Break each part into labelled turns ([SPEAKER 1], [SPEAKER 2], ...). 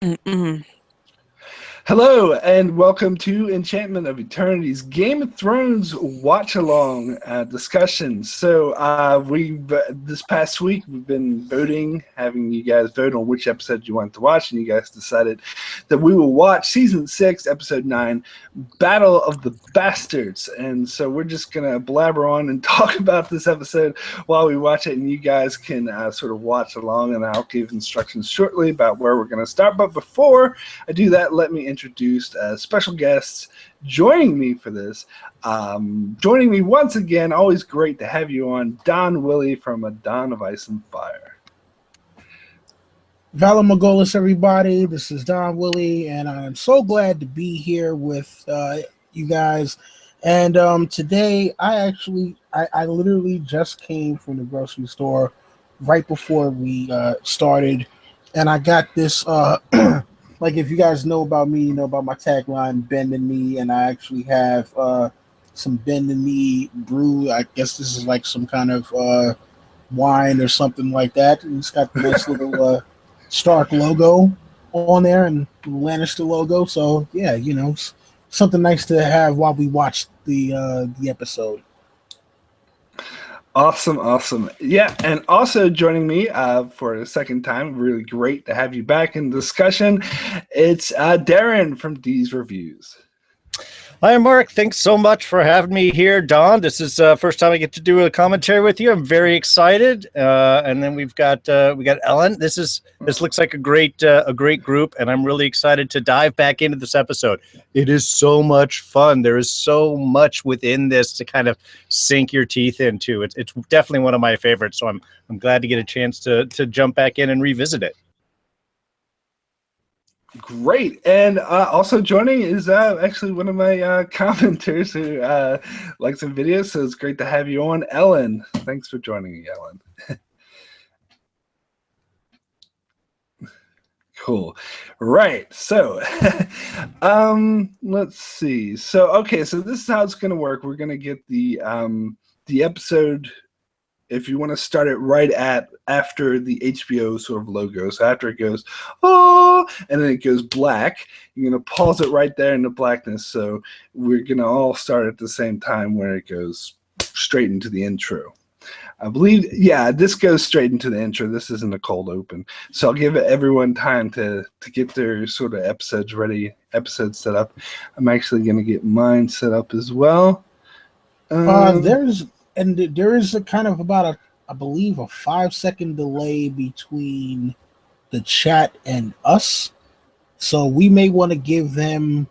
[SPEAKER 1] Mm-mm.
[SPEAKER 2] Hello and welcome to Enchantment of Eternity's Game of Thrones watch along discussion. We this past week we've been voting, having you guys vote on which episode you want to watch, and you guys decided that we will watch season 6, episode 9, Battle of the Bastards. And so we're just gonna blabber on and talk about this episode while we watch it, and you guys can sort of watch along, and I'll give instructions shortly about where we're gonna start. But before I do that, let me introduce special guests joining me for this. Joining me once again, always great to have you on, Don Willi from A Dawn of Ice and Fire.
[SPEAKER 3] Valor Mogolis, everybody. This is Don Willi, and I'm so glad to be here with you guys. And today, I literally just came from the grocery store right before we started, and I got this. Like, if you guys know about me, you know about my tagline, Bend in Me, and I actually have some Bend in Me brew. I guess this is like some kind of wine or something like that. And it's got the nice little Stark logo on there and the Lannister logo. So, yeah, something nice to have while we watch the episode.
[SPEAKER 2] Awesome. Yeah, and also joining me for a second time, really great to have you back in discussion. It's Darrin from D's Reviews.
[SPEAKER 4] Hi, Mark. Thanks so much for having me here, Don. This is the first time I get to do a commentary with you. I'm very excited. And then we got Ellen. This looks like a great group, and I'm really excited to dive back into this episode. It is so much fun. There is so much within this to kind of sink your teeth into. It's definitely one of my favorites. So I'm glad to get a chance to jump back in and revisit it.
[SPEAKER 2] Great. And also joining is actually one of my commenters who likes some videos, so it's great to have you on, Ellen. Thanks for joining me, Ellen. Cool. Right. So let's see. So this is how it's going to work. We're going to get the episode, if you want to start it right after the HBO sort of logo. So after it goes, oh, and then it goes black, you're going to pause it right there in the blackness. So we're going to all start at the same time where it goes straight into the intro. I believe, yeah, this goes straight into the intro. This isn't a cold open. So I'll give everyone time to get their sort of episodes ready, episodes set up. I'm actually going to get mine set up as well.
[SPEAKER 3] There is a kind of I believe a 5-second delay between the chat and us. So we may want to give them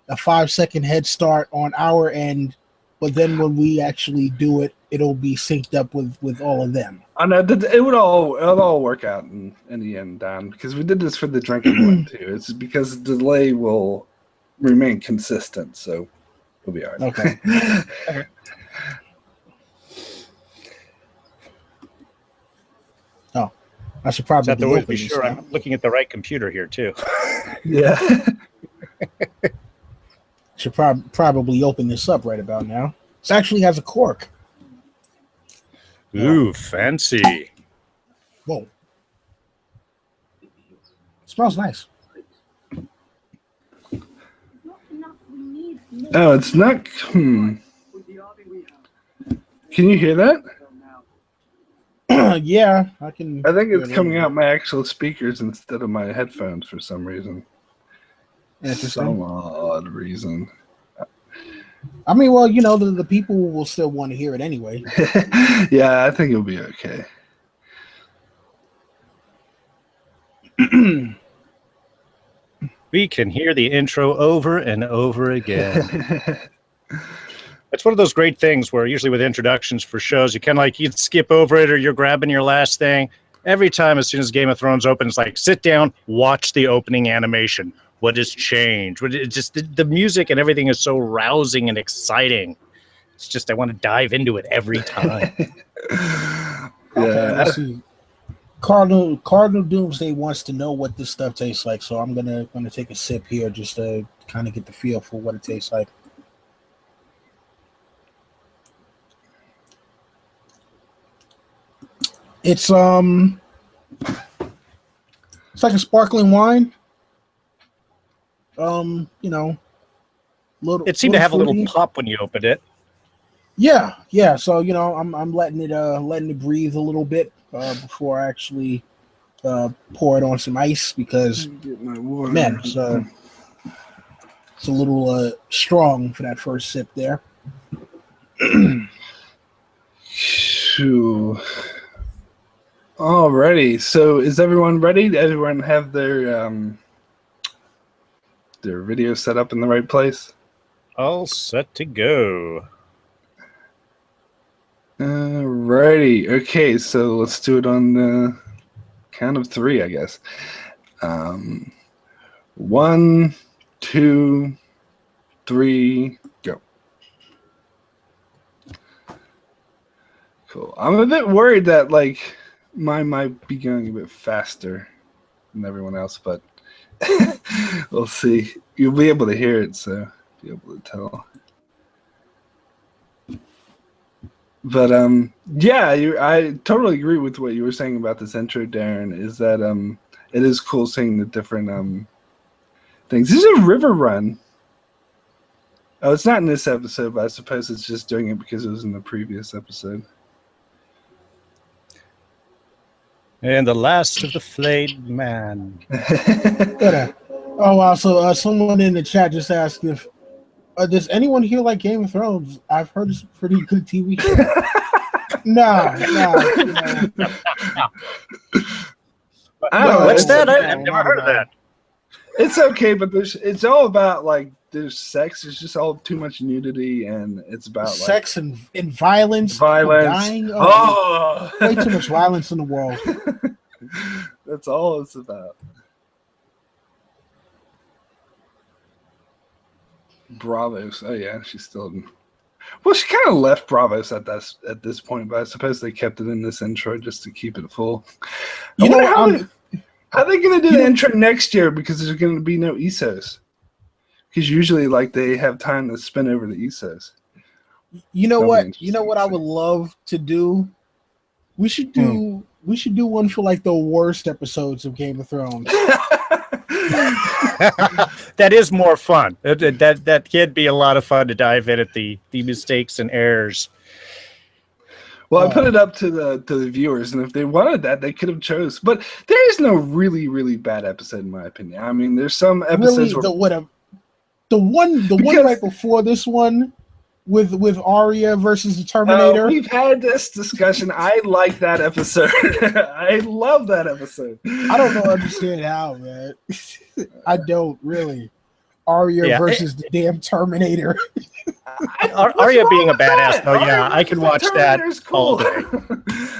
[SPEAKER 3] a 5-second head start on our end, but then when we actually do it, it'll be synced up with all of them.
[SPEAKER 2] I know it'll all work out in the end, Don, because we did this for the drinking one too. It's because the delay will remain consistent, so we'll be all right.
[SPEAKER 3] Okay. Oh, I should probably
[SPEAKER 4] be sure I'm looking at the right computer here too.
[SPEAKER 2] Yeah.
[SPEAKER 3] Should probably open this up right about now. This actually has a cork.
[SPEAKER 4] Ooh, fancy.
[SPEAKER 3] Whoa. Smells nice.
[SPEAKER 2] Oh, it's not. Can you hear that?
[SPEAKER 3] Yeah, I can.
[SPEAKER 2] I think it's coming out my actual speakers instead of my headphones for some reason. Some odd reason.
[SPEAKER 3] I mean, well, the people will still want to hear it anyway.
[SPEAKER 2] Yeah, I think it'll be okay.
[SPEAKER 4] We can hear the intro over and over again. It's one of those great things where usually with introductions for shows, you kind of you'd skip over it or you're grabbing your last thing. Every time as soon as Game of Thrones opens, sit down, watch the opening animation. What has changed? The music and everything is so rousing and exciting. It's just I want to dive into it every time.
[SPEAKER 3] Okay, let's see. Cardinal Doomsday wants to know what this stuff tastes like, so I'm gonna take a sip here just to kind of get the feel for what it tastes like. It's like a sparkling wine. You know, little.
[SPEAKER 4] It seemed to have
[SPEAKER 3] fruity.
[SPEAKER 4] a little pop when you opened it.
[SPEAKER 3] Yeah, yeah. So you know, I'm letting it breathe a little bit before I actually pour it on some ice because
[SPEAKER 2] Get my water.
[SPEAKER 3] man, it's a little strong for that first sip there.
[SPEAKER 2] Phew. Alrighty, so is everyone ready? Did everyone have their video set up in the right place?
[SPEAKER 4] All set to go.
[SPEAKER 2] Alrighty, okay, so let's do it on the count of 3, I guess. 1, 2, 3, go. Cool. I'm a bit worried that like mine might be going a bit faster than everyone else, but we'll see. You'll be able to hear it, so be able to tell. But yeah, I totally agree with what you were saying about this intro, Darren. Is that it is cool seeing the different things. This is a river run. Oh, it's not in this episode, but I suppose it's just doing it because it was in the previous episode.
[SPEAKER 4] And the last of the flayed man.
[SPEAKER 3] Oh wow! So someone in the chat just asked if does anyone here like Game of Thrones? I've heard it's a pretty good TV show. No.
[SPEAKER 4] What's that? I've never heard of that.
[SPEAKER 2] It's okay, but it's all about like there's sex. There's just all too much nudity, and it's about
[SPEAKER 3] sex and violence.
[SPEAKER 2] Dying. Oh,
[SPEAKER 3] way too much violence in the world.
[SPEAKER 2] That's all it's about. Bravos. Oh yeah, she's still. Well, she kind of left Bravos at this point, but I suppose they kept it in this intro just to keep it full. How are they going to do the intro next year? Because there's going to be no Essos. Because usually, like, they have time to spin over the Essos.
[SPEAKER 3] You know what? You know what I would love to do? We should do one for like the worst episodes of Game of Thrones.
[SPEAKER 4] That is more fun. That could be a lot of fun to dive in at the mistakes and errors.
[SPEAKER 2] Well, I put it up to the viewers, and if they wanted that, they could have chose. But there is no really, really bad episode, in my opinion. I mean, there's some episodes
[SPEAKER 3] really, the one right before this one with Arya versus the Terminator.
[SPEAKER 2] We've had this discussion. I like that episode. I love that episode.
[SPEAKER 3] I don't understand how, man. I don't really. Arya versus the damn Terminator.
[SPEAKER 4] Arya being a badass, though, yeah, I can watch that all day.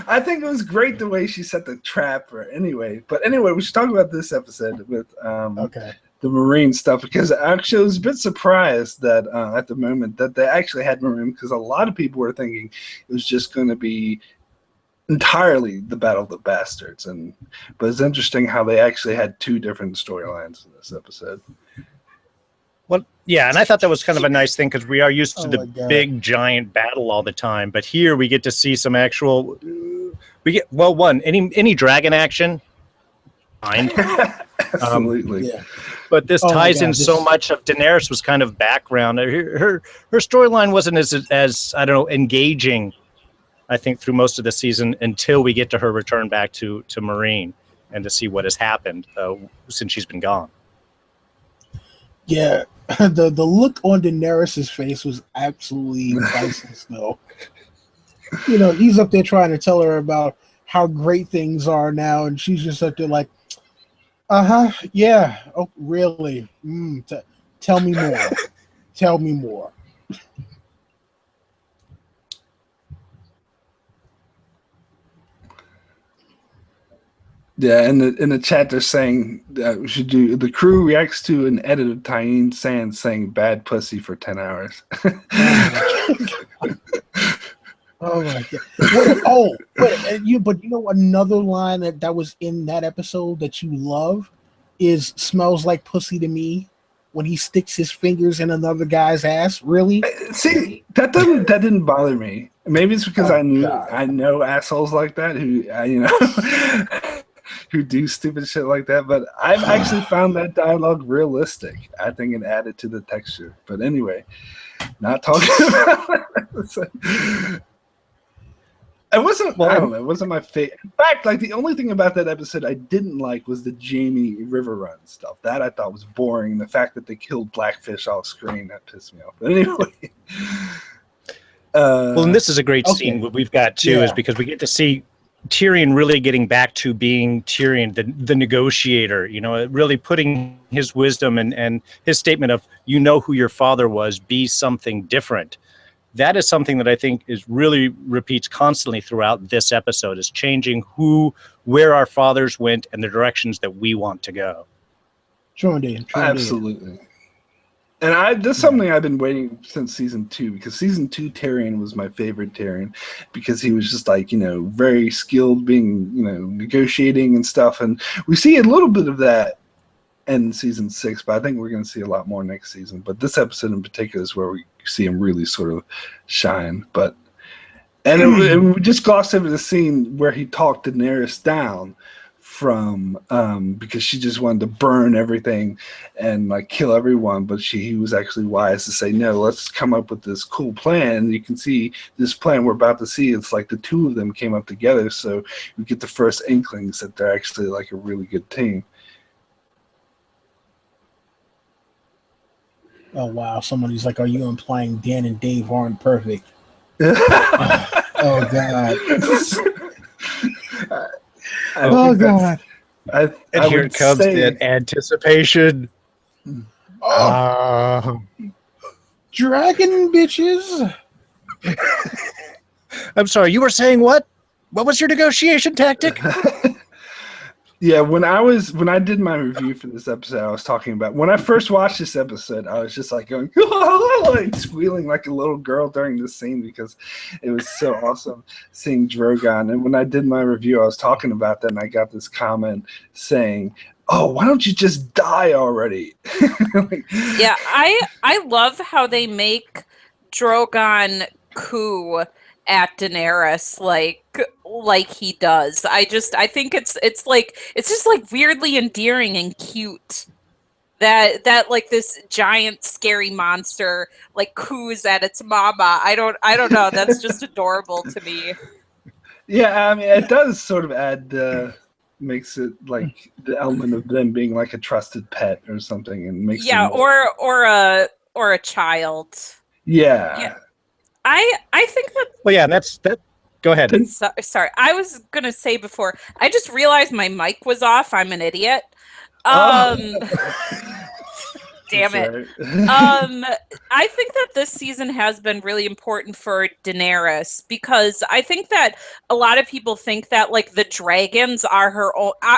[SPEAKER 2] I think it was great the way she set the trap. But anyway, we should talk about this episode with the Marine stuff, because actually I was a bit surprised that at the moment that they actually had Marine, because a lot of people were thinking it was just going to be entirely the Battle of the Bastards, but it's interesting how they actually had two different storylines in this episode.
[SPEAKER 4] Well, yeah, and I thought that was kind of a nice thing because we are used to the big giant battle all the time, but here we get to see some actual. Any dragon action, fine.
[SPEAKER 2] Absolutely.
[SPEAKER 4] But this ties in so much of Daenerys was kind of background. Her storyline wasn't as I don't know, engaging, I think, through most of the season until we get to her return back to Marine and to see what has happened since she's been gone.
[SPEAKER 3] Yeah, the look on Daenerys' face was absolutely priceless, though. You know, he's up there trying to tell her about how great things are now, and she's just up there like, yeah, oh, really? Tell me more. Tell me more.
[SPEAKER 2] Yeah, in the chat they're saying we should do the crew reacts to an edit of Tyene Sands saying "bad pussy" for 10 hours.
[SPEAKER 3] Oh my god! But you know another line that was in that episode that you love is "smells like pussy to me" when he sticks his fingers in another guy's ass. Really?
[SPEAKER 2] See, that didn't bother me. Maybe it's because I know assholes like that who who do stupid shit like that. But I've actually found that dialogue realistic. I think it added to the texture. But anyway, not talking about that. It wasn't. I don't know. It wasn't my favorite. In fact, like the only thing about that episode I didn't like was the Jaime River Run stuff. That I thought was boring. The fact that they killed Blackfish off screen, that pissed me off. But anyway.
[SPEAKER 4] And this is a great scene. What we've got too is because we get to see Tyrion really getting back to being Tyrion, the negotiator. You know, really putting his wisdom and his statement of who your father was, be something different. That is something that I think is really repeats constantly throughout this episode, is changing where our fathers went and the directions that we want to go.
[SPEAKER 2] Absolutely. And this is something I've been waiting since season 2, because season 2 Tyrion was my favorite Tyrion, because he was just like, very skilled being, negotiating and stuff. And we see a little bit of that in season 6, but I think we're going to see a lot more next season. But this episode in particular is where we see him really sort of shine. And we just glossed over the scene where he talked Daenerys down from because she just wanted to burn everything and like kill everyone, but he was actually wise to say, no, let's come up with this cool plan. And you can see this plan we're about to see, it's like the two of them came up together, so we get the first inklings that they're actually like a really good team.
[SPEAKER 3] Oh wow, somebody's like, are you implying Dan and Dave aren't perfect? Oh god. God.
[SPEAKER 4] And here it comes, that anticipation.
[SPEAKER 3] Dragon bitches.
[SPEAKER 4] I'm sorry, you were saying what? What was your negotiation tactic?
[SPEAKER 2] Yeah, when I did my review for this episode, I was talking about when I first watched this episode, I was just like going, like squealing like a little girl during this scene because it was so awesome seeing Drogon. And when I did my review, I was talking about that, and I got this comment saying, "Oh, why don't you just die already?"
[SPEAKER 1] Yeah, I love how they make Drogon coo at Daenerys like he does. I think it's just like weirdly endearing and cute that like this giant scary monster like coos at its mama. I don't know. That's just adorable to me.
[SPEAKER 2] Yeah, I mean, it does sort of add makes it like the element of them being like a trusted pet or something, and makes
[SPEAKER 1] or a child.
[SPEAKER 2] Yeah.
[SPEAKER 1] I think that.
[SPEAKER 4] Well, yeah, that's that. Go ahead.
[SPEAKER 1] Sorry, I was gonna say before. I just realized my mic was off. I'm an idiot. Damn it. I think that this season has been really important for Daenerys, because I think that a lot of people think that like the dragons are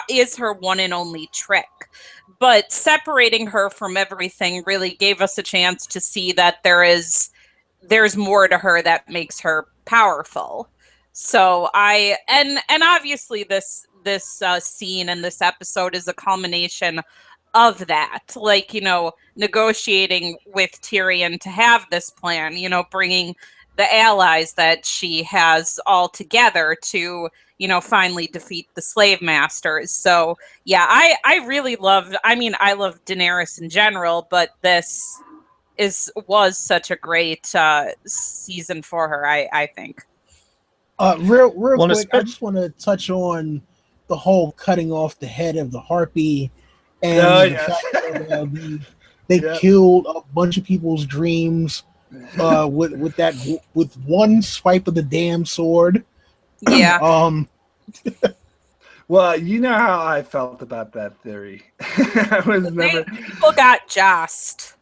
[SPEAKER 1] is her one and only trick. But separating her from everything really gave us a chance to see that there's more to her that makes her powerful. So and obviously this scene and this episode is a culmination of that, like, negotiating with Tyrion to have this plan, bringing the allies that she has all together to, finally defeat the slave masters. So yeah, I really love Daenerys in general, but this was such a great season for her, I think.
[SPEAKER 3] Real quick, I just want to touch on the whole cutting off the head of the harpy, and the fact that they killed a bunch of people's dreams with one swipe of the damn sword.
[SPEAKER 1] Yeah.
[SPEAKER 2] Well, you know how I felt about that theory.
[SPEAKER 1] People got jossed.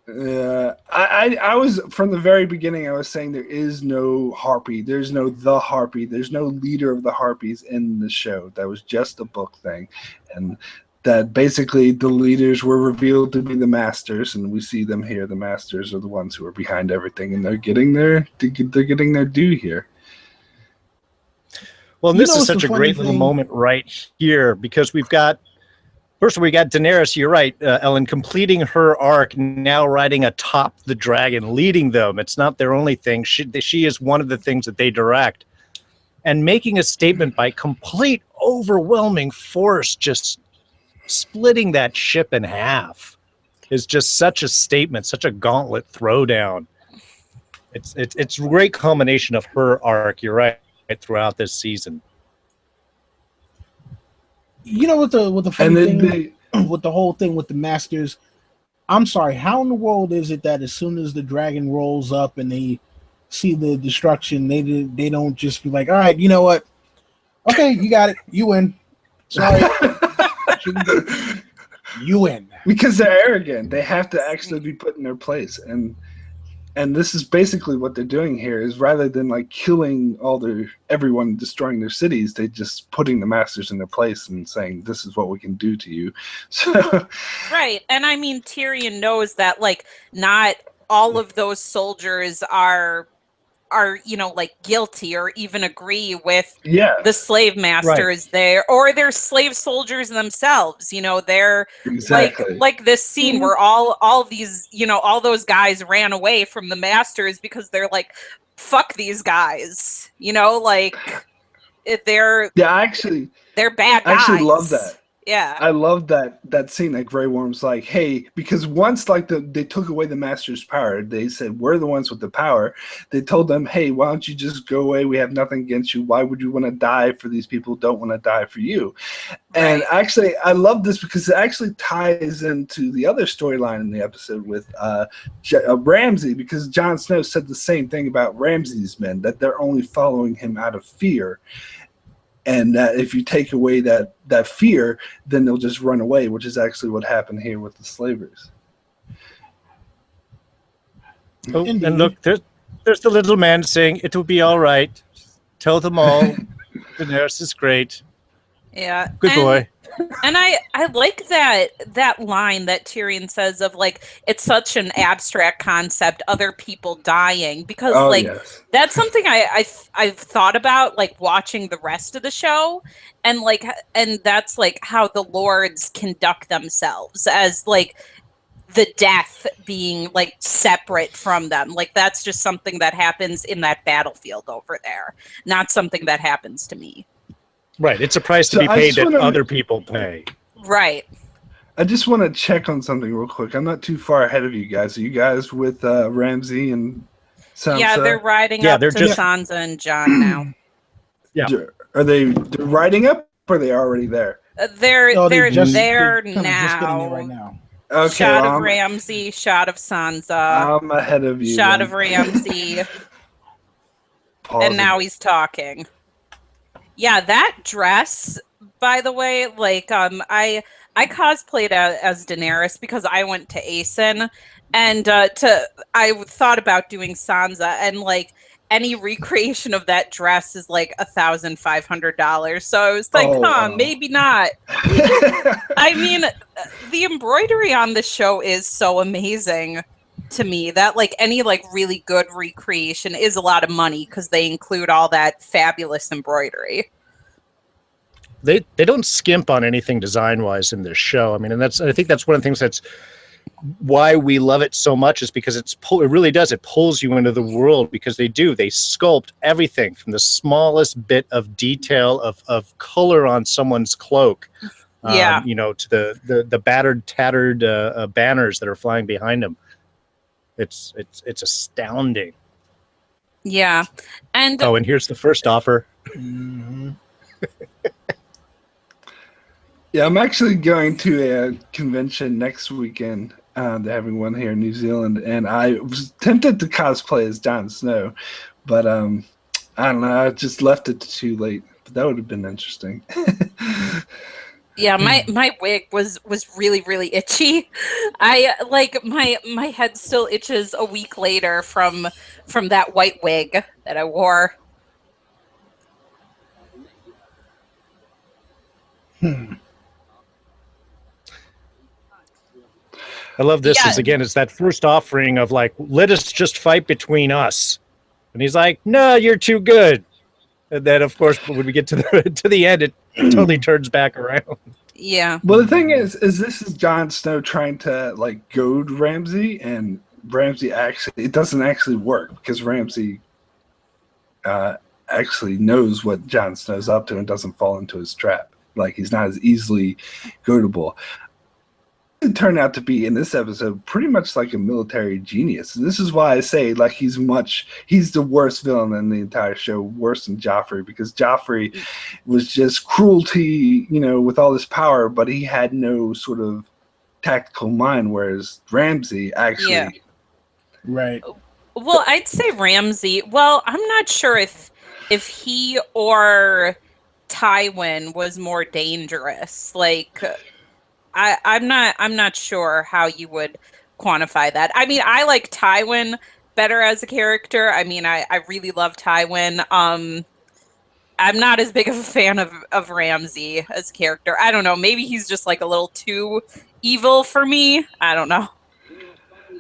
[SPEAKER 2] I was from the very beginning. I was saying there is no harpy. There's no the harpy. There's no leader of the harpies in the show. That was just a book thing, and that basically the leaders were revealed to be the masters, and we see them here. The masters are the ones who are behind everything, and they're getting their due here.
[SPEAKER 4] Well, and this is such a great little moment right here, because we got Daenerys, you're right, Ellen, completing her arc, now riding atop the dragon, leading them. It's not their only thing. She is one of the things that they direct. and making a statement by complete overwhelming force, just splitting that ship in half, is just such a statement, such a gauntlet throwdown. It's a great combination of her arc, you're right, throughout this season.
[SPEAKER 3] You know what the funny thing with the whole thing with the Masters, I'm sorry, how in the world is it that as soon as the dragon rolls up and they see the destruction, they don't just be like, all right, you know what? Okay, you got it. You win. Sorry. You win.
[SPEAKER 2] Because they're arrogant. They have to actually be put in their place. And this is basically what they're doing here, is rather than like killing everyone, destroying their cities, they just putting the Masters in their place and saying, this is what we can do to you. So
[SPEAKER 1] right. And I mean, Tyrion knows that like not all of those soldiers are like guilty or even agree with the slave masters there, or they're slave soldiers themselves. They're
[SPEAKER 2] exactly
[SPEAKER 1] like this scene where all these, all those guys ran away from the masters because they're like, fuck these guys, like they're
[SPEAKER 2] they're bad guys. I actually love that.
[SPEAKER 1] Yeah,
[SPEAKER 2] I love that scene that Grey Worm's like, hey, because once like they took away the Master's power, they said, we're the ones with the power. They told them, hey, why don't you just go away? We have nothing against you. Why would you want to die for these people who don't want to die for you? Right. And actually, I love this because it actually ties into the other storyline in the episode with Ramsay, because Jon Snow said the same thing about Ramsay's men, that they're only following him out of fear. And that if you take away that fear, then they'll just run away, which is actually what happened here with the slavers.
[SPEAKER 4] Oh, and look, there's the little man saying, it will be all right. Tell them all. Daenerys is great.
[SPEAKER 1] Yeah.
[SPEAKER 4] Good boy.
[SPEAKER 1] And I like that line that Tyrion says of like, it's such an abstract concept, other people dying, because that's something I've thought about like watching the rest of the show, and that's like how the lords conduct themselves, as like the death being like separate from them. Like that's just something that happens in that battlefield over there, not something that happens to me.
[SPEAKER 4] Right, it's a price to be paid that other people pay.
[SPEAKER 1] Right.
[SPEAKER 2] I just want to check on something real quick. I'm not too far ahead of you guys. Are you guys with Ramsay and Sansa?
[SPEAKER 1] Yeah, they're riding up to Sansa and Jon now.
[SPEAKER 4] Yeah.
[SPEAKER 2] Are they're riding up, or are they already there?
[SPEAKER 1] They're there now.
[SPEAKER 3] Just getting there right now.
[SPEAKER 2] Okay,
[SPEAKER 1] shot of Ramsay, shot of Sansa.
[SPEAKER 2] I'm ahead of you.
[SPEAKER 1] Shot of Ramsay. And now he's talking. Yeah, that dress, by the way, like I cosplayed as Daenerys because I went to ASIN, and I thought about doing Sansa, and like any recreation of that dress is like $1,500. So I was like, maybe not. I mean, the embroidery on the show is so amazing to me that like any like really good recreation is a lot of money because they include all that fabulous embroidery.
[SPEAKER 4] They don't skimp on anything design wise in this show. I mean, and I think that's one of the things that's why we love it so much, is because it really does. It pulls you into the world, because they sculpt everything from the smallest bit of detail of color on someone's cloak, to the battered, tattered banners that are flying behind them. It's astounding.
[SPEAKER 1] Yeah. And
[SPEAKER 4] and here's the first offer.
[SPEAKER 3] Mm-hmm.
[SPEAKER 2] Yeah, I'm actually going to a convention next weekend. They're having one here in New Zealand, and I was tempted to cosplay as Jon Snow, but I don't know. I just left it too late. But that would have been interesting.
[SPEAKER 1] Yeah, my wig was really, really itchy. I like my head still itches a week later from that white wig that I wore.
[SPEAKER 4] I love this. It's that first offering of like, let us just fight between us, and he's like, no, you're too good. And then, of course, when we get to the end, it totally turns back around.
[SPEAKER 1] Yeah.
[SPEAKER 2] Well, the thing is this is Jon Snow trying to like goad Ramsay, and Ramsay it doesn't actually work, because Ramsay actually knows what Jon Snow's up to and doesn't fall into his trap. Like, he's not as easily goadable. It turned out to be, in this episode, pretty much like a military genius. And this is why I say, like, he's the worst villain in the entire show, worse than Joffrey, because Joffrey was just cruelty, with all this power, but he had no sort of tactical mind, whereas Ramsay actually...
[SPEAKER 1] Yeah.
[SPEAKER 3] Right.
[SPEAKER 1] Well, I'd say Ramsay. Well, I'm not sure if he or Tywin was more dangerous. Like... I'm not sure how you would quantify that. I mean, I like Tywin better as a character. I mean, I really love Tywin. I'm not as big of a fan of Ramsay as a character. I don't know. Maybe he's just like a little too evil for me. I don't know.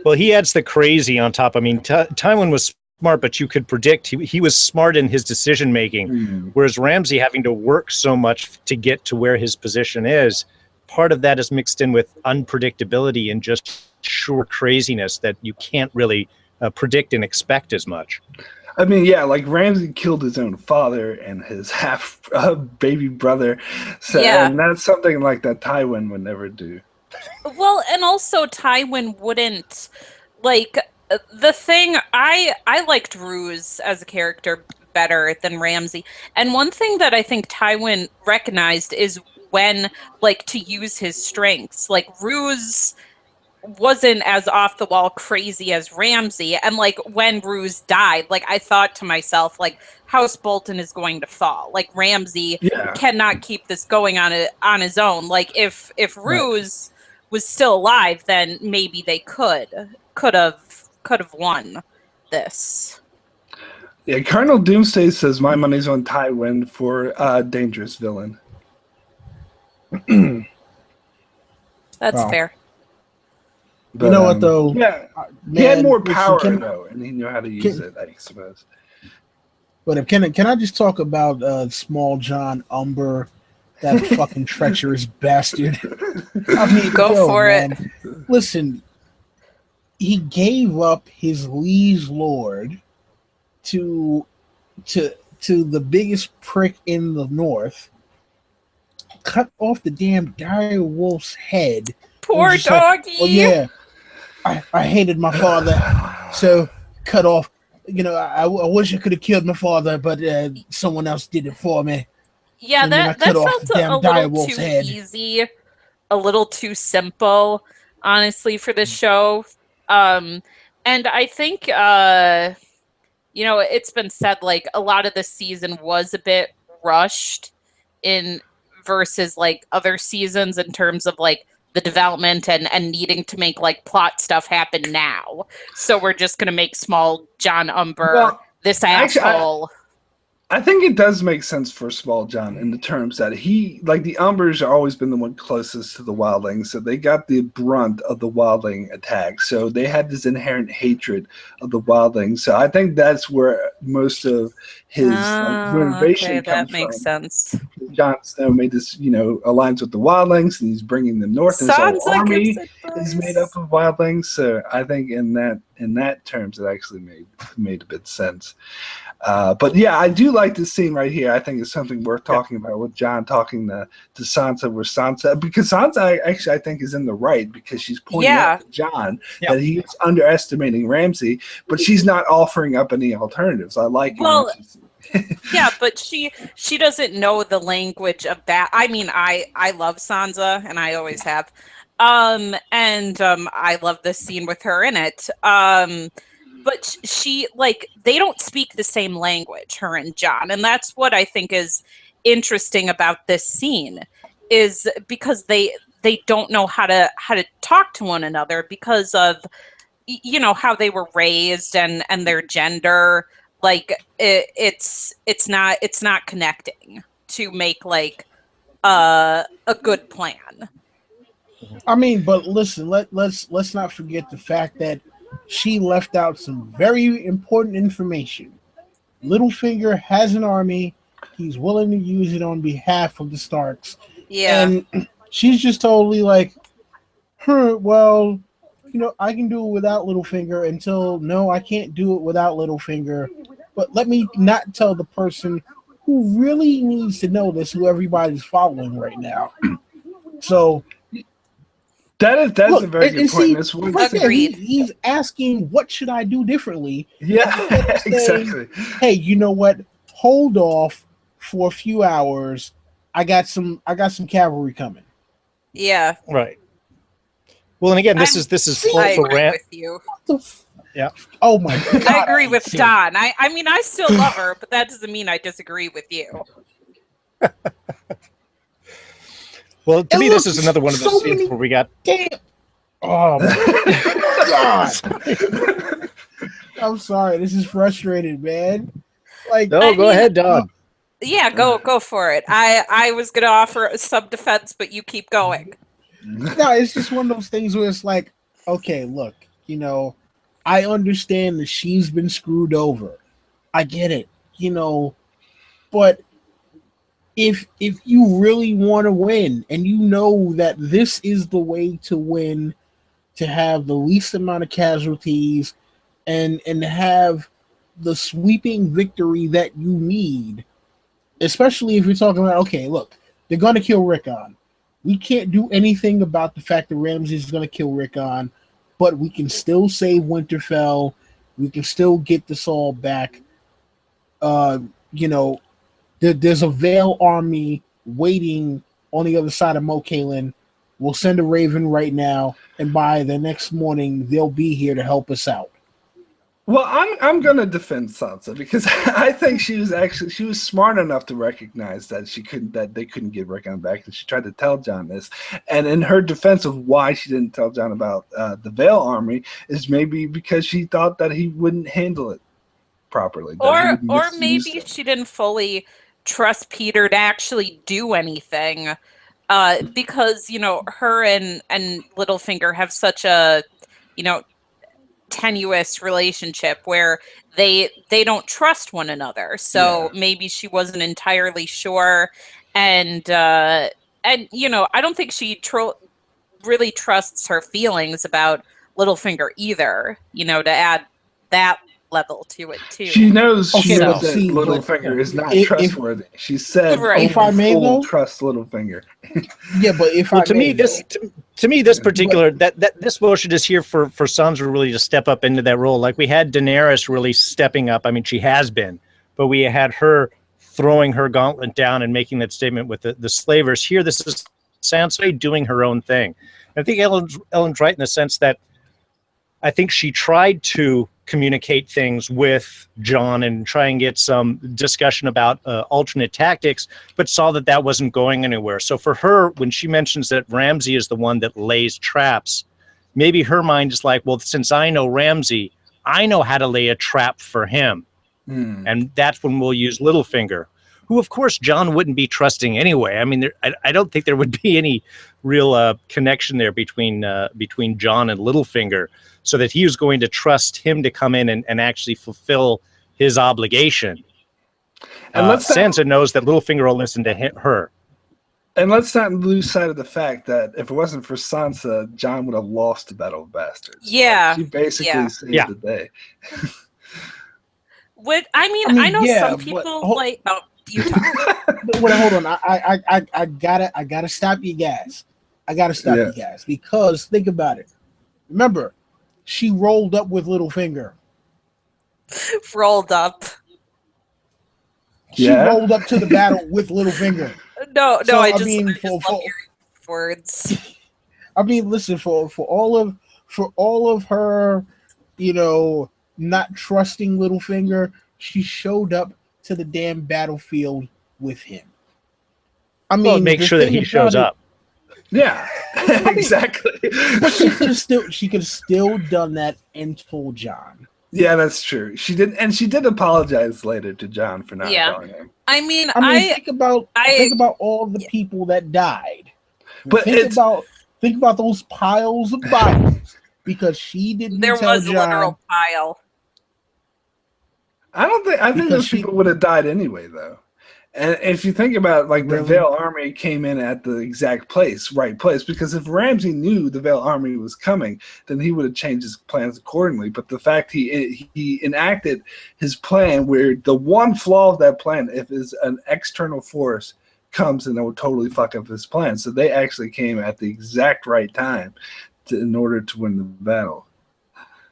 [SPEAKER 4] Well, he adds the crazy on top. I mean, Tywin was smart, but you could predict he was smart in his decision making, whereas Ramsay having to work so much to get to where his position is. Part of that is mixed in with unpredictability and just sheer craziness that you can't really predict and expect as much.
[SPEAKER 2] I mean, yeah, like Ramsay killed his own father and his half baby brother. So,
[SPEAKER 1] yeah.
[SPEAKER 2] And that's something like that Tywin would never do.
[SPEAKER 1] Well, and also Tywin wouldn't, like, the thing, I liked Ruse as a character better than Ramsay. And one thing that I think Tywin recognized is when, like, to use his strengths. Like, Ruse wasn't as off the wall crazy as Ramsay, and like when Ruse died, like I thought to myself, like, House Bolton is going to fall. Like, Ramsay cannot keep this going on his own. Like, if Ruse was still alive, then maybe they could have won this.
[SPEAKER 2] Yeah, Colonel Doomsday says my money's on Tywin for dangerous villain.
[SPEAKER 1] That's fair.
[SPEAKER 2] But,
[SPEAKER 3] you know what though?
[SPEAKER 2] Yeah, he had more power though, and he knew how to use it, I suppose.
[SPEAKER 3] But can I just talk about Small John Umber, that fucking treacherous bastard? I mean,
[SPEAKER 1] go for it.
[SPEAKER 3] Listen, he gave up his liege lord to the biggest prick in the north. Cut off the damn dire wolf's head.
[SPEAKER 1] Poor doggy.
[SPEAKER 3] Like, oh yeah, I hated my father, so cut off. You know, I wish I could have killed my father, but someone else did it for me.
[SPEAKER 1] Yeah, that felt a little too easy, a little too simple, honestly, for this show. And I think, it's been said, like, a lot of this season was a bit rushed in versus like other seasons in terms of like the development and needing to make like plot stuff happen now. So we're just going to make Small John Umber this asshole.
[SPEAKER 2] I think it does make sense for Small John in the terms that he, like, the Umbers have always been the one closest to the wildlings, so they got the brunt of the wildling attack. So they had this inherent hatred of the wildlings. So I think that's where most of his motivation comes
[SPEAKER 1] that makes sense.
[SPEAKER 2] Jon Snow made this, alliance with the wildlings, and he's bringing them north. And his whole army is made up of wildlings. So I think in that terms, it actually made a bit of sense. But yeah, I do like this scene right here. I think it's something worth talking about with Jon talking to Sansa, because Sansa actually I think is in the right, because she's pointing out to Jon that he's underestimating Ramsay, but she's not offering up any alternatives. I like it.
[SPEAKER 1] Yeah, but she doesn't know the language of that. I mean, I love Sansa, and I always have. I love this scene with her in it. But she, like, they don't speak the same language, her and Jon. And that's what I think is interesting about this scene, is because they don't know how to talk to one another because of, how they were raised and their gender. Like, it's not connecting to make, like, a good plan.
[SPEAKER 3] I mean, but listen, let's not forget the fact that she left out some very important information. Littlefinger has an army. He's willing to use it on behalf of the Starks.
[SPEAKER 1] Yeah.
[SPEAKER 3] And she's just totally like, well, I can do it without Littlefinger, until, no, I can't do it without Littlefinger. but let me not tell the person who really needs to know this, who everybody's following right now. So
[SPEAKER 2] that's a very good point.
[SPEAKER 3] Right there, he's asking, what should I do differently?
[SPEAKER 2] Yeah, exactly.
[SPEAKER 3] Hey, you know what? Hold off for a few hours. I got some cavalry coming.
[SPEAKER 1] Yeah.
[SPEAKER 4] Right. Well, and again, this is
[SPEAKER 1] I agree with you.
[SPEAKER 4] Yeah.
[SPEAKER 3] Oh my God.
[SPEAKER 1] I agree with Don. I mean, I still love her, but that doesn't mean I disagree with you.
[SPEAKER 4] Well, to me, this is another one of those scenes where we got.
[SPEAKER 3] Damn. Oh my God. I'm sorry. This is frustrating, man. Like,
[SPEAKER 4] no, go ahead, Don.
[SPEAKER 1] Yeah, go for it. I was gonna offer some defense, but you keep going.
[SPEAKER 3] No, it's just one of those things where it's like, okay, look, I understand that she's been screwed over. I get it, but if you really want to win and you know that this is the way to win, to have the least amount of casualties and have the sweeping victory that you need, especially if you're talking about, okay, look, they're going to kill Rickon. We can't do anything about the fact that Ramsay is going to kill Rickon, but we can still save Winterfell. We can still get this all back. There's a Vale army waiting on the other side of Mokalin. We'll send a Raven right now, and by the next morning, they'll be here to help us out.
[SPEAKER 2] Well, I'm gonna defend Sansa because I think she was smart enough to recognize that they couldn't get Rickon back, and she tried to tell Jon this. And in her defense of why she didn't tell Jon about the Vale army is maybe because she thought that he wouldn't handle it properly,
[SPEAKER 1] or maybe she didn't fully trust Peter to actually do anything, because her and Littlefinger have such a tenuous relationship where they don't trust one another. So maybe she wasn't entirely sure, and I don't think she really trusts her feelings about Littlefinger either. To add that level to it too.
[SPEAKER 2] She knows that Littlefinger is not trustworthy. She said,
[SPEAKER 3] if I may though,
[SPEAKER 2] trust Littlefinger.
[SPEAKER 3] Yeah, but
[SPEAKER 4] to me, this particular this motion is here for Sansa really to step up into that role. Like we had Daenerys really stepping up. I mean, she has been, but we had her throwing her gauntlet down and making that statement with the slavers. Here, this is Sansa doing her own thing. I think Ellen's right in the sense that I think she tried to communicate things with Jon and try and get some discussion about alternate tactics, but saw that wasn't going anywhere. So for her, when she mentions that Ramsay is the one that lays traps, maybe her mind is like, well, since I know Ramsay, I know how to lay a trap for him. And that's when we'll use Littlefinger, who, of course, Jon wouldn't be trusting anyway. I mean, I don't think there would be any real connection there between Jon and Littlefinger, so that he was going to trust him to come in and actually fulfill his obligation. And Sansa knows that Littlefinger will listen to her.
[SPEAKER 2] And let's not lose sight of the fact that if it wasn't for Sansa, Jon would have lost the Battle of Bastards.
[SPEAKER 1] Yeah.
[SPEAKER 2] She basically saved the day.
[SPEAKER 1] I know some people like... Oh, you talk.
[SPEAKER 3] Hold on. I gotta stop you guys. You guys, because think about it. Remember, she rolled up with Littlefinger.
[SPEAKER 1] Rolled up.
[SPEAKER 3] She rolled up to the battle with Littlefinger.
[SPEAKER 1] No, so, I just love hearing words.
[SPEAKER 3] I mean, listen, for all of her, not trusting Littlefinger, she showed up to the damn battlefield with him. I mean,
[SPEAKER 4] make sure that he shows up.
[SPEAKER 2] Yeah, exactly.
[SPEAKER 3] But she could have still done that and told Jon.
[SPEAKER 2] Yeah, that's true. She did, and she did apologize later to Jon for not telling him.
[SPEAKER 1] I mean,
[SPEAKER 3] think about all the people that died.
[SPEAKER 2] But
[SPEAKER 3] think about those piles of bodies because she didn't.
[SPEAKER 1] There
[SPEAKER 3] tell
[SPEAKER 1] was
[SPEAKER 3] Jon.
[SPEAKER 1] a literal pile.
[SPEAKER 2] I think those people would have died anyway, though. And if you think about it, like, the
[SPEAKER 3] Really?
[SPEAKER 2] Vale Army came in at the exact right place, because if Ramsay knew the Vale Army was coming, then he would have changed his plans accordingly. But the fact he enacted his plan, where the one flaw of that plan, if is an external force comes and it will totally fuck up his plan. So they actually came at the exact right time in order to win the battle.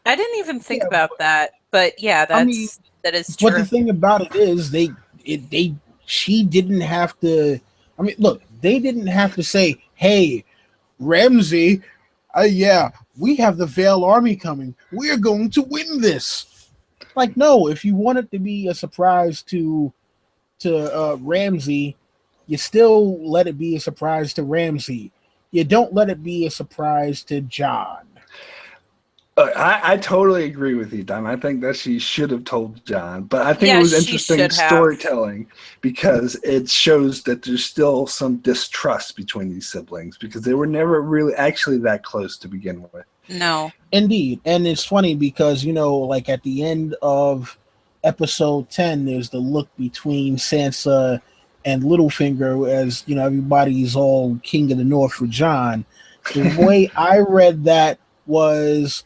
[SPEAKER 1] I didn't even think about that, but yeah, that is true.
[SPEAKER 3] But the thing about it is, she didn't have to. I mean, look, they didn't have to say, "Hey, Ramsay, yeah, we have the Vale Army coming. We're going to win this." Like, no, if you want it to be a surprise to Ramsay, you still let it be a surprise to Ramsay. You don't let it be a surprise to Jon.
[SPEAKER 2] I totally agree with you, Don. I think that she should have told Jon, but I think it was
[SPEAKER 1] she
[SPEAKER 2] interesting
[SPEAKER 1] should have.
[SPEAKER 2] storytelling, because it shows that there's still some distrust between these siblings, because they were never really actually that close to begin with.
[SPEAKER 1] No.
[SPEAKER 3] Indeed. And it's funny because, like at the end of episode 10, there's the look between Sansa and Littlefinger as, everybody's all king of the north for Jon. The way I read that was,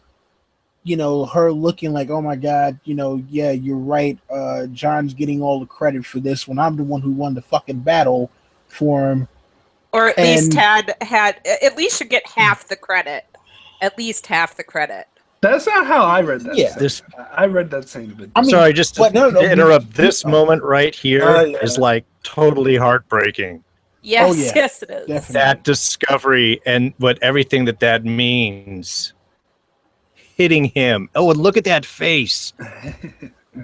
[SPEAKER 3] her looking like, oh my God, yeah, you're right. Jon's getting all the credit for this when I'm the one who won the fucking battle for him.
[SPEAKER 1] Or at least at least should get half the credit. At least half the credit.
[SPEAKER 2] That's not how I read that.
[SPEAKER 3] Yeah.
[SPEAKER 2] I read that same bit.
[SPEAKER 4] Sorry, just to interrupt. This moment right here is like totally heartbreaking.
[SPEAKER 1] Yes, yes, it is.
[SPEAKER 3] Definitely.
[SPEAKER 4] That discovery and everything that means. Hitting him. Oh, and look at that face.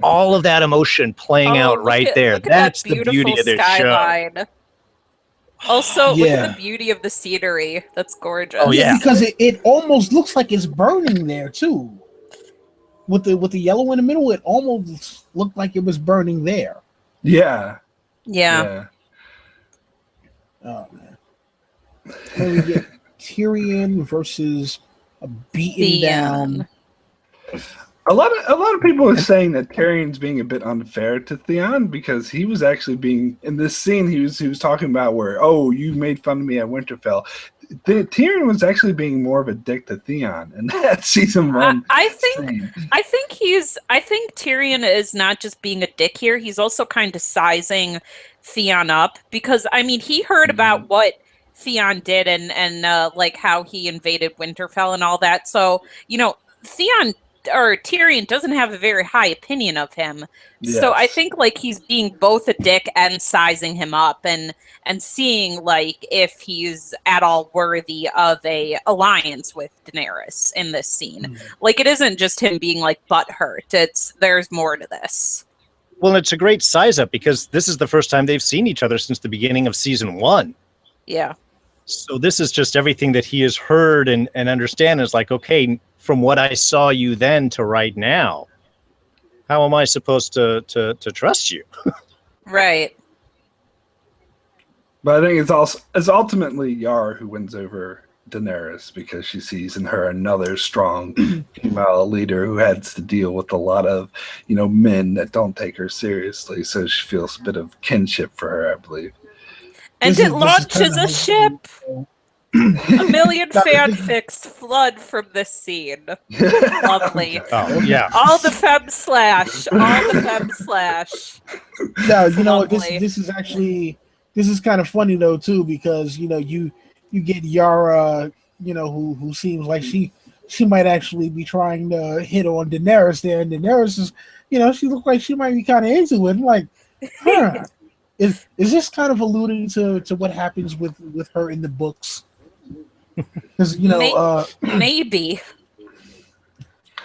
[SPEAKER 4] All of that emotion playing out right there. That's the beauty of this show.
[SPEAKER 1] Also, look at the beauty of the scenery. That's gorgeous.
[SPEAKER 4] Oh yeah,
[SPEAKER 3] because it almost looks like it's burning there too. With the yellow in the middle, it almost looked like it was burning there.
[SPEAKER 2] Yeah.
[SPEAKER 3] Oh man. Then we get Tyrion versus a beaten down.
[SPEAKER 2] A lot of people are saying that Tyrion's being a bit unfair to Theon, because he was actually being in this scene. He was talking about where, oh, you made fun of me at Winterfell. Tyrion was actually being more of a dick to Theon in that season 1.
[SPEAKER 1] I think Tyrion is not just being a dick here. He's also kind of sizing Theon up, because I mean he heard about what Theon did and like how he invaded Winterfell and all that. So Tyrion doesn't have a very high opinion of him. Yes. So I think like he's being both a dick and sizing him up and seeing like if he's at all worthy of a alliance with Daenerys in this scene. Like it isn't just him being like butthurt. There's more to this.
[SPEAKER 4] Well, it's a great size up because this is the first time they've seen each other since the beginning of season 1.
[SPEAKER 1] Yeah.
[SPEAKER 4] So this is just everything that he has heard and understand is like, okay, from what I saw you then to right now, how am I supposed to trust you?
[SPEAKER 1] Right.
[SPEAKER 2] But I think it's ultimately Yara who wins over Daenerys, because she sees in her another strong female leader who has to deal with a lot of, men that don't take her seriously. So she feels a bit of kinship for her, I believe.
[SPEAKER 1] And it launches a ship. A million fanfics flood from this scene. Lovely.
[SPEAKER 4] Oh, yeah.
[SPEAKER 1] All the fem slash.
[SPEAKER 3] No, this is actually, this is kind of funny though too, because you get Yara, who seems like she might actually be trying to hit on Daenerys there, and Daenerys is, she looked like she might be kind of into it. I'm like, huh. Is this kind of alluding to what happens with her in the books? Because
[SPEAKER 1] maybe.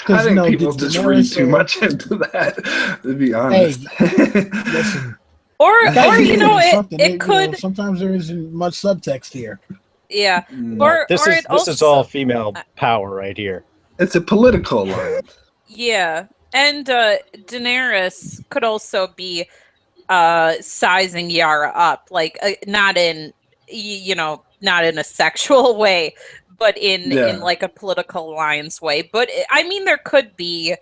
[SPEAKER 2] I think people just read too much into that, to be honest.
[SPEAKER 3] Hey, listen.
[SPEAKER 1] Or it could.
[SPEAKER 3] Sometimes there isn't much subtext here.
[SPEAKER 1] Yeah.
[SPEAKER 4] This is all female power right here.
[SPEAKER 2] It's a political alliance.
[SPEAKER 1] Yeah, and Daenerys could also be sizing Yara up, like not in a sexual way, but in like a political alliance way. But I mean, there could be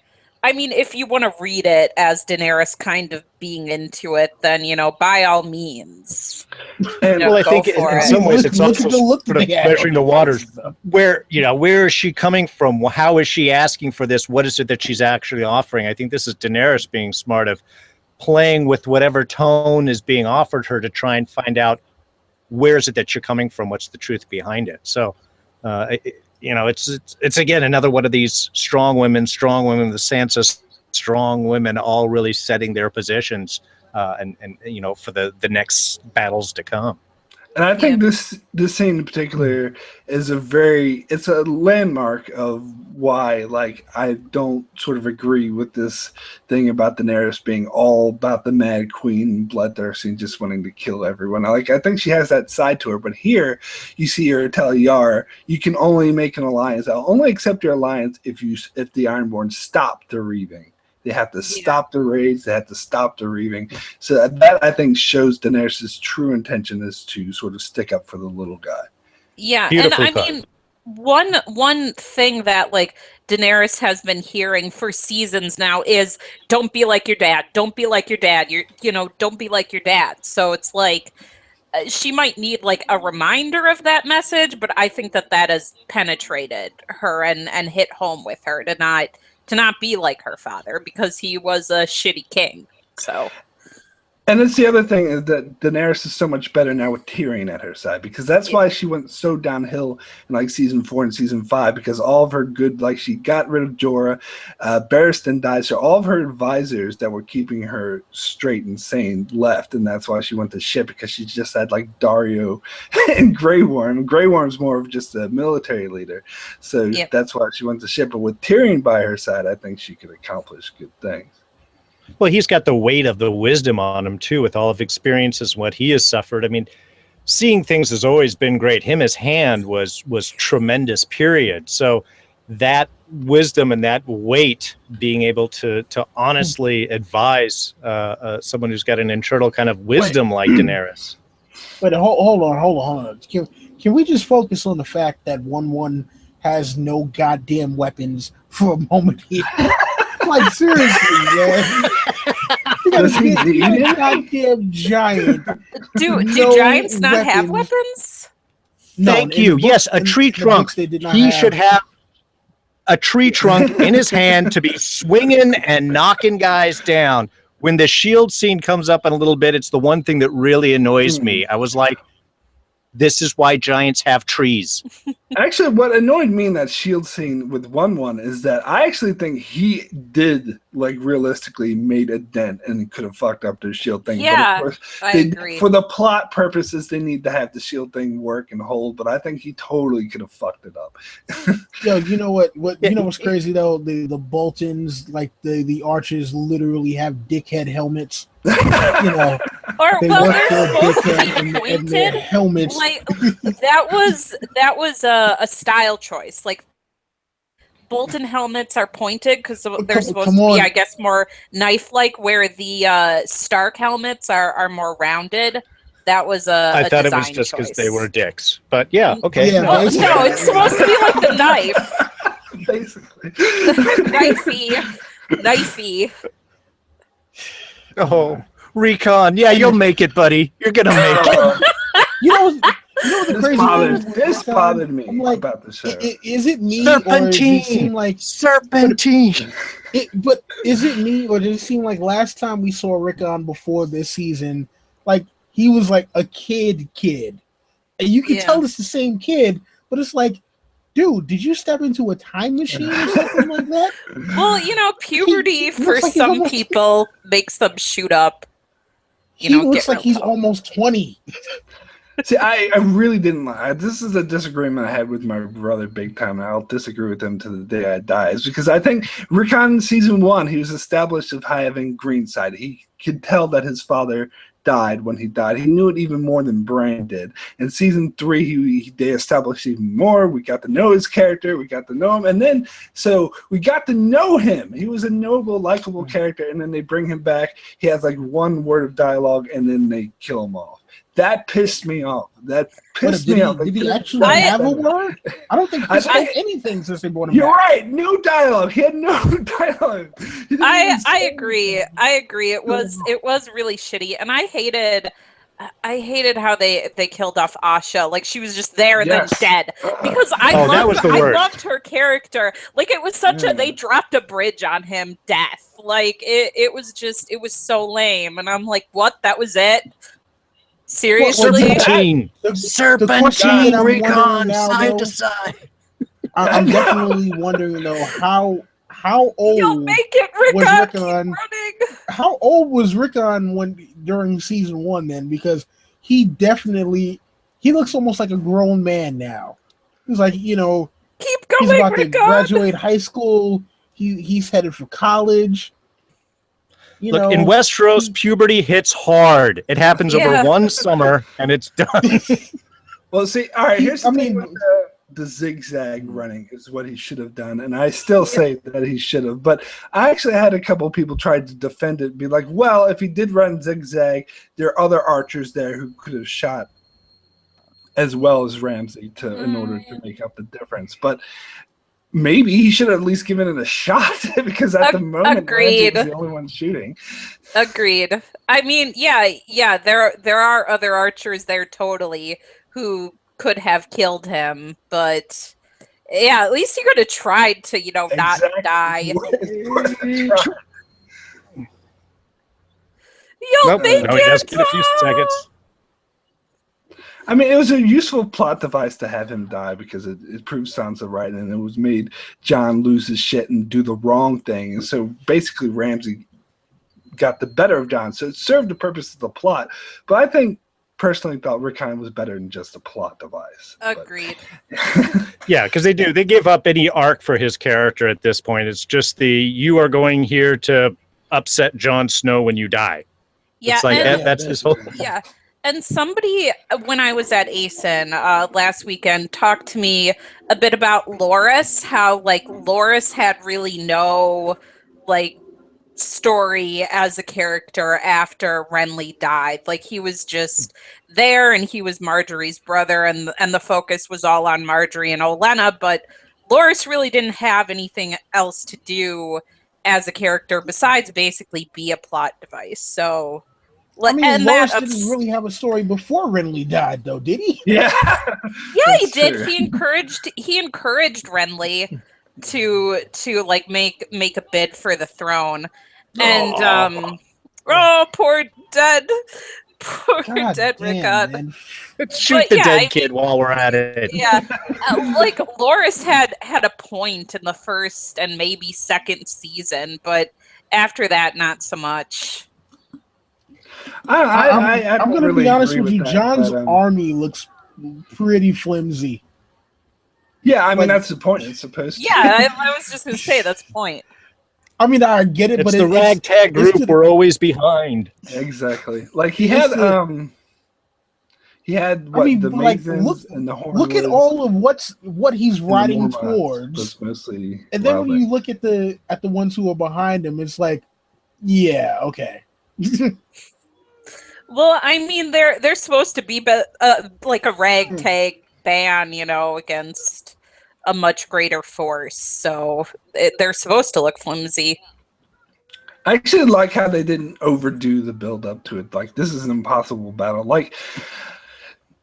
[SPEAKER 1] I mean, if you want to read it as Daenerys kind of being into it, then, by all means.
[SPEAKER 4] And I think in some ways it's also sort of measuring the waters. Where is she coming from? How is she asking for this? What is it that she's actually offering? I think this is Daenerys being smart, of playing with whatever tone is being offered her to try and find out where is it that you're coming from? What's the truth behind it? So, it's again another one of these strong women, the Sansa strong women, all really setting their positions, and for the next battles to come.
[SPEAKER 2] And I think this scene in particular is it's a landmark of why, like, I don't sort of agree with this thing about Daenerys being all about the Mad Queen, bloodthirsty, and just wanting to kill everyone. I think she has that side to her, but here you see her tell Yara, you can only make an alliance. I'll only accept your alliance if the Ironborn stop the reaving. They have to stop the raids. They have to stop the reaving. So that I think shows Daenerys' true intention is to sort of stick up for the little guy.
[SPEAKER 1] Yeah, beautifully and I mean, one thing that like Daenerys has been hearing for seasons now is don't be like your dad. Don't be like your dad. Don't be like your dad. So it's like she might need like a reminder of that message, but I think that has penetrated her and hit home with her to not be like her father, because he was a shitty king. So,
[SPEAKER 2] and it's the other thing is that Daenerys is so much better now with Tyrion at her side, because that's why she went so downhill in like season 4 and season 5, because all of her good, like she got rid of Jorah, Barristan died, so all of her advisors that were keeping her straight and sane left, and that's why she went to ship, because she just had like Daario and Grey Worm. Grey Worm's more of just a military leader, so that's why she went to ship. But with Tyrion by her side, I think she could accomplish good things.
[SPEAKER 4] Well, he's got the weight of the wisdom on him, too, with all of experiences, what he has suffered. I mean, seeing things has always been great. Him as Hand was tremendous, period. So that wisdom and that weight, being able to honestly advise someone who's got an internal kind of wisdom like Daenerys.
[SPEAKER 3] But hold on. Can we just focus on the fact that 1-1 has no goddamn weapons for a moment here? Like, seriously, man. You got a goddamn giant.
[SPEAKER 1] Do giants not have weapons?
[SPEAKER 3] No,
[SPEAKER 4] Thank you. Yes, a tree trunk. He should have a tree trunk in his hand to be swinging and knocking guys down. When the shield scene comes up in a little bit, it's the one thing that really annoys me. I was like, this is why giants have trees.
[SPEAKER 2] Actually, what annoyed me in that shield scene with 1-1 is that I actually think he did, like, realistically made a dent and could have fucked up their shield thing.
[SPEAKER 1] Yeah,
[SPEAKER 2] but of course,
[SPEAKER 1] I agree.
[SPEAKER 2] For the plot purposes, they need to have the shield thing work and hold, but I think he totally could have fucked it up.
[SPEAKER 3] Yo, you know what? You know what's crazy, though? The Boltons, like, the archers literally have dickhead helmets.
[SPEAKER 1] They're supposed to be pointed.
[SPEAKER 3] Helmets.
[SPEAKER 1] Like that was a style choice. Like Bolton helmets are pointed because they're supposed to be, I guess, more knife-like, where the Stark helmets are more rounded. That was
[SPEAKER 4] I thought it was just because they were dicks, but yeah, okay.
[SPEAKER 3] Yeah,
[SPEAKER 1] no, it's supposed to be like the knife.
[SPEAKER 2] Basically,
[SPEAKER 1] knifey.
[SPEAKER 4] Oh, Recon. Yeah, you'll make it, buddy. You're going to make it.
[SPEAKER 3] You know the crazy thing?
[SPEAKER 2] This bothered me about the show.
[SPEAKER 3] Is it me?
[SPEAKER 4] Serpentine.
[SPEAKER 3] Or does it seem like
[SPEAKER 4] Serpentine.
[SPEAKER 3] But is it me, or does it seem like last time we saw Rickon before this season, like he was like a kid? And you can tell it's the same kid, but it's like, dude, did you step into a time machine or something like that?
[SPEAKER 1] Well, puberty for like some people makes them shoot up.
[SPEAKER 3] He looks like he's almost 20.
[SPEAKER 2] See, I really didn't like. This is a disagreement I had with my brother big time, and I'll disagree with him to the day I die. Is because I think Rickon in season 1, he was established of having green side. He could tell that his father died when he died. He knew it even more than Bran did. In season 3, they established even more. We got to know his character. We got to know him. And then, so we got to know him. He was a noble, likable character. And then they bring him back. He has like one word of dialogue, and then they kill him off. That pissed me off. That pissed me off.
[SPEAKER 3] Did he actually have a word? I don't think he spoke anything since they brought him
[SPEAKER 2] You're
[SPEAKER 3] back.
[SPEAKER 2] right. No dialogue. He had no dialogue.
[SPEAKER 1] I agree. I agree. It was really shitty, and I hated how they killed off Asha. Like, she was just there and then dead. Because I loved her character. Like, it was such they dropped a bridge on him, death. Like, it was so lame. And I'm like, what? That was it? Seriously?
[SPEAKER 4] Serpentine recon side to side.
[SPEAKER 3] I'm definitely wondering though how old
[SPEAKER 1] You'll make it, Rickon.
[SPEAKER 3] How old was Rickon during season 1 then? Because he looks almost like a grown man now. He's like,
[SPEAKER 1] keep going,
[SPEAKER 3] he's about
[SPEAKER 1] Rickon.
[SPEAKER 3] to graduate high school. He's headed for college.
[SPEAKER 4] In Westeros, puberty hits hard. It happens over one summer, and it's done.
[SPEAKER 2] Well, see, all right, here's the thing with the zigzag running is what he should have done, and I still say that he should have. But I actually had a couple of people try to defend it, be like, well, if he did run zigzag, there are other archers there who could have shot as well as Ramsay in order to make up the difference. But maybe he should have at least given it a shot because at the moment, Ramsay's the only one shooting.
[SPEAKER 1] Agreed. I mean, yeah, there are other archers there totally who could have killed him, but yeah, at least he could have tried to, not die. You'll make it.
[SPEAKER 4] He does get a few seconds.
[SPEAKER 2] I mean, it was a useful plot device to have him die because it proved Sansa right, and it was made Jon lose his shit and do the wrong thing. And so basically Ramsay got the better of Jon. So it served the purpose of the plot. But I think personally thought Rickon was better than just a plot device.
[SPEAKER 1] Agreed.
[SPEAKER 4] Yeah, because they give up any arc for his character at this point. It's just you are going here to upset Jon Snow when you die.
[SPEAKER 1] Yeah,
[SPEAKER 4] it's like that's his whole.
[SPEAKER 1] Yeah. And somebody, when I was at ASIN last weekend, talked to me a bit about Loras, how, Loras had really no, story as a character after Renly died. Like, he was just there, and he was Marjorie's brother, and the focus was all on Marjorie and Olenna, but Loras really didn't have anything else to do as a character besides basically be a plot device, so...
[SPEAKER 3] I mean, Loras didn't really have a story before Renly died, though, did he?
[SPEAKER 2] Yeah,
[SPEAKER 1] yeah, he did. True. He encouraged Renly to make a bid for the throne, and poor dead Rickon.
[SPEAKER 4] Let's shoot the dead kid while we're at it.
[SPEAKER 1] Yeah, Loras had a point in the first and maybe second season, but after that, not so much.
[SPEAKER 3] I'm going to be honest with you. Jon's army looks pretty flimsy.
[SPEAKER 2] Yeah, I mean, that's the point. It's supposed to.
[SPEAKER 1] Yeah, I was just going to say that's the point.
[SPEAKER 3] I mean, I get it,
[SPEAKER 4] it's
[SPEAKER 3] but
[SPEAKER 4] the ragtag group we're always behind.
[SPEAKER 2] Exactly. Like he had the Maidens and the Hornwoods.
[SPEAKER 3] Look at all of what he's riding towards.
[SPEAKER 2] Mostly
[SPEAKER 3] and then when you look at the ones who are behind him, it's like, yeah, okay.
[SPEAKER 1] Well, I mean, they're supposed to be like a ragtag band, against a much greater force. So they're supposed to look flimsy.
[SPEAKER 2] I actually like how they didn't overdo the build up to it. Like, this is an impossible battle. Like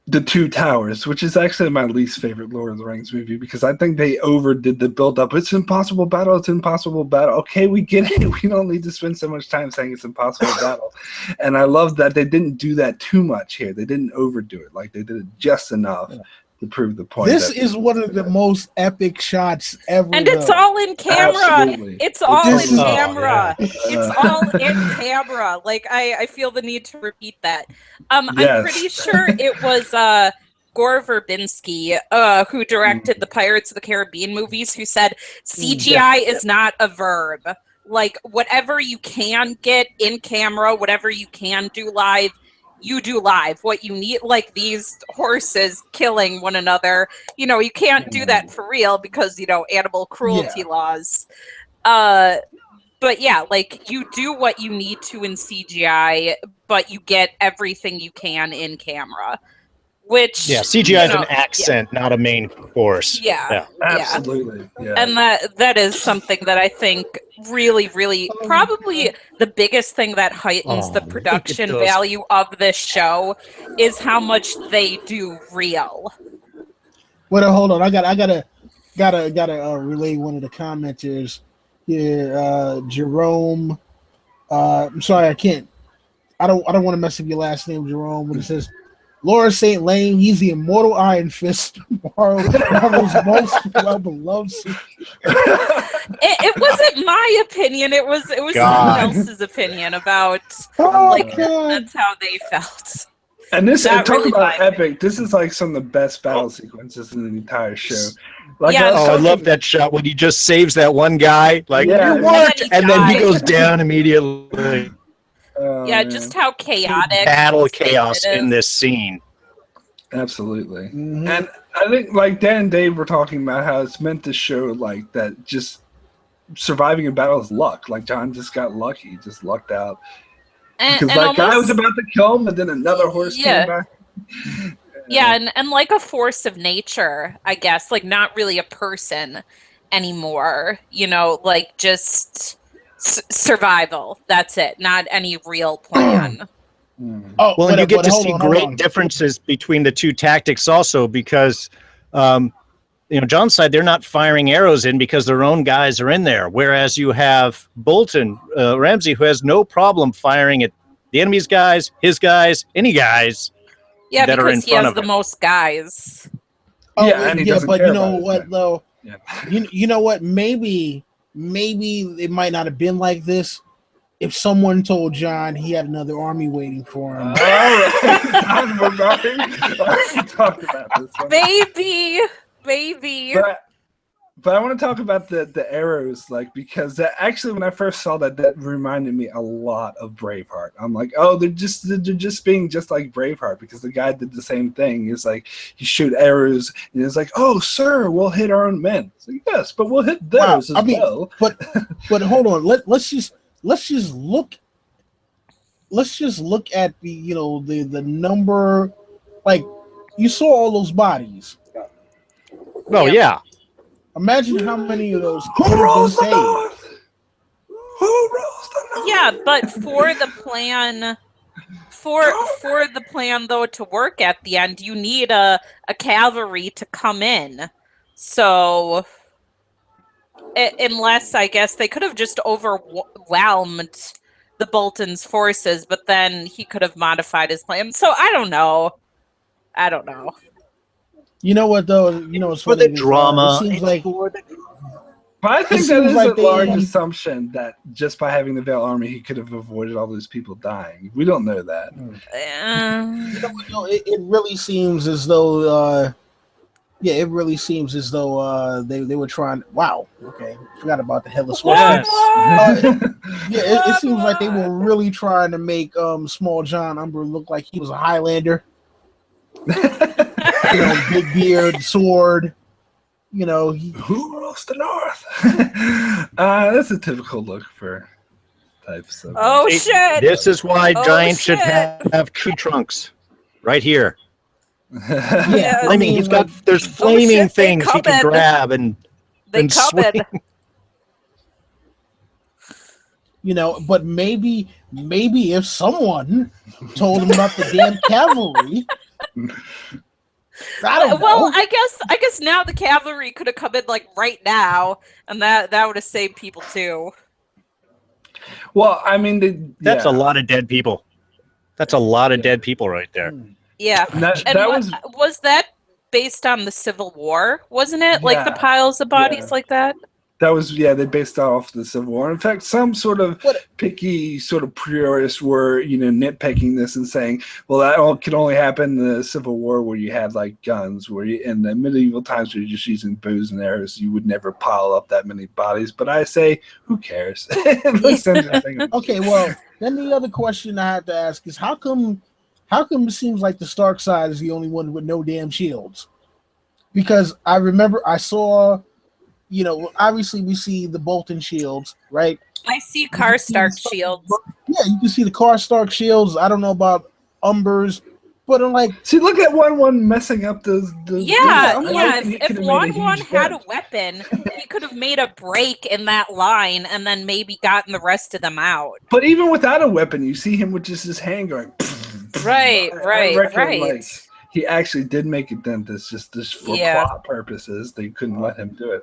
[SPEAKER 2] the Two Towers, which is actually my least favorite Lord of the Rings movie because I think they overdid the build up. It's an impossible battle. It's an impossible battle. Okay, we get it. We don't need to spend so much time saying it's an impossible battle. And I love that they didn't do that too much here. They didn't overdo it. Like, they did it just enough to prove the point.
[SPEAKER 3] This is one of the most epic shots ever.
[SPEAKER 1] And it's all in camera.
[SPEAKER 2] Absolutely.
[SPEAKER 1] It's all in camera. It's all in camera. Like, I feel the need to repeat that. I'm pretty sure it was Gore Verbinski, who directed the Pirates of the Caribbean movies, who said CGI is not a verb. Like, whatever you can get in camera, whatever you can do live, you do live. What you need, like these horses killing one another, you can't do that for real because, animal cruelty laws. But but yeah, like you do what you need to in CGI, but you get everything you can in camera. Which
[SPEAKER 4] CGI is an accent, not a main force.
[SPEAKER 1] Yeah.
[SPEAKER 2] Absolutely. Yeah.
[SPEAKER 1] And that is something that I think really, really probably the biggest thing that heightens the production value of this show is how much they do real.
[SPEAKER 3] Wait, hold on. I gotta relay one of the commenters here. Jerome. I'm sorry, I can't. I don't want to mess up your last name, Jerome. When it says Laura St. Lane, he's the immortal Iron Fist. Marvel's most well-beloved.
[SPEAKER 1] It wasn't my opinion. It was someone else's opinion about that's how they felt.
[SPEAKER 2] And this talk about epic. This is like some of the best battle sequences in the entire show. Like,
[SPEAKER 4] I love that shot when he just saves that one guy. Like, and then he goes down immediately.
[SPEAKER 1] Just how chaotic
[SPEAKER 4] battle chaos in this scene.
[SPEAKER 2] Absolutely. Mm-hmm. And I think like Dan and Dave were talking about how it's meant to show like that just surviving a battle is luck. Like Jon just got lucky, just lucked out. Because that guy was about to kill him and then another horse came back.
[SPEAKER 1] Yeah, and like a force of nature, I guess, like not really a person anymore, like just survival. That's it. Not any real plan.
[SPEAKER 4] And you get to see great differences between the two tactics also because, Jon's side, they're not firing arrows in because their own guys are in there. Whereas you have Bolton, Ramsay, who has no problem firing at the enemy's guys, his guys, any guys that are in front of him. Yeah, because he has
[SPEAKER 1] the most guys.
[SPEAKER 3] But you know what, though? Yeah. You know what? Maybe it might not have been like this if someone told Jon he had another army waiting for him.
[SPEAKER 1] Maybe.
[SPEAKER 2] But I want to talk about the arrows, because actually when I first saw that reminded me a lot of Braveheart. I'm like, oh, they're just being just like Braveheart because the guy did the same thing. It's like he shoot arrows and it's like, oh, sir, we'll hit our own men. It's like, yes, but we'll hit theirs as well.
[SPEAKER 3] But hold on, let's just look at the number. Like, you saw all those bodies.
[SPEAKER 4] Oh yeah.
[SPEAKER 3] Imagine how many of those could have been saved.
[SPEAKER 1] Yeah, but for the plan, though, to work at the end, you need a cavalry to come in. So, unless I guess they could have just overwhelmed the Bolton's forces, but then he could have modified his plan. So I don't know.
[SPEAKER 3] You know what though? It's
[SPEAKER 4] for the drama.
[SPEAKER 3] It seems like.
[SPEAKER 2] But I think that is a large assumption that just by having the Veil Army, he could have avoided all those people dying. We don't know that.
[SPEAKER 3] It really seems as though. It really seems as though they were trying. Wow. Okay, forgot about the headless horseman. It seems like they were really trying to make Small John Umber look like he was a Highlander. Big beard, sword. Who
[SPEAKER 2] rules the North? That's a typical look for types of.
[SPEAKER 1] Oh shit!
[SPEAKER 4] This is why giants should have tree trunks, right here.
[SPEAKER 3] Yeah,
[SPEAKER 4] I mean, there's flaming things he can grab and swing.
[SPEAKER 3] But maybe if someone told him about the damn cavalry. I don't know.
[SPEAKER 1] Well, I guess now the cavalry could have come in right now, and that would have saved people too.
[SPEAKER 2] Well, I mean,
[SPEAKER 4] that's a lot of dead people. That's a lot of dead people right there.
[SPEAKER 1] Yeah, was that based on the Civil War? Wasn't it the piles of bodies like that?
[SPEAKER 2] That was, they based off the Civil War. In fact, some sort of picky sort of purists were, nitpicking this and saying, well, that can only happen in the Civil War where you had guns, where in the medieval times where you're just using bows and arrows, you would never pile up that many bodies. But I say, who cares? It looks interesting.
[SPEAKER 3] Okay, well, then the other question I have to ask is how come it seems like the Stark side is the only one with no damn shields? Because I remember I saw obviously we see the Bolton shields, right?
[SPEAKER 1] I see Karstark shields.
[SPEAKER 3] Yeah, you can see the Karstark shields. I don't know about Umber's, but I'm like,
[SPEAKER 2] see, look at 1-1 messing up the
[SPEAKER 1] yeah. If 1-1 had a weapon, he could have made a break in that line and then maybe gotten the rest of them out.
[SPEAKER 2] But even without a weapon, you see him with just his hand going.
[SPEAKER 1] Right.
[SPEAKER 2] Like, he actually did make a dent. It's just for plot purposes. They couldn't let him do it.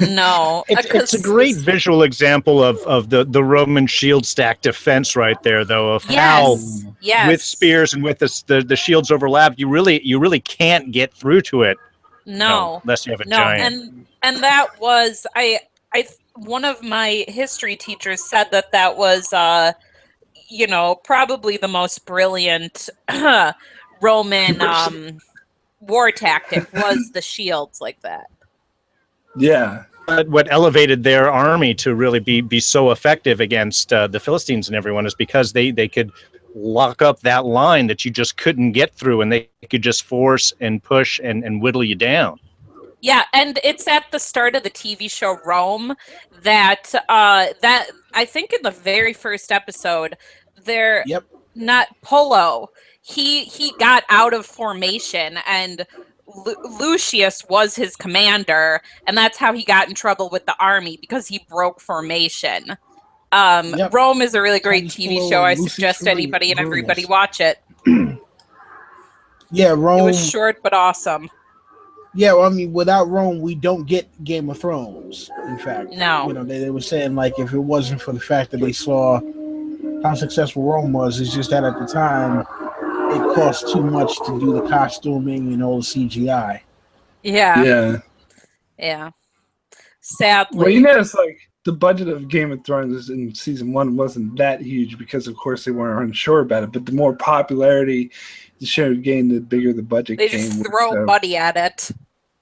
[SPEAKER 1] No.
[SPEAKER 4] It's a great visual example of the Roman shield stack defense right there, though, of how with spears and with the shields overlapped, you really can't get through to it.
[SPEAKER 1] No.
[SPEAKER 4] Unless you have a giant.
[SPEAKER 1] And that was one of my history teachers said that was probably the most brilliant Roman war tactic was the shields like that.
[SPEAKER 2] Yeah.
[SPEAKER 4] What elevated their army to really be so effective against the Philistines and everyone is because they could lock up that line that you just couldn't get through, and they could just force and push and whittle you down.
[SPEAKER 1] Yeah, and it's at the start of the TV show Rome that I think in the very first episode not Polo. He got out of formation, and Lucius was his commander, and that's how he got in trouble with the army, because he broke formation. Rome is a really great TV show. I suggest anybody and everybody watch it.
[SPEAKER 3] Yeah, Rome.
[SPEAKER 1] It was short but awesome.
[SPEAKER 3] Yeah, well, I mean, without Rome, we don't get Game of Thrones. In fact,
[SPEAKER 1] no.
[SPEAKER 3] They were saying, like, if it wasn't for the fact that they saw how successful Rome was, it's just that at the time it cost too much to do the costuming and all the CGI.
[SPEAKER 1] Yeah. Sadly.
[SPEAKER 2] Well, it's like the budget of Game of Thrones in season 1 wasn't that huge because, of course, they weren't unsure about it. But the more popularity the show gained, the bigger the budget
[SPEAKER 1] they
[SPEAKER 2] came.
[SPEAKER 1] They just throw money at it.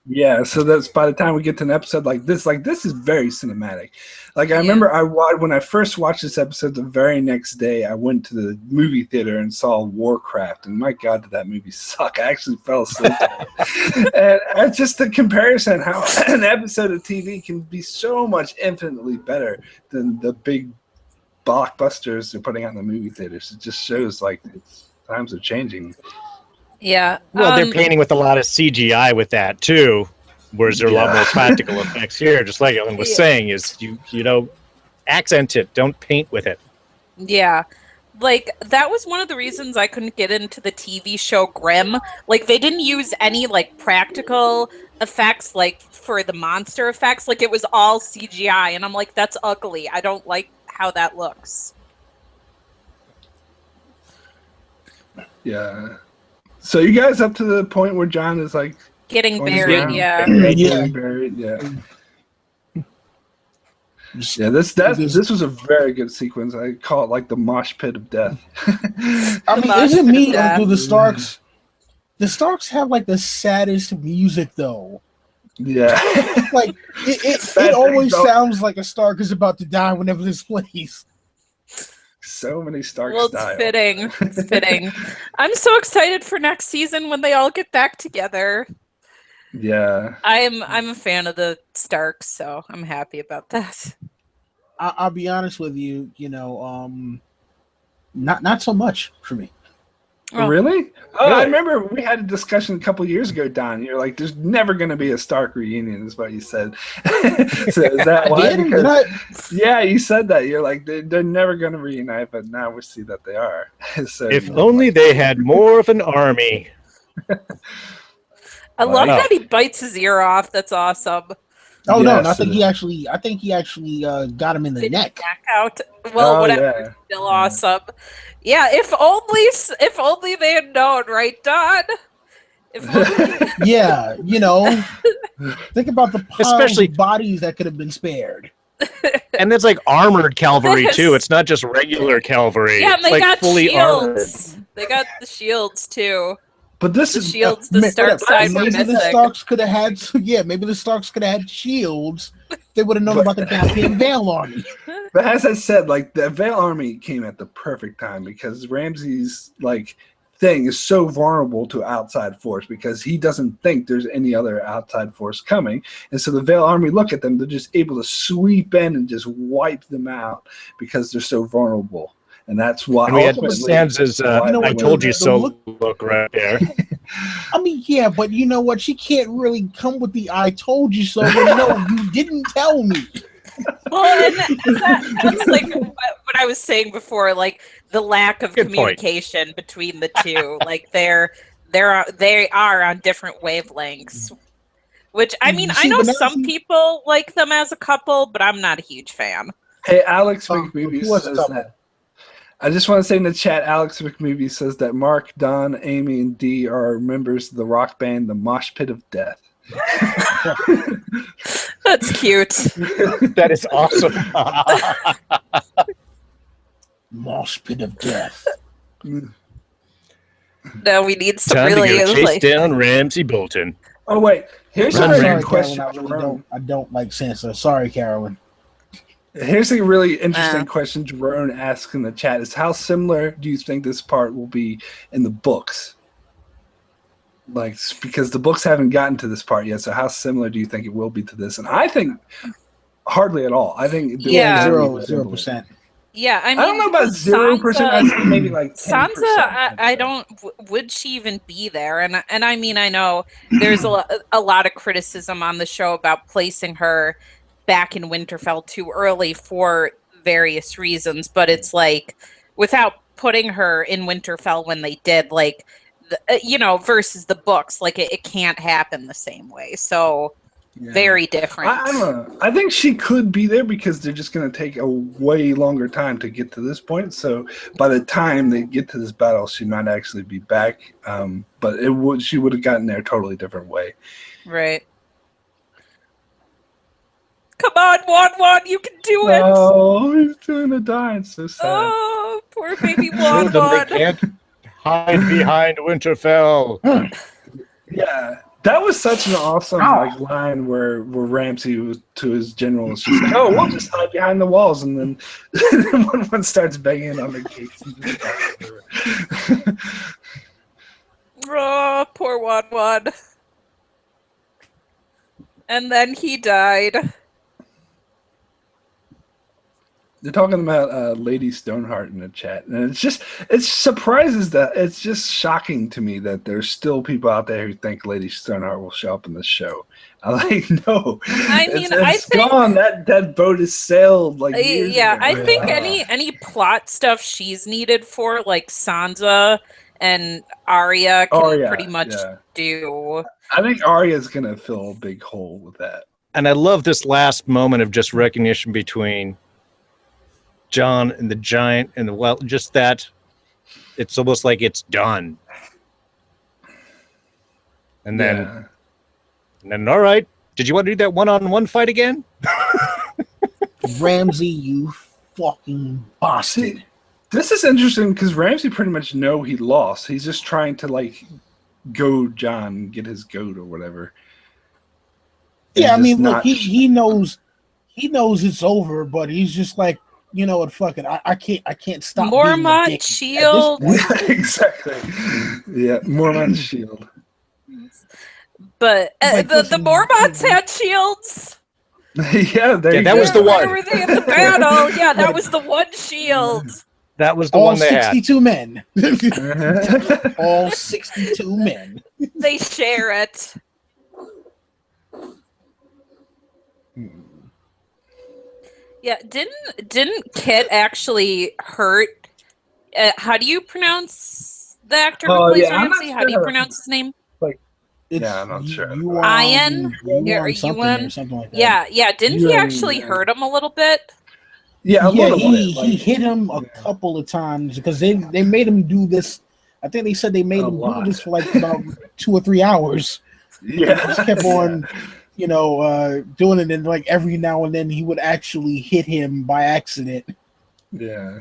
[SPEAKER 2] Yeah, so that's by the time we get to an episode like this is very cinematic. Like, I remember when I first watched this episode, the very next day I went to the movie theater and saw Warcraft, and my God, did that movie suck. I actually fell asleep. And just the comparison, how an episode of TV can be so much infinitely better than the big blockbusters they're putting out in the movie theaters. It just shows, like, times are changing.
[SPEAKER 1] Yeah.
[SPEAKER 4] Well, they're painting with a lot of CGI with that too, whereas there are a lot more practical effects here. Just like Ellen was saying, is you accent it, don't paint with it.
[SPEAKER 1] Yeah. Like, that was one of the reasons I couldn't get into the TV show Grimm. Like, they didn't use any, like, practical effects, like, for the monster effects. Like, it was all CGI, and I'm like, that's ugly. I don't like how that looks.
[SPEAKER 2] Yeah. So you guys up to the point where Jon is like
[SPEAKER 1] getting buried? Yeah.
[SPEAKER 2] Getting buried. Yeah. Yeah. This was a very good sequence. I call it like the mosh pit of death.
[SPEAKER 3] I mean, isn't me do the Starks? The Starks have like the saddest music though.
[SPEAKER 2] Yeah.
[SPEAKER 3] Like it always sounds like a Stark is about to die whenever this plays.
[SPEAKER 2] So many Starks.
[SPEAKER 1] Well, it's fitting. It's fitting. I'm so excited for next season when they all get back together.
[SPEAKER 2] Yeah.
[SPEAKER 1] I'm a fan of the Starks, so I'm happy about that.
[SPEAKER 3] I'll be honest with you, not so much for me.
[SPEAKER 2] Oh. Really? Oh, really? I remember we had a discussion a couple years ago, Don. You're like, "There's never going to be a Stark reunion," is what you said. So is that why? Yeah, you said that. You're like, they're never going to reunite, but now we see that they are. So,
[SPEAKER 4] if only they had more of an army.
[SPEAKER 1] I love that he bites his ear off. That's awesome.
[SPEAKER 3] Oh no! I think he actually got him in the neck.
[SPEAKER 1] Out. Well, whatever. Yeah. Still awesome. Yeah. If only they had known, right, Don?
[SPEAKER 3] Yeah, think about the especially bodies that could have been spared.
[SPEAKER 4] And it's like armored cavalry too. It's not just regular cavalry.
[SPEAKER 1] Yeah, and they got
[SPEAKER 4] fully
[SPEAKER 1] shields.
[SPEAKER 4] Armored.
[SPEAKER 1] They got the shields too.
[SPEAKER 2] But this is
[SPEAKER 1] shields. The Stark side.
[SPEAKER 3] Maybe the Starks could have had. Maybe the Starks could have had shields. They would have known about the goddamn Vale army.
[SPEAKER 2] But as I said, like the Vale army came at the perfect time because Ramsay's like thing is so vulnerable to outside force because he doesn't think there's any other outside force coming. And so the Vale Army look at them, they're just able to sweep in and just wipe them out because they're so vulnerable. And that's why
[SPEAKER 4] we had Sansa's I told you so look right there.
[SPEAKER 3] I mean, yeah, but you know what? She can't really come with the I told you so. No, you didn't tell me.
[SPEAKER 1] Well, and that's like what I was saying before, like the lack of communication between the two. Like they are on different wavelengths. Which, I mean, I know some people like them as a couple, but I'm not a huge fan.
[SPEAKER 2] Hey, Alex McMovie says that. I just want to say in the chat, Alex McMovie says that Mark, Don, Amy, and Dee are members of the rock band The Mosh Pit of Death.
[SPEAKER 1] That's cute.
[SPEAKER 4] That is awesome.
[SPEAKER 3] Mosh Pit of Death.
[SPEAKER 1] No, we need some
[SPEAKER 4] time
[SPEAKER 1] really
[SPEAKER 4] to go chase down Ramsay Bolton.
[SPEAKER 2] Oh wait, here's a
[SPEAKER 3] Sorry,
[SPEAKER 2] question.
[SPEAKER 3] Carolyn, I don't like Sansa. Sorry, Carolyn.
[SPEAKER 2] Here's a really interesting question Jerome asks in the chat is how similar do you think this part will be in the books? Like, because the books haven't gotten to this part yet, so how similar do you think it will be to this? And I think hardly at all. I think
[SPEAKER 3] 0%.
[SPEAKER 1] Yeah, I mean,
[SPEAKER 2] I don't know about 0%. I'd say maybe like 10%.
[SPEAKER 1] Sansa, I don't. Would she even be there? And I mean, I know there's a lot of criticism on the show about placing her back in Winterfell too early for various reasons, but it's like without putting her in Winterfell when they did, like, versus the books, like it can't happen the same way. So very different.
[SPEAKER 2] I don't know. I think she could be there because they're just going to take a way longer time to get to this point. So by the time they get to this battle, she might actually be back. But she would have gotten there a totally different way.
[SPEAKER 1] Right. Come on, Wan, you can do it.
[SPEAKER 2] Oh, he's doing the die. It's so sad.
[SPEAKER 1] Oh, poor baby Wan.
[SPEAKER 4] They can't hide behind Winterfell.
[SPEAKER 2] Yeah, that was such an awesome line where Ramsay was, to his general was just like, "Oh, we'll just hide behind the walls," and then one starts banging on the gates. And just
[SPEAKER 1] oh, poor Wan. And then he died.
[SPEAKER 2] They're talking about Lady Stoneheart in the chat, and it surprises that it's just shocking to me that there's still people out there who think Lady Stoneheart will show up in the show. I'm like, no.
[SPEAKER 1] I mean,
[SPEAKER 2] I think gone. That boat has sailed like years ago.
[SPEAKER 1] I think any plot stuff she's needed for, like Sansa and Arya can pretty much do.
[SPEAKER 2] I think Arya's gonna fill a big hole with that.
[SPEAKER 4] And I love this last moment of just recognition between Jon and the Giant and just that it's almost like it's done. And then all right, did you want to do that one-on-one fight again?
[SPEAKER 3] Ramsay, you fucking bastard.
[SPEAKER 2] This is interesting because Ramsay pretty much know he lost. He's just trying to like goad Jon, get his goat or whatever.
[SPEAKER 3] Yeah, I mean, look, he knows it's over, but he's just like, you know what? Fuck it. I can't stop.
[SPEAKER 1] Mormont shield.
[SPEAKER 2] Exactly. Yeah, Mormont shield.
[SPEAKER 1] But the Mormonts had shields.
[SPEAKER 2] That
[SPEAKER 4] was the one.
[SPEAKER 1] Where were they in the battle? Yeah, that was the one shield.
[SPEAKER 4] That was the one they had.
[SPEAKER 3] 62 men. All 62 men.
[SPEAKER 1] They share it. Yeah, didn't Kit actually hurt? How do you pronounce the actor who plays Ramsay? How do you pronounce his name?
[SPEAKER 2] I'm not sure.
[SPEAKER 1] Ian
[SPEAKER 3] or something like that.
[SPEAKER 1] Yeah. Didn't he actually hurt him a little bit?
[SPEAKER 3] Yeah, he hit him a couple of times because they made him do this. I think they said they made him do this for like about 2 or 3 hours.
[SPEAKER 2] Yeah,
[SPEAKER 3] he just kept on. Doing it, and like every now and then he would actually hit him by accident.
[SPEAKER 2] Yeah,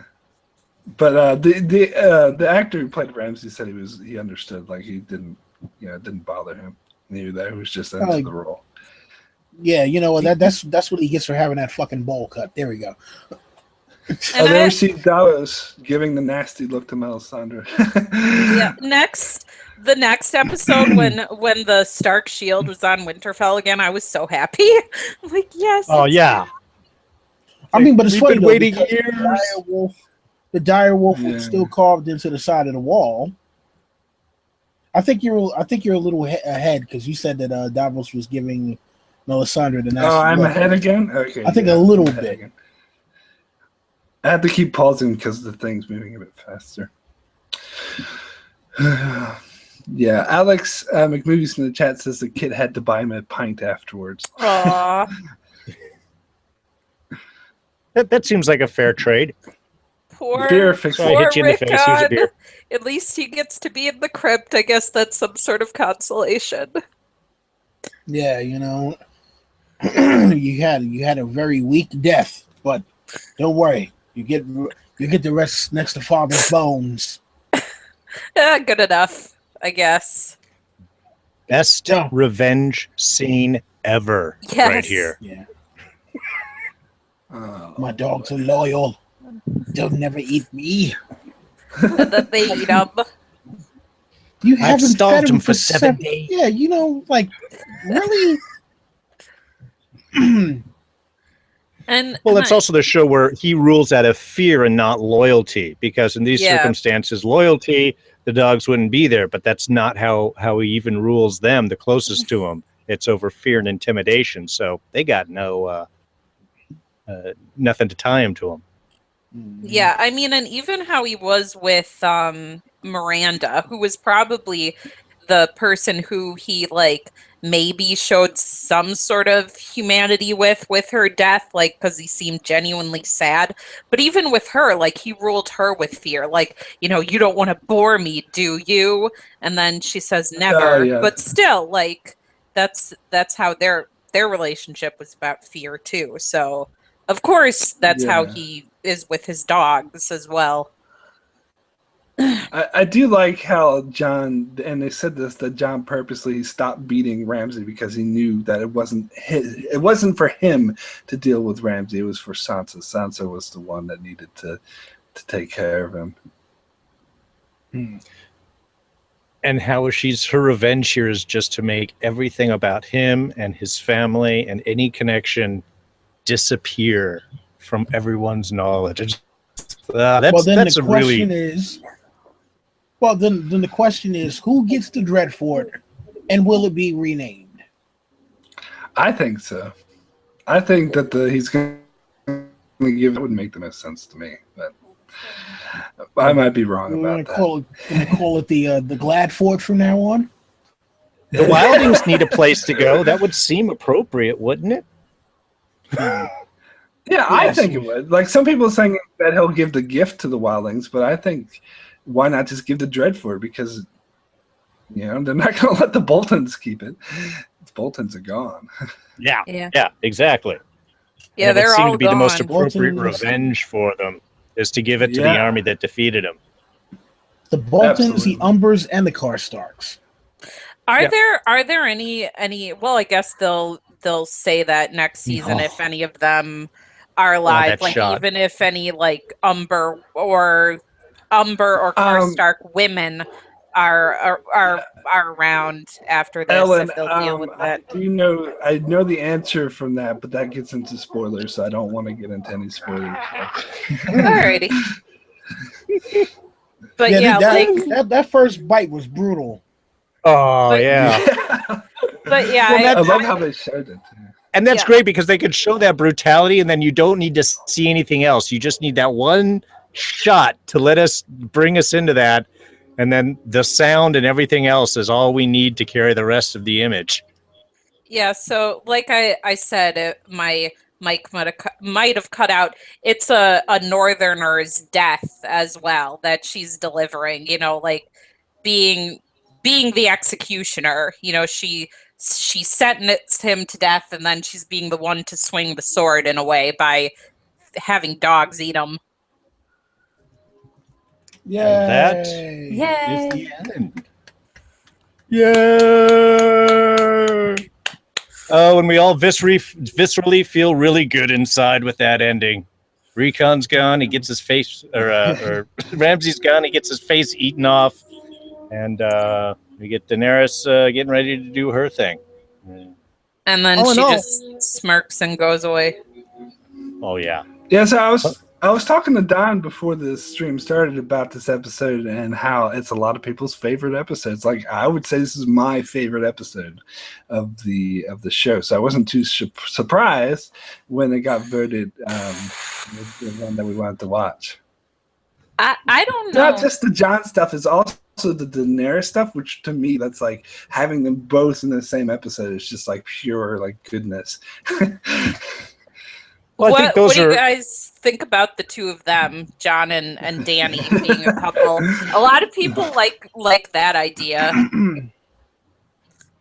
[SPEAKER 2] but the actor who played Ramsay said he understood, like he didn't, it didn't bother him. He knew that he was just into the role.
[SPEAKER 3] Yeah, that's what he gets for having that fucking bowl cut. There we go.
[SPEAKER 2] I never see Davos giving the nasty look to Melisandre.
[SPEAKER 1] Yeah. The next episode when the Stark shield was on Winterfell again, I was so happy. I'm like, yes.
[SPEAKER 4] Oh yeah.
[SPEAKER 3] I mean, but it's funny though,
[SPEAKER 4] waiting
[SPEAKER 3] because
[SPEAKER 4] years.
[SPEAKER 3] the dire wolf was still carved into the side of the wall. I think you're a little ahead because you said that Davos was giving Melisandre the nasty.
[SPEAKER 2] Oh, I'm ahead again. Okay,
[SPEAKER 3] I think a little bit.
[SPEAKER 2] Again. I had to keep pausing because the thing's moving a bit faster. Yeah, Alex McMovies in the chat says the kid had to buy him a pint afterwards.
[SPEAKER 1] Aww.
[SPEAKER 4] That seems like a fair trade.
[SPEAKER 1] Poor
[SPEAKER 4] hit you in the face. Here's a beer.
[SPEAKER 1] At least he gets to be in the crypt. I guess that's some sort of consolation.
[SPEAKER 3] Yeah, you know, you had a very weak death, but don't worry, you get the rest next to Father's bones.
[SPEAKER 1] Good enough, I guess.
[SPEAKER 4] Best revenge scene ever, right here.
[SPEAKER 3] Yeah. My dogs are loyal. They'll never eat me.
[SPEAKER 1] That they eat them.
[SPEAKER 3] You haven't
[SPEAKER 4] starved
[SPEAKER 3] fed
[SPEAKER 4] them for 7 days.
[SPEAKER 3] Yeah, you know, like really.
[SPEAKER 4] Well, it's also the show where he rules out of fear and not loyalty, because in these circumstances, loyalty, the dogs wouldn't be there. But that's not how he even rules them, the closest to him. It's over fear and intimidation. So they got nothing to tie him to him.
[SPEAKER 1] Yeah, I mean, and even how he was with Miranda, who was probably the person who he maybe showed some sort of humanity with her death, because he seemed genuinely sad. But even with her, he ruled her with fear, you don't want to bore me, do you? And then she says never.
[SPEAKER 2] Yeah.
[SPEAKER 1] But still, that's how their relationship was about fear too. So of course that's how he is with his dogs as well.
[SPEAKER 2] I do like how John, and they said this, that John purposely stopped beating Ramsay because he knew that it wasn't for him to deal with Ramsay, it was for Sansa. Sansa was the one that needed to take care of him.
[SPEAKER 4] And how her revenge here is just to make everything about him and his family and any connection disappear from everyone's knowledge. Then
[SPEAKER 3] the question is, who gets the Dreadfort, and will it be renamed?
[SPEAKER 2] I think so. I think that he's going to give it would make the most sense to me, but I might be wrong about that.
[SPEAKER 3] Call it the Gladfort from now on.
[SPEAKER 4] The Wildings need a place to go. That would seem appropriate, wouldn't it?
[SPEAKER 2] Yeah, I think it would. Some people are saying that he'll give the gift to the Wildlings, but I think why not just give the Dreadfort? Because they're not going to let the Boltons keep it. The Boltons are gone.
[SPEAKER 4] Yeah, exactly.
[SPEAKER 1] Yeah,
[SPEAKER 4] and
[SPEAKER 1] they're
[SPEAKER 4] it seemed
[SPEAKER 1] all
[SPEAKER 4] to be
[SPEAKER 1] gone.
[SPEAKER 4] The most appropriate revenge for them is to give it to the army that defeated them.
[SPEAKER 3] The Boltons, the Umbers, and the Karstarks.
[SPEAKER 1] Are there any? Well, I guess they'll say that next season if any of them are alive, even if any Umber or Karstark women are around after this.
[SPEAKER 2] Ellen,
[SPEAKER 1] if they'll deal with that.
[SPEAKER 2] I know the answer from that, but that gets into spoilers, so I don't want to get into any spoilers.
[SPEAKER 1] Alrighty. But
[SPEAKER 3] that first bite was brutal.
[SPEAKER 4] Oh, yeah.
[SPEAKER 1] But yeah,
[SPEAKER 2] I love how they showed it.
[SPEAKER 4] And that's great because they could show that brutality, and then you don't need to see anything else. You just need that one shot to bring us into that, and then the sound and everything else is all we need to carry the rest of the image.
[SPEAKER 1] Yeah, so like I said, my mic might have cut out. It's a northerner's death as well that she's delivering, being the executioner. She sentenced him to death, and then she's being the one to swing the sword in a way by having dogs eat him.
[SPEAKER 3] Yeah,
[SPEAKER 4] that is the end. Yeah. Oh, and we all viscerally feel really good inside with that ending. Recon's gone. He gets his face, or Ramsay's gone. He gets his face eaten off, and we get Daenerys getting ready to do her thing.
[SPEAKER 1] And then she just smirks and goes away.
[SPEAKER 4] Oh yeah.
[SPEAKER 2] Yeah. So I was talking to Don before the stream started about this episode and how it's a lot of people's favorite episodes. Like I would say this is my favorite episode of the show. So I wasn't too surprised when it got voted the one that we wanted to watch.
[SPEAKER 1] I don't know.
[SPEAKER 2] Not just the Jon stuff, is also the Daenerys stuff, which to me, that's like having them both in the same episode is just like pure like goodness.
[SPEAKER 4] Well, I think those
[SPEAKER 1] what do you guys think about the two of them, Jon and Dany, being a couple? A lot of people like that idea.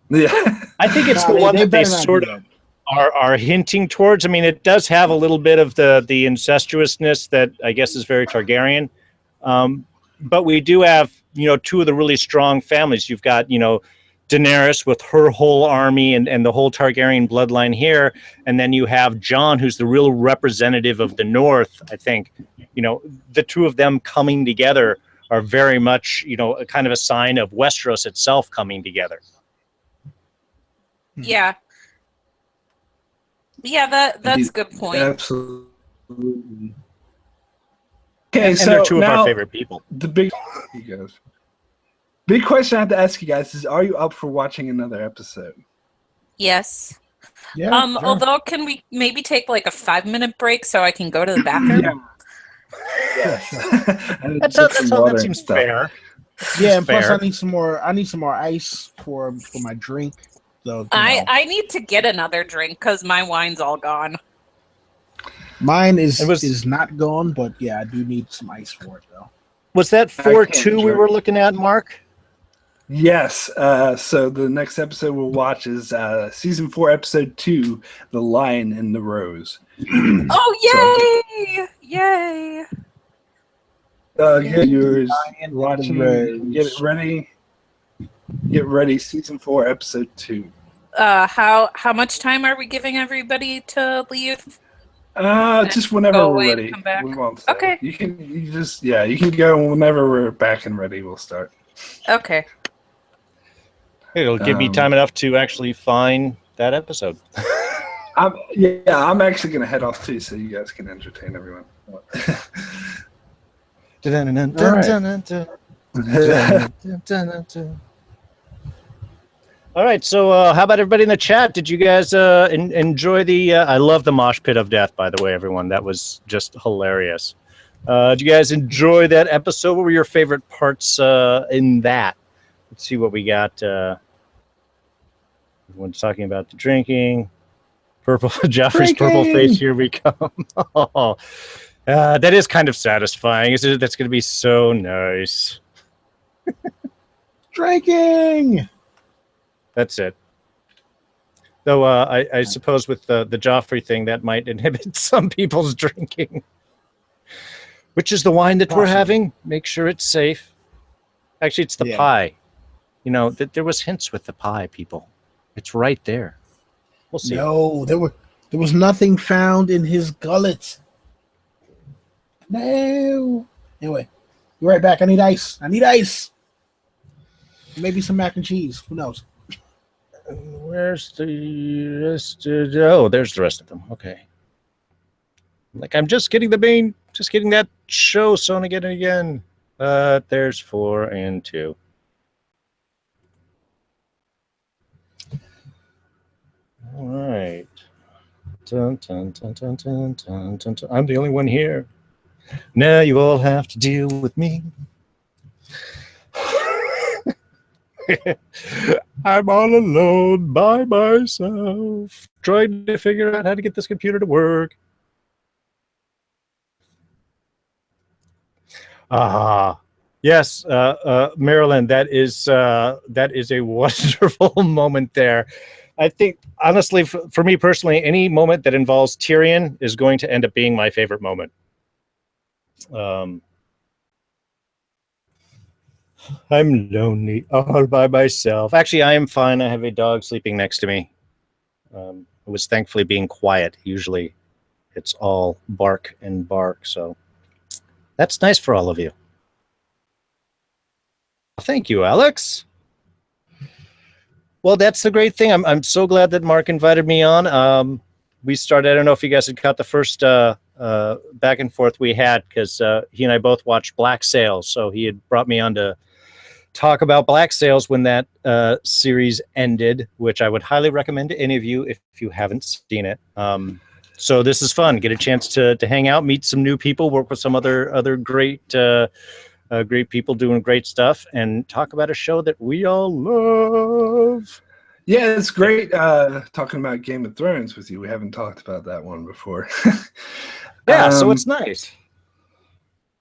[SPEAKER 2] Yeah,
[SPEAKER 4] I think it's the one that they sort of are hinting towards. I mean, it does have a little bit of the incestuousness that I guess is very Targaryen, but we do have two of the really strong families. You've got Daenerys with her whole army and the whole Targaryen bloodline here. And then you have Jon, who's the real representative of the North. I think, the two of them coming together are very much, a kind of a sign of Westeros itself coming together.
[SPEAKER 1] Yeah. Yeah, that's a good point.
[SPEAKER 2] Absolutely. Okay,
[SPEAKER 4] and
[SPEAKER 2] so
[SPEAKER 4] they're two of
[SPEAKER 2] now
[SPEAKER 4] our favorite people.
[SPEAKER 2] The big question I have to ask you guys is: are you up for watching another episode?
[SPEAKER 1] Yes.
[SPEAKER 3] Yeah. Sure.
[SPEAKER 1] Although, can we maybe take like a 5-minute break so I can go to the bathroom?
[SPEAKER 2] Yeah. Yes.
[SPEAKER 4] That seems fair.
[SPEAKER 3] Yeah, and plus I need some more ice for my drink. So
[SPEAKER 1] I need to get another drink because my wine's all gone.
[SPEAKER 3] Mine is not gone, but yeah, I do need some ice for it though.
[SPEAKER 4] Was that 4-2 we were looking at, Mark?
[SPEAKER 2] Yes. So the next episode we'll watch is season 4, episode 2, "The Lion and the Rose."
[SPEAKER 1] Oh, yay! Yay!
[SPEAKER 2] Get yours. Watching. Get it ready. Get ready. Season 4, episode 2.
[SPEAKER 1] How much time are we giving everybody to leave?
[SPEAKER 2] Just whenever we're ready.
[SPEAKER 1] Come back.
[SPEAKER 2] We won't say.
[SPEAKER 1] Okay.
[SPEAKER 2] You can go whenever we're back and ready. We'll start.
[SPEAKER 1] Okay.
[SPEAKER 4] It'll give me time enough to actually find that episode.
[SPEAKER 2] I'm actually gonna head off too, so you guys can entertain everyone.
[SPEAKER 4] All right, so how about everybody in the chat? Did you guys enjoy the... I love the mosh pit of death, by the way, everyone. That was just hilarious. Did you guys enjoy that episode? What were your favorite parts in that? Let's see what we got. Everyone's talking about the drinking. Joffrey's purple face, here we come. That is kind of satisfying. That's going to be so nice.
[SPEAKER 3] Drinking!
[SPEAKER 4] That's it. Though I suppose with the Joffrey thing, that might inhibit some people's drinking. Which is the wine that we're having. Make sure it's safe. Actually, it's the pie. There was hints with the pie, people. It's right there. We'll see.
[SPEAKER 3] No, there was nothing found in his gullet. No. Anyway, be right back. I need ice. Maybe some mac and cheese. Who knows?
[SPEAKER 4] Where's the rest? Oh, there's the rest of them. Okay. I'm just getting that show, Sona getting again. There's 4 and 2. All right. Dun, dun, dun, dun, dun, dun, dun, dun. I'm the only one here. Now you all have to deal with me. I'm all alone by myself, trying to figure out how to get this computer to work. Yes, Marilyn, that is a wonderful moment there. I think, honestly, for me personally, any moment that involves Tyrion is going to end up being my favorite moment. I'm lonely all by myself. Actually, I am fine. I have a dog sleeping next to me. It was thankfully being quiet. Usually it's all bark and bark. So that's nice for all of you. Thank you, Alex. Well, that's the great thing. I'm so glad that Mark invited me on. We started, I don't know if you guys had caught the first back and forth we had, because he and I both watched Black Sails. So he had brought me on to talk about Black Sails when that series ended, which I would highly recommend to any of you if you haven't seen it. So this is fun. Get a chance to hang out, meet some new people, work with some other great great people doing great stuff, and talk about a show that we all love.
[SPEAKER 2] Yeah, it's great talking about Game of Thrones with you. We haven't talked about that one before.
[SPEAKER 4] Yeah, so it's nice.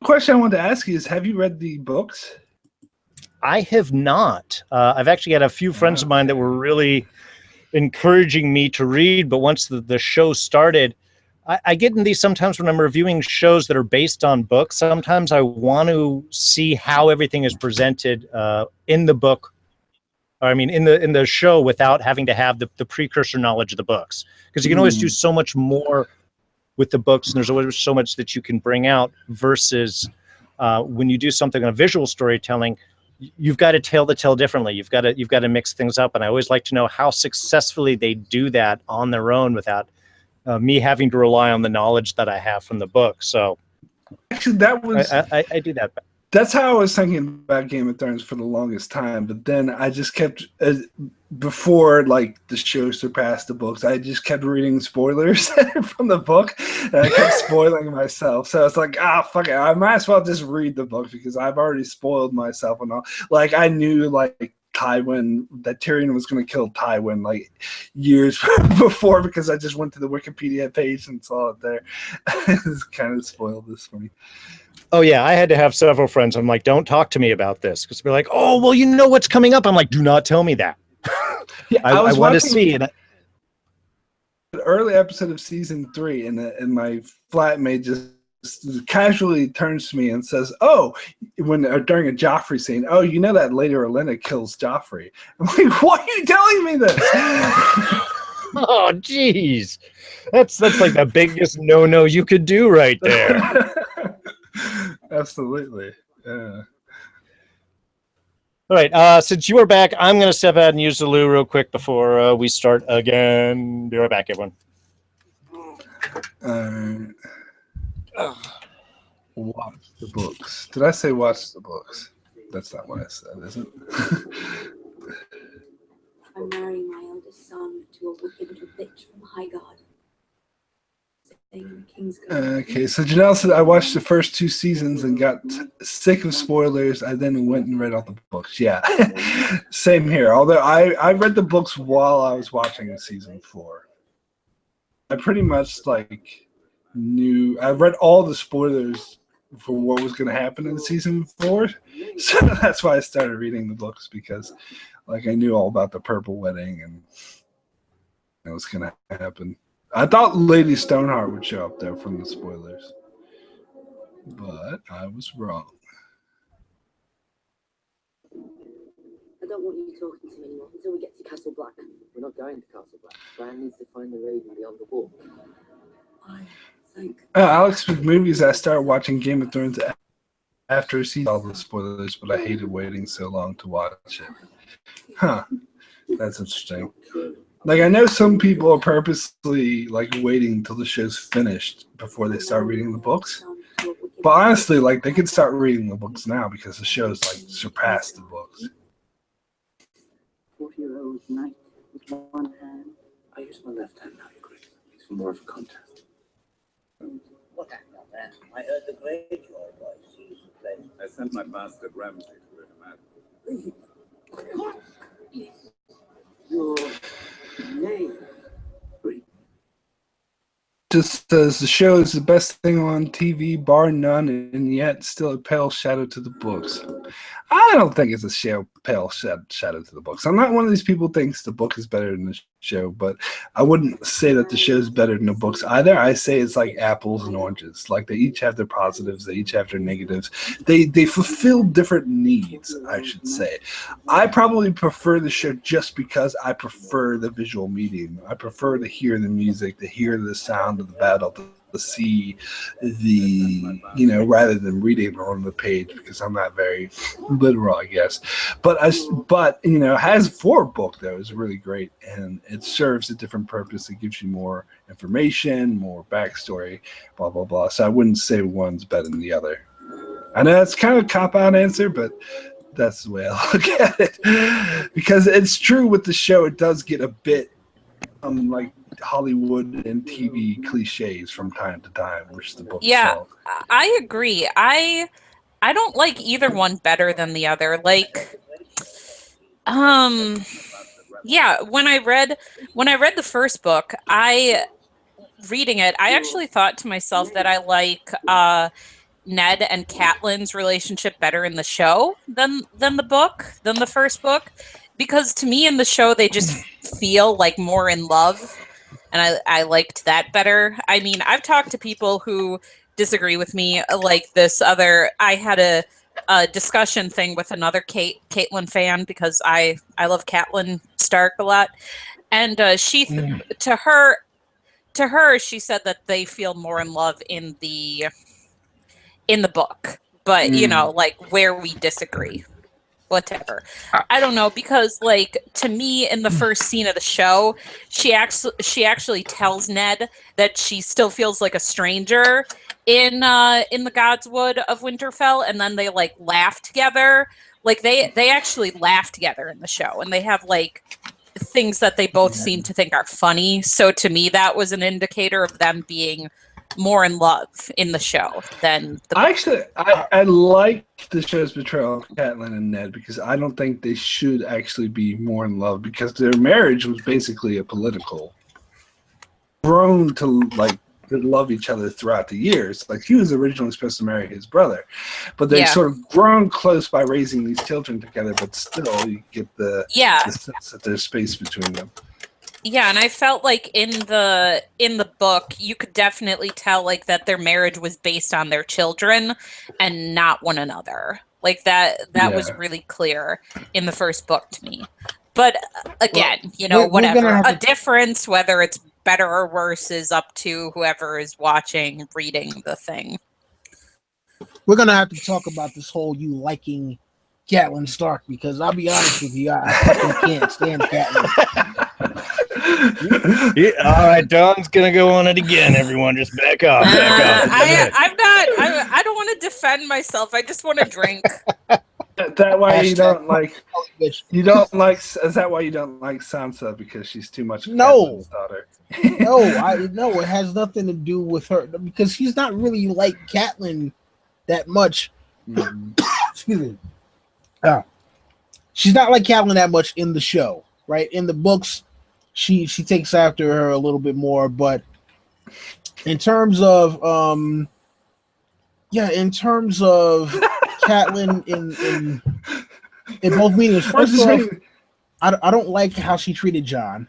[SPEAKER 2] Question I wanted to ask you is, have you read the books?
[SPEAKER 4] I have not. I've actually had a few friends of mine that were really encouraging me to read, but once the show started, I get in these sometimes when I'm reviewing shows that are based on books. Sometimes I want to see how everything is presented in the book, or I mean in the show, without having to have the precursor knowledge of the books, because you can always do so much more with the books, and there's always so much that you can bring out versus when you do something on visual storytelling. You've got to tell the tale differently. You've got to mix things up, and I always like to know how successfully they do that on their own without me having to rely on the knowledge that I have from the book. So
[SPEAKER 2] actually, that was
[SPEAKER 4] I do that.
[SPEAKER 2] That's how I was thinking about Game of Thrones for the longest time. But then I just kept before like the show surpassed the books, I just kept reading spoilers from the book, and I kept spoiling myself. So it's like, fuck it, I might as well just read the book because I've already spoiled myself and all. Like I knew like Tywin, that Tyrion was going to kill Tywin like years before, because I just went to the Wikipedia page and saw it there. It's kind of spoiled this for me.
[SPEAKER 4] Oh yeah, I had to have several friends. I'm like, don't talk to me about this, because they're like, oh well, you know what's coming up. I'm like, do not tell me that.
[SPEAKER 2] Yeah,
[SPEAKER 4] I want to see it.
[SPEAKER 2] An early episode of season 3, and my flatmate just casually turns to me and says, "Oh," during a Joffrey scene, "Oh, you know that Lady Olenna kills Joffrey." I'm like, "Why are you telling me this?"
[SPEAKER 4] Oh, jeez, that's like the biggest no you could do right there.
[SPEAKER 2] Absolutely. Yeah.
[SPEAKER 4] All right. Since you are back, I'm going to step out and use the loo real quick before we start again. Be right back, everyone.
[SPEAKER 2] Watch the books. Did I say watch the books? That's not what I said, is it?
[SPEAKER 5] I'm marrying my eldest son to a wicked little bitch from Highgarden.
[SPEAKER 2] Okay, so Janelle said, I watched the first 2 seasons and got sick of spoilers. I then went and read all the books. Yeah, same here. Although I read the books while I was watching season 4. I pretty much like knew. I read all the spoilers for what was going to happen in season 4, so that's why I started reading the books, because like I knew all about the Purple Wedding and it was going to happen. I thought Lady Stoneheart would show up there from the spoilers, but I was wrong.
[SPEAKER 5] I don't want you talking to me anymore until we get to Castle Black.
[SPEAKER 6] We're not going to Castle Black. Bran needs to find the raven beyond the wall.
[SPEAKER 5] I think.
[SPEAKER 2] Alex, with movies, I started watching Game of Thrones after seeing all the spoilers, but I hated waiting so long to watch it. Huh. That's interesting. Like, I know some people are purposely like waiting until the show's finished before they start reading the books. But honestly, like, they could start reading the books now because the show's like surpassed the books.
[SPEAKER 6] 40-year-old knight with one hand. I use my left hand now, you Greg. It's for more of a contest.
[SPEAKER 7] What happened on that? I heard the great your voice.
[SPEAKER 8] I sent my bastard Ramsay to let him out.
[SPEAKER 6] Your name.
[SPEAKER 2] Just as the show is the best thing on TV, bar none, and yet still a pale shadow to the books. I don't think it's a pale shadow to the books. I'm not one of these people who thinks the book is better than the show, but I wouldn't say that the show is better than the books either. I say it's like apples and oranges. Like, they each have their positives, they each have their negatives. They fulfill different needs, I should say. I probably prefer the show just because I prefer the visual medium. I prefer to hear the music, to hear the sound of the battle, to see the, rather than reading it on the page, because I'm not very literal, I guess. But has book though is really great, and it serves a different purpose. It gives you more information, more backstory, blah blah blah. So I wouldn't say one's better than the other. I know that's kind of a cop-out answer, but that's the way I look at it. Because it's true with the show, it does get a bit like Hollywood and TV cliches from time to time, which the book
[SPEAKER 1] don't. I agree. I don't like either one better than the other. Like, yeah, when I read the first book, reading it, I actually thought to myself that I like Ned and Catelyn's relationship better in the show than the first book, because to me in the show they just feel like more in love, and I liked that better. I mean, I've talked to people who disagree with me, like this other. I had a discussion thing with another Catelyn fan, because I love Catelyn Stark a lot, and to her she said that they feel more in love in the book, but like where we disagree, whatever. I don't know, because like to me in the first scene of the show, she actually tells Ned that she still feels like a stranger in the Godswood of Winterfell, and then they like laugh together. Like they actually laugh together in the show, and they have like things that they both seem to think are funny. So to me that was an indicator of them being more in love in the show than the book.
[SPEAKER 2] I like the show's portrayal of Catelyn and Ned, because I don't think they should actually be more in love, because their marriage was basically a political, grown to like to love each other throughout the years. Like, he was originally supposed to marry his brother, but they've sort of grown close by raising these children together, but still you get the sense that there's space between them.
[SPEAKER 1] Yeah, and I felt like in the book, you could definitely tell like that their marriage was based on their children and not one another. Like that was really clear in the first book to me. But again, whatever. A difference, whether it's better or worse, is up to whoever is watching, reading the thing.
[SPEAKER 3] We're gonna have to talk about this whole you liking Catelyn Stark, because I'll be honest with you, I fucking can't stand Catelyn.
[SPEAKER 4] All right, Don's gonna go on it again. Everyone, just back off.
[SPEAKER 1] I don't want to defend myself. I just want to drink.
[SPEAKER 2] That why you don't like? You don't like? Is that why you don't like Sansa, because she's too much of Catelyn's daughter?
[SPEAKER 3] No, it has nothing to do with her, because she's not really like Catelyn that much. Excuse me. She's not like Catelyn that much in the show, right? In the books, she takes after her a little bit more, but in terms of Catelyn in both meetings, first off, I don't like how she treated Jon.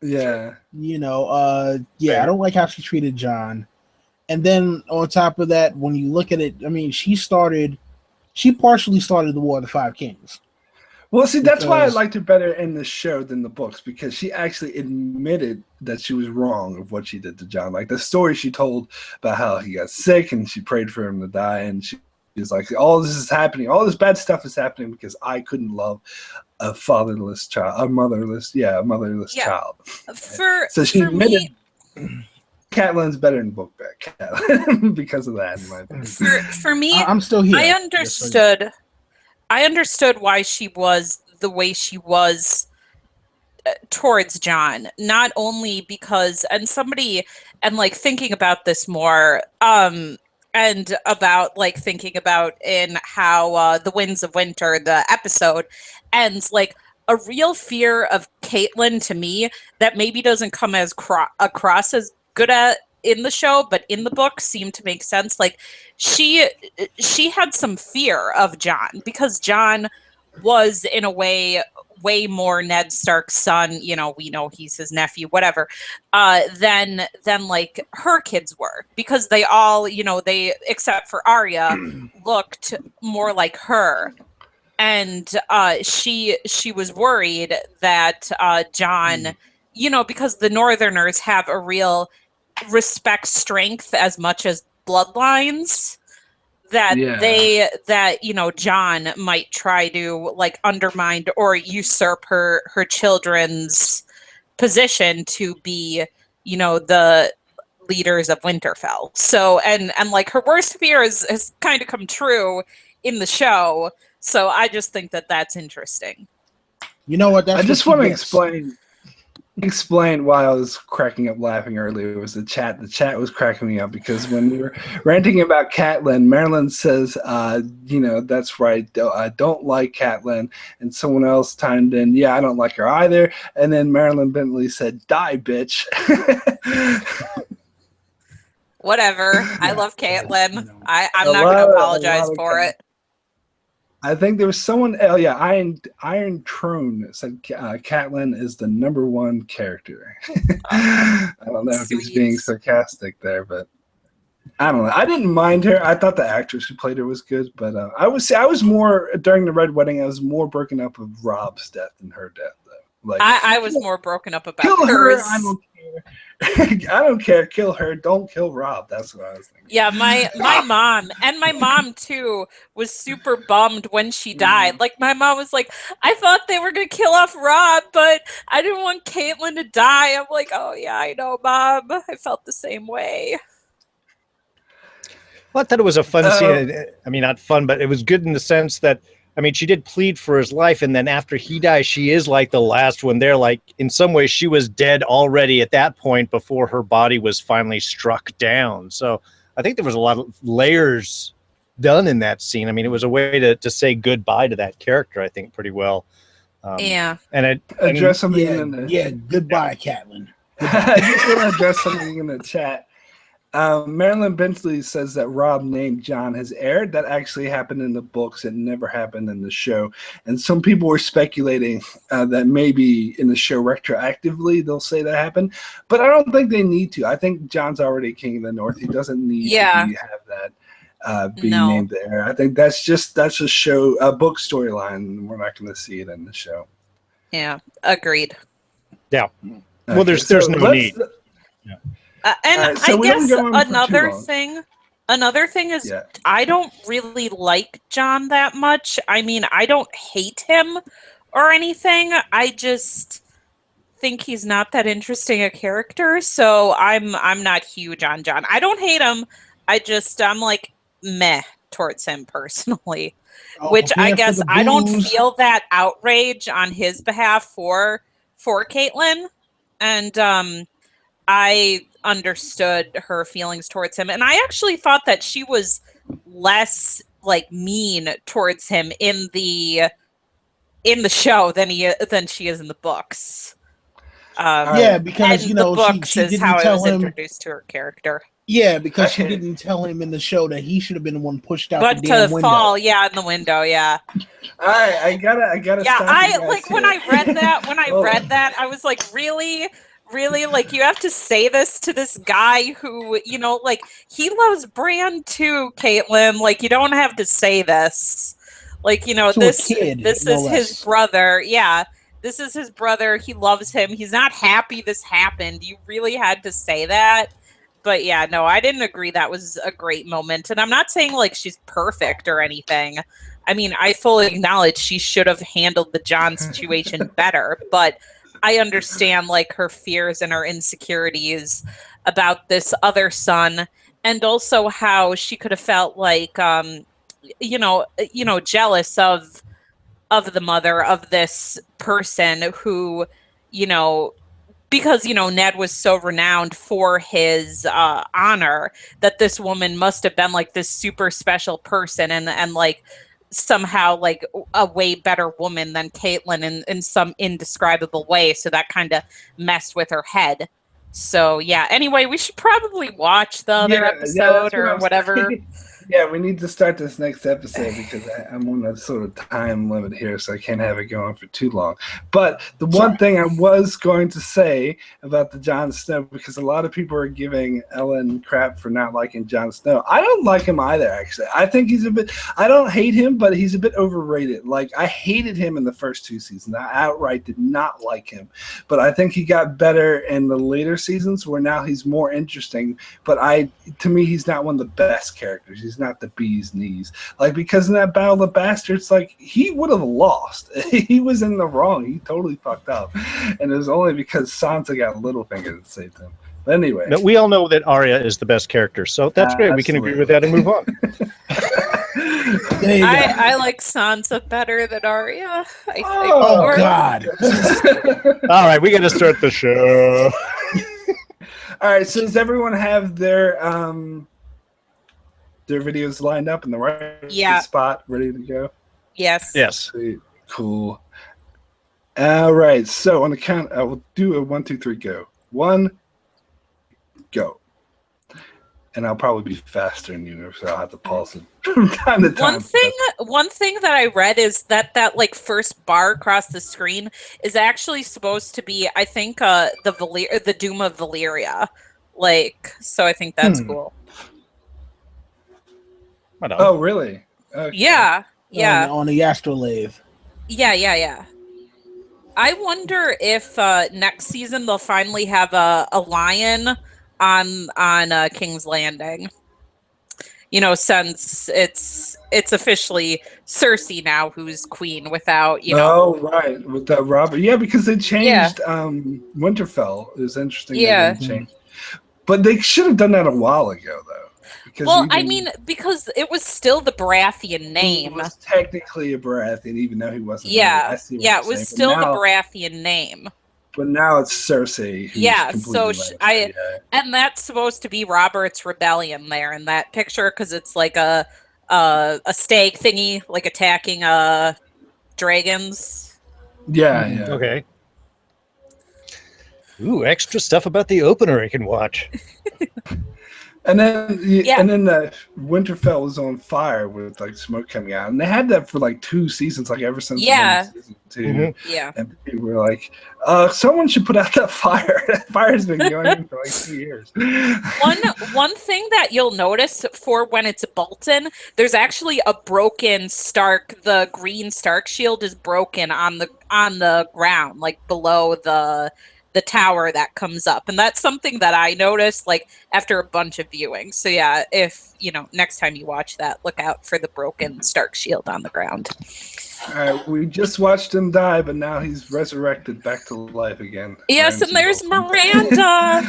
[SPEAKER 2] Yeah.
[SPEAKER 3] I don't like how she treated Jon. And then on top of that, when you look at it, I mean, she partially started the War of the Five Kings.
[SPEAKER 2] Well, see, that's why I liked her better in the show than the books, because she actually admitted that she was wrong of what she did to Jon. Like the story she told about how he got sick and she prayed for him to die, and she was like, all this is happening, all this bad stuff is happening because I couldn't love a fatherless child, a motherless child. So she admitted Catelyn's better in book back because of that, in my opinion.
[SPEAKER 1] For me,
[SPEAKER 3] I'm still here.
[SPEAKER 1] I understood why she was the way she was towards Jon, not only because, and thinking about this more, and about like thinking about in how The Winds of Winter, the episode, ends, like a real fear of Catelyn to me that maybe doesn't come as across as good at in the show, but in the book seemed to make sense. Like she had some fear of Jon, because Jon was in a way more Ned Stark's son, we know he's his nephew, whatever, than like her kids were, because they all, they, except for Arya, looked more like her. And she was worried that Jon, because the Northerners have a real respect strength as much as bloodlines, that Jon might try to like undermine or usurp her children's position to be, the leaders of Winterfell. So and like her worst fear has kind of come true in the show. So I just think that that's interesting.
[SPEAKER 3] You know what? That's
[SPEAKER 2] I just want to explain why I was cracking up laughing earlier. It was the chat. The chat was cracking me up because when we were ranting about Catelyn, Marilyn says, that's right. I don't like Catelyn. And someone else timed in, yeah, I don't like her either. And then Marilyn Bentley said, die, bitch.
[SPEAKER 1] Whatever. I love Catelyn. I'm not going to apologize for it.
[SPEAKER 2] I think there was someone. Oh yeah, Iron Throne said Catelyn is the #1 character. I don't know if he's being sarcastic there, but I don't know. I didn't mind her. I thought the actress who played her was good, but I was more during the Red Wedding. I was more broken up with Rob's death than her death, though. Like
[SPEAKER 1] I was more broken up about
[SPEAKER 2] kill
[SPEAKER 1] hers.
[SPEAKER 2] her. I don't care. I don't care. Kill her. Don't kill Rob. That's what I was thinking.
[SPEAKER 1] Yeah, my mom too was super bummed when she died. Like my mom was like, I thought they were gonna kill off Rob, but I didn't want Catelyn to die. I'm like, oh yeah, I know, Mom. I felt the same way.
[SPEAKER 4] Well, I thought it was a fun scene. I mean, not fun, but it was good in the sense that, I mean, she did plead for his life, and then after he dies, she is like the last one there. Like, in some ways, she was dead already at that point before her body was finally struck down. So I think there was a lot of layers done in that scene. I mean, it was a way to say goodbye to that character, I think, pretty well.
[SPEAKER 1] Yeah.
[SPEAKER 2] And address something
[SPEAKER 3] goodbye, Catelyn.
[SPEAKER 2] I just want to address something in the chat. Marilyn Bentley says that Rob named Jon his heir. That actually happened in the books. It never happened in the show. And some people were speculating that maybe in the show retroactively they'll say that happened. But I don't think they need to. I think Jon's already king of the North. He doesn't need to have that being named the heir. I think that's a show, a book storyline. We're not going to see it in the show.
[SPEAKER 1] Yeah, agreed.
[SPEAKER 4] Yeah. Well, there's no need.
[SPEAKER 1] And I guess another thing is I don't really like Jon that much. I mean, I don't hate him or anything. I just think he's not that interesting a character. So I'm not huge on Jon. I don't hate him. I'm like meh towards him personally, which I guess I don't feel that outrage on his behalf for Catelyn. And I understood her feelings towards him, and I actually thought that she was less like mean towards him in the show than she is in the books.
[SPEAKER 3] Because
[SPEAKER 1] the books
[SPEAKER 3] she
[SPEAKER 1] is how I was introduced to her character.
[SPEAKER 3] Yeah, because she didn't tell him in the show that he should have been the one pushed out
[SPEAKER 1] the damn window. Fall, in the window, yeah.
[SPEAKER 2] All right, I gotta.
[SPEAKER 1] Yeah, I like when I read that. When I read that, I was like, really. Really, like, you have to say this to this guy who, like, he loves Bran too, Caitlin. Like, you don't have to say this. Like, this is his brother. Yeah, this is his brother. He loves him. He's not happy this happened. You really had to say that. But yeah, no, I didn't agree. That was a great moment. And I'm not saying, like, she's perfect or anything. I mean, I fully acknowledge she should have handled the Jon situation better. But I understand like her fears and her insecurities about this other son, and also how she could have felt like, jealous of the mother of this person who, because, Ned was so renowned for his honor, that this woman must have been like this super special person and like somehow like a way better woman than Caitlyn in some indescribable way. So that kind of messed with her head. So yeah, anyway, we should probably watch the other episode or whatever.
[SPEAKER 2] Yeah, we need to start this next episode because I'm on a sort of time limit here, so I can't have it go on for too long. But the one thing I was going to say about the Jon Snow, because a lot of people are giving Ellen crap for not liking Jon Snow. I don't like him either, actually. I think he's a bit, I don't hate him, but he's a bit overrated. Like, I hated him in the first 2 seasons. I outright did not like him. But I think he got better in the later seasons where now he's more interesting. But to me, he's not one of the best characters. He's not the bee's knees. Like, because in that Battle of the Bastards, like, he would have lost. He was in the wrong. He totally fucked up. And it was only because Sansa got Littlefinger that saved him. But anyway.
[SPEAKER 4] No, we all know that Arya is the best character, so that's great. We can agree with that and move on.
[SPEAKER 1] I like Sansa better than Arya. I think.
[SPEAKER 3] Oh, God.
[SPEAKER 4] All right, we got to start the show.
[SPEAKER 2] All right, so does everyone have their videos lined up in the right spot, ready to go?
[SPEAKER 1] Yes.
[SPEAKER 4] Yes.
[SPEAKER 2] Sweet. Cool. All right, so on the count, I will do a 1, 2, 3, go. 1, go. And I'll probably be faster than you, so I'll have to pause it from time to time.
[SPEAKER 1] One thing that I read is that like first bar across the screen is actually supposed to be, I think, the Doom of Valyria. Like, so I think that's cool.
[SPEAKER 2] Oh, really? Okay.
[SPEAKER 1] Yeah.
[SPEAKER 3] On the astrolabe.
[SPEAKER 1] Yeah. I wonder if next season they'll finally have a lion on King's Landing. You know, since it's officially Cersei now who's queen without, you know.
[SPEAKER 2] Oh, right. Without Robert. Yeah, because they changed Winterfell. It was interesting.
[SPEAKER 1] Yeah.
[SPEAKER 2] They changed. But they should have done that a while ago, though.
[SPEAKER 1] Well, I mean, because it was still the Baratheon name.
[SPEAKER 2] He was technically a Baratheon, even though he wasn't.
[SPEAKER 1] Yeah, it was still the Baratheon name.
[SPEAKER 2] But now it's Cersei.
[SPEAKER 1] And that's supposed to be Robert's rebellion there in that picture because it's like a stag thingy, like attacking dragons.
[SPEAKER 2] Yeah.
[SPEAKER 4] Okay. Ooh, extra stuff about the opener I can watch.
[SPEAKER 2] And then Winterfell was on fire with like smoke coming out, and they had that for like 2 seasons, like ever since season 2.
[SPEAKER 4] Mm-hmm.
[SPEAKER 1] Yeah,
[SPEAKER 2] and people were like, "Someone should put out that fire." That fire's been going for like 2 years.
[SPEAKER 1] One thing that you'll notice for when it's Bolton, there's actually a broken Stark. The green Stark shield is broken on the ground, like below the tower that comes up, and that's something that I noticed like after a bunch of viewings. So yeah, if next time you watch that, look out for the broken Stark shield on the ground.
[SPEAKER 2] All right, we just watched him die, but now he's resurrected back to life again.
[SPEAKER 1] Yes, Ramsay, and there's Miranda.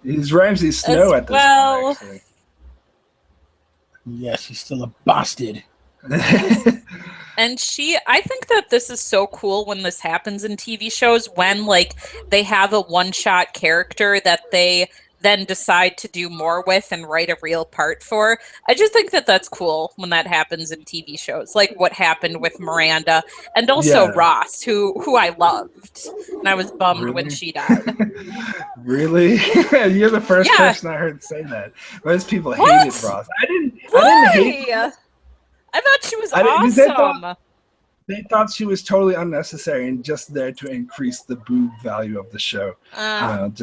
[SPEAKER 2] He's Ramsay Snow at this point, actually.
[SPEAKER 3] Yes, she's still a bastard.
[SPEAKER 1] And I think that this is so cool when this happens in TV shows, when like they have a one-shot character that they then decide to do more with and write a real part for. I just think that that's cool when that happens in TV shows, like what happened with Miranda and also Ross, who I loved, and I was bummed when she died.
[SPEAKER 2] Really? You're the first person I heard say that. Most people hated Ross. I didn't hate her.
[SPEAKER 1] I thought she was awesome.
[SPEAKER 2] They thought she was totally unnecessary and just there to increase the boob value of the show. And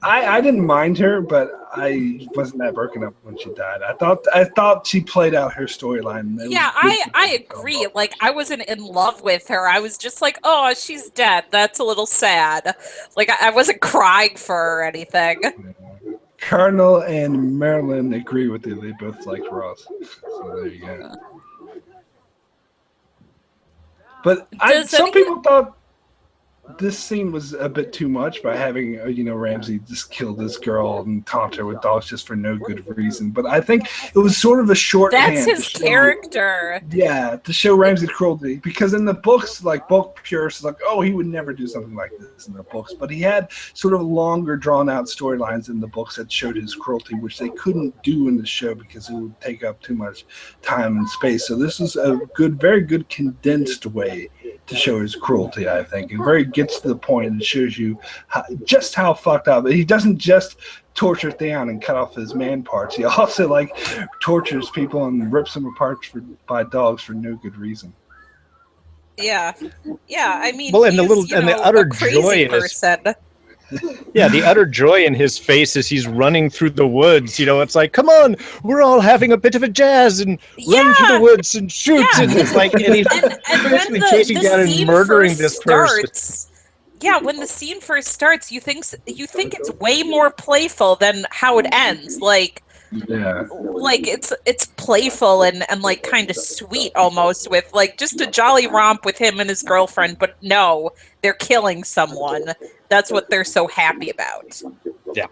[SPEAKER 2] I didn't mind her, but I wasn't that broken up when she died. I thought she played out her storyline.
[SPEAKER 1] Yeah, I agree. Like, I wasn't in love with her. I was just like, oh, she's dead. That's a little sad. Like, I wasn't crying for her or anything.
[SPEAKER 2] Cardinal and Marilyn agree with you. They both liked Ross. So there you go. But some people thought this scene was a bit too much by having Ramsay just kill this girl and taunt her with dogs just for no good reason. But I think it was sort of a shorthand.
[SPEAKER 1] That's his character.
[SPEAKER 2] Yeah, to show Ramsay's cruelty. Because in the books, like book purists, like, oh, he would never do something like this in the books. But he had sort of longer, drawn-out storylines in the books that showed his cruelty, which they couldn't do in the show because it would take up too much time and space. So this is a very good condensed way to show his cruelty. I think it very gets to the point and shows you just how fucked up. He doesn't just torture Theon and cut off his man parts. He also like tortures people and rips them apart by dogs for no good reason.
[SPEAKER 1] Yeah. I mean,
[SPEAKER 4] well, and the utter joy in
[SPEAKER 1] person.
[SPEAKER 4] Yeah, the utter joy in his face as he's running through the woods. It's like, come on, we're all having a bit of a jazz and run through the woods and shoot. And it's like, and he's basically chasing down and murdering this person.
[SPEAKER 1] Yeah, when the scene first starts, you think it's way more playful than how it ends. Like it's playful and like kind of sweet almost, with like just a jolly romp with him and his girlfriend, but no, they're killing someone. That's what they're so happy about.
[SPEAKER 4] Yeah.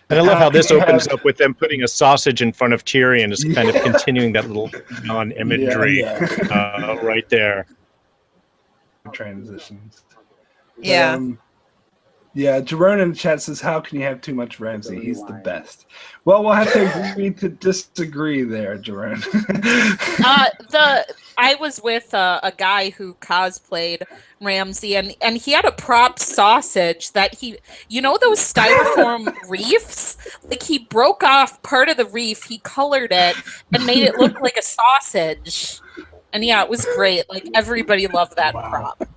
[SPEAKER 4] And I love how this opens up with them putting a sausage in front of Tyrion, is kind of continuing that little non-imagery right there.
[SPEAKER 2] Transitions.
[SPEAKER 1] Yeah.
[SPEAKER 2] Jerome in the chat says, how can you have too much Ramsay? He's the best. Well, we'll have to agree to disagree there, Jerome.
[SPEAKER 1] I was with a guy who cosplayed Ramsay, and he had a prop sausage that those styrofoam reefs? Like, he broke off part of the reef, he colored it, and made it look like a sausage. And yeah, it was great. Like, everybody loved that prop.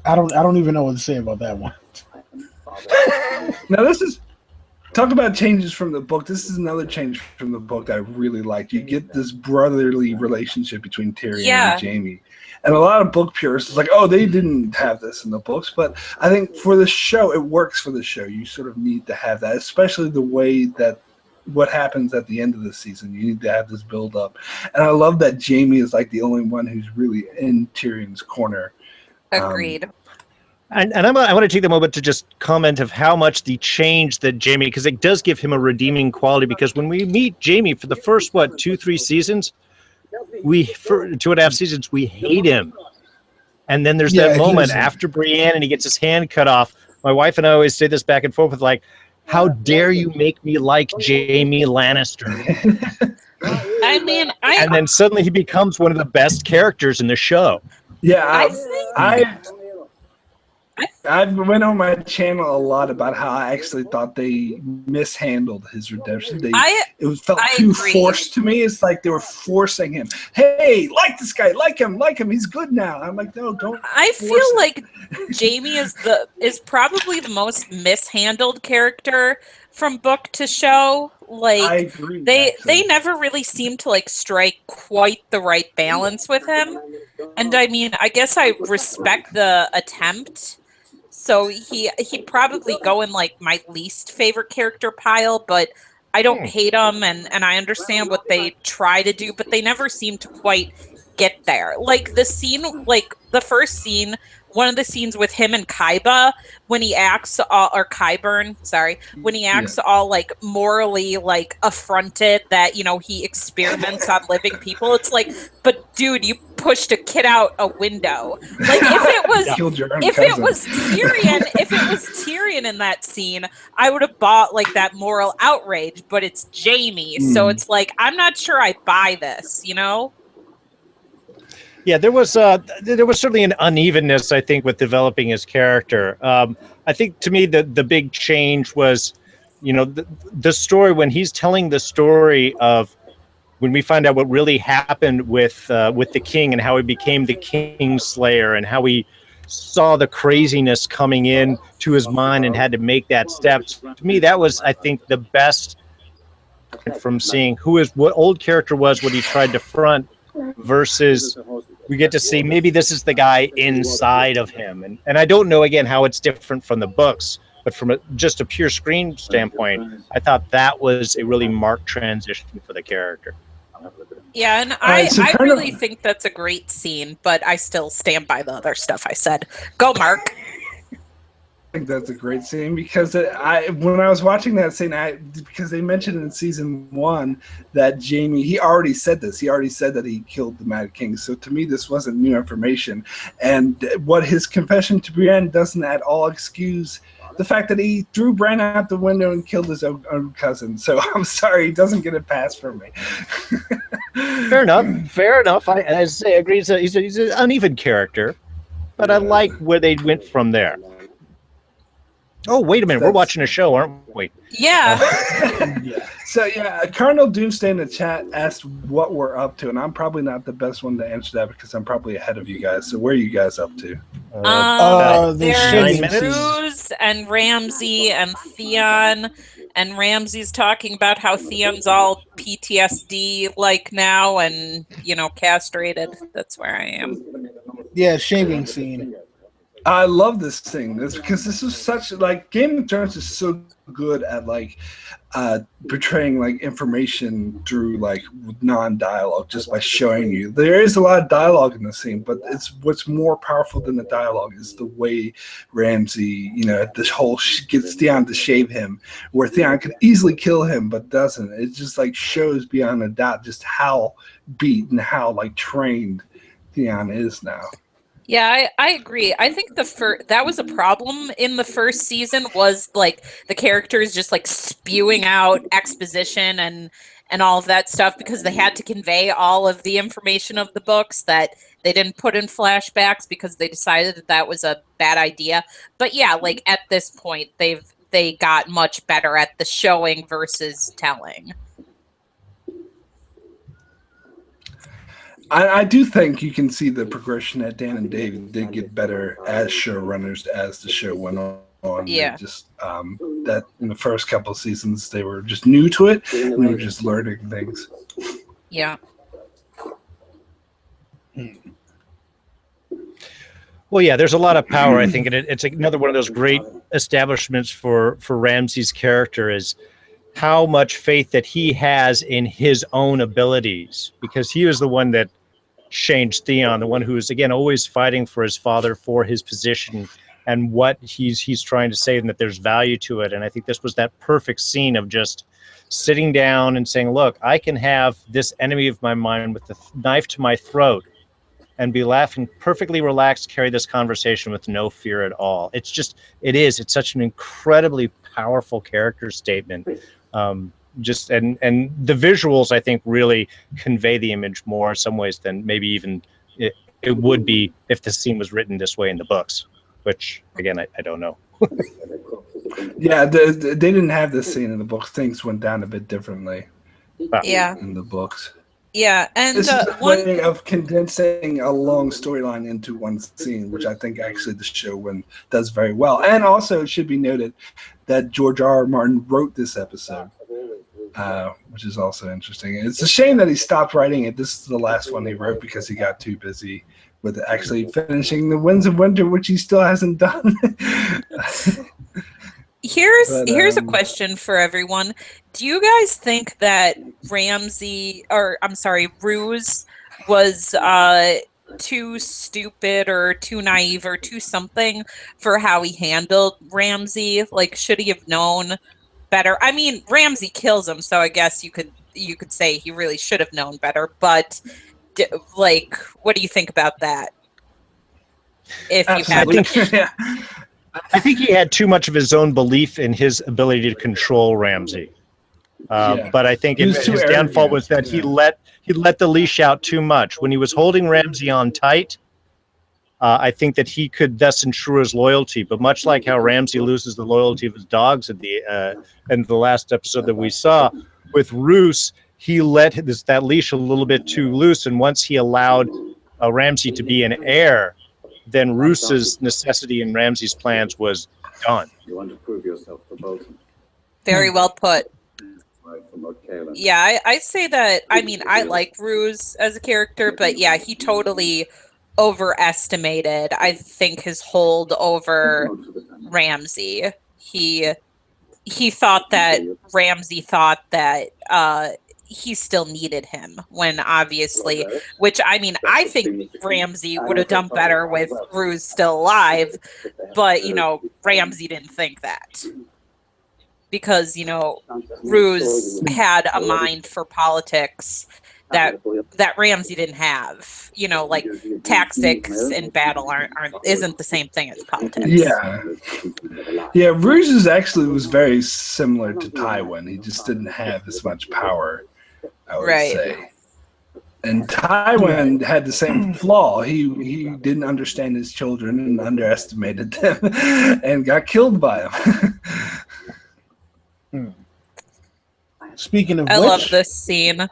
[SPEAKER 3] I don't even know what to say about that one.
[SPEAKER 2] Now talk about changes from the book. This is another change from the book that I really like. You get this brotherly relationship between Tyrion and Jaime. And a lot of book purists is like, oh, they didn't have this in the books. But I think for the show, it works for the show. You sort of need to have that, especially the way that what happens at the end of the season. You need to have this build up. And I love that Jaime is like the only one who's really in Tyrion's corner.
[SPEAKER 1] Agreed.
[SPEAKER 4] And I want to take the moment to just comment of how much the change that Jaime, because it does give him a redeeming quality, because when we meet Jaime for the first, 2-3 seasons, 2.5 seasons, we hate him. And then there's that moment after Brienne and he gets his hand cut off. My wife and I always say this back and forth with like, how dare you make me like Jaime Lannister?
[SPEAKER 1] I mean,
[SPEAKER 4] and then suddenly he becomes one of the best characters in the show.
[SPEAKER 2] Yeah, I've went on my channel a lot about how I actually thought they mishandled his redemption. It felt too forced to me. It's like they were forcing him. Hey, like this guy, like him. He's good now. I'm like, no, don't.
[SPEAKER 1] I feel like Jaime is probably the most mishandled character from book to show. Like,
[SPEAKER 2] I agree.
[SPEAKER 1] They never really seem to like strike quite the right balance with him. And I mean, I guess I respect the attempt. So he'd probably go in like my least favorite character pile, but I don't hate him, and I understand what they try to do, but they never seem to quite get there. Like the first scene, one of the scenes with him and Qyburn, when he acts all like morally like affronted that he experiments on living people. It's like, but dude, you pushed a kid out a window. Like if it was Tyrion in that scene, I would have bought like that moral outrage. But it's Jaime, so it's like I'm not sure I buy this.
[SPEAKER 4] Yeah, there was certainly an unevenness, I think, with developing his character. I think to me the big change was, the story when he's telling the story of when we find out what really happened with the king and how he became the Kingslayer and how he saw the craziness coming in to his mind and had to make that step. To me, that was, I think, the best from seeing what old character was, what he tried to front, versus we get to see maybe this is the guy inside of him. And I don't know, again, how it's different from the books, but from just a pure screen standpoint, I thought that was a really marked transition for the character.
[SPEAKER 1] Yeah, and I really think that's a great scene, but I still stand by the other stuff I said. Go, Mark.
[SPEAKER 2] I think that's a great scene because when I was watching that scene, because they mentioned in season 1 that Jaime, he already said this. He already said that he killed the Mad King. So to me, this wasn't new information. And what his confession to Brienne doesn't at all excuse the fact that he threw Bran out the window and killed his own cousin. So I'm sorry, he doesn't get a pass from me.
[SPEAKER 4] Fair enough. Fair enough. I say agree. He's an uneven character, but I like where they went from there. Oh, wait a minute. We're watching a show, aren't we?
[SPEAKER 1] Yeah.
[SPEAKER 2] So, Colonel Doomsday in the chat asked what we're up to, and I'm probably not the best one to answer that because I'm probably ahead of you guys. So, where are you guys up to?
[SPEAKER 1] There's Ruse and Ramsay and Theon, and Ramsay's talking about how Theon's all PTSD like now and, castrated. That's where I am.
[SPEAKER 3] Yeah, shaving scene.
[SPEAKER 2] I love this thing. Because this is such Game of Thrones is so good at portraying information through non-dialogue just by showing you. There is a lot of dialogue in the scene, but it's what's more powerful than the dialogue is the way Ramsay, this whole gets Theon to shave him, where Theon could easily kill him but doesn't. It just shows beyond a doubt just how beat and how trained Theon is now.
[SPEAKER 1] Yeah, I agree. I think that was a problem in the first season was the characters just spewing out exposition and all of that stuff because they had to convey all of the information of the books that they didn't put in flashbacks because they decided that was a bad idea. But yeah, at this point they got much better at the showing versus telling.
[SPEAKER 2] I do think you can see the progression that Dan and David did get better as showrunners as the show went on.
[SPEAKER 1] Yeah.
[SPEAKER 2] They just that in the first couple of seasons they were just new to it and they were just learning things.
[SPEAKER 1] Yeah.
[SPEAKER 4] Well, yeah, there's a lot of power, I think, and it's another one of those great establishments for Ramsay's character is how much faith that he has in his own abilities, because he was the one that changed Theon, the one who is, again, always fighting for his father, for his position, and what he's trying to say, and that there's value to it. And I think this was that perfect scene of just sitting down and saying, look, I can have this enemy of my mind with the knife to my throat and be laughing, perfectly relaxed, carry this conversation with no fear at all. It's such an incredibly powerful character statement. And the visuals, I think, really convey the image more in some ways than maybe even it would be if the scene was written this way in the books, which, again, I don't know.
[SPEAKER 2] Yeah, they didn't have this scene in the books. Things went down a bit differently in the books.
[SPEAKER 1] Yeah, and
[SPEAKER 2] this is a way of condensing a long storyline into one scene, which I think actually the show does very well. And also, it should be noted that George R.R. Martin wrote this episode, which is also interesting. It's a shame that he stopped writing it. This is the last one he wrote because he got too busy with actually finishing The Winds of Winter, which he still hasn't done.
[SPEAKER 1] Here's a question for everyone. Do you guys think that Ruse was too stupid or too naive or too something for how he handled Ramsay? Should he have known better? I mean, Ramsay kills him, so I guess you could say he really should have known better. But what do you think about that? If you had
[SPEAKER 4] I think he had too much of his own belief in his ability to control Ramsay. But I think his downfall was that he let the leash out too much. When he was holding Ramsay on tight, I think that he could thus ensure his loyalty. But much like how Ramsay loses the loyalty of his dogs at the end of the last episode that we saw, with Roose, he let that leash a little bit too loose. And once he allowed Ramsay to be an heir, then Roose's necessity in Ramsay's plans was gone.
[SPEAKER 8] You want to prove yourself to both.
[SPEAKER 1] Very well put. Yeah, I say that. I mean, I like Ruse as a character, but yeah, he totally overestimated, I think, his hold over Ramsay. He thought that Ramsay thought that he still needed him when obviously, which I mean, I think Ramsay would have done better with Ruse still alive, but Ramsay didn't think that. Because, Ruse had a mind for politics that Ramsay didn't have. Tactics in battle isn't the same thing as politics.
[SPEAKER 2] Yeah, Ruse was very similar to Tywin. He just didn't have as much power, I would say. And Tywin had the same flaw. He didn't understand his children and underestimated them and got killed by them.
[SPEAKER 3] Speaking of
[SPEAKER 1] I
[SPEAKER 3] which,
[SPEAKER 1] love this scene.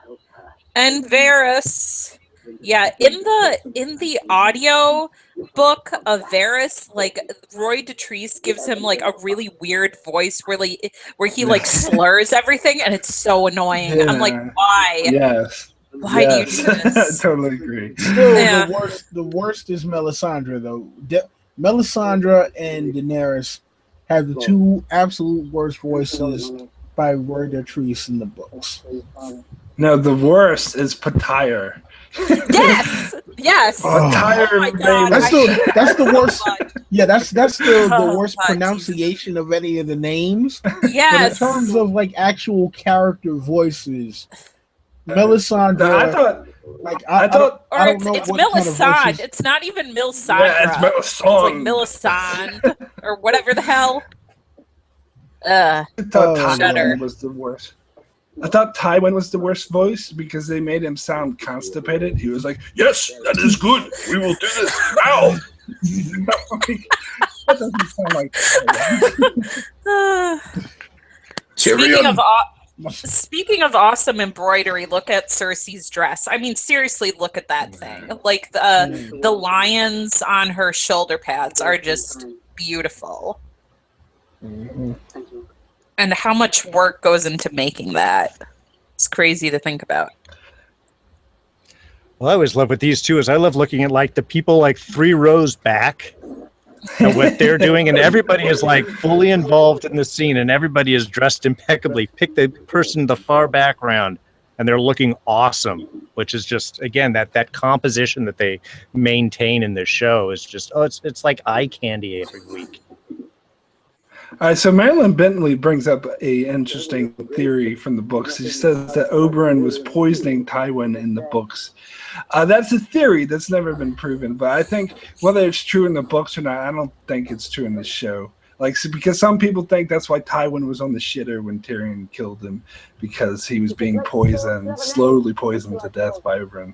[SPEAKER 1] And Varys. Yeah, in the audio book of Varys, like Roy Dotrice gives him like a really weird voice, really where he like slurs everything, and it's so annoying.
[SPEAKER 2] Yeah.
[SPEAKER 1] I'm like, why?
[SPEAKER 2] Yes.
[SPEAKER 1] Why do you do this?
[SPEAKER 2] I totally agree.
[SPEAKER 3] still
[SPEAKER 1] Yeah.
[SPEAKER 3] the worst is Melisandre though. Melisandre and Daenerys have the two absolute worst voices by Roy Dotrice in the books.
[SPEAKER 2] No, the worst is Pattaya.
[SPEAKER 1] Yes.
[SPEAKER 2] Pattaya.
[SPEAKER 1] Oh my God,
[SPEAKER 3] That's the worst.
[SPEAKER 1] God.
[SPEAKER 3] Yeah, that's the
[SPEAKER 1] Oh,
[SPEAKER 3] worst
[SPEAKER 1] God,
[SPEAKER 3] pronunciation of any of the names.
[SPEAKER 1] Yes.
[SPEAKER 3] But in terms of like actual character voices, Melisandre.
[SPEAKER 2] No, I thought.
[SPEAKER 3] Like
[SPEAKER 2] I thought.
[SPEAKER 1] Or
[SPEAKER 3] I don't know
[SPEAKER 1] it's
[SPEAKER 3] what kind of
[SPEAKER 1] Melisandre.
[SPEAKER 3] voices.
[SPEAKER 1] It's not even Melisandre.
[SPEAKER 2] Yeah, it's Melisandre.
[SPEAKER 1] It's like Melisandre or whatever the hell.
[SPEAKER 2] I thought
[SPEAKER 1] Shudder.
[SPEAKER 2] Tywin was the worst. I thought Tywin was the worst voice because they made him sound constipated. He was like, "Yes, that is good. We will do this now." That doesn't sound like
[SPEAKER 1] Speaking of awesome embroidery, look at Cersei's dress. I mean, seriously, look at that thing. Like the lions on her shoulder pads are just beautiful.
[SPEAKER 3] Mhm.
[SPEAKER 1] And how much work goes into making that? It's crazy to think about.
[SPEAKER 4] Well, I always love with these two is I love looking at like the people like 3 rows back and what they're doing, and everybody is like fully involved in the scene, and everybody is dressed impeccably. Pick the person in the far background, and they're looking awesome, which is just again that composition that they maintain in this show is just it's like eye candy every week.
[SPEAKER 2] All right, so Marilyn Bentley brings up a interesting theory from the books. She says that Oberyn was poisoning Tywin in the books. That's a theory that's never been proven, but I think whether it's true in the books or not, I don't think it's true in the show. Like, so because some people think that's why Tywin was on the shitter when Tyrion killed him, because he was being poisoned, slowly poisoned to death by Oberyn.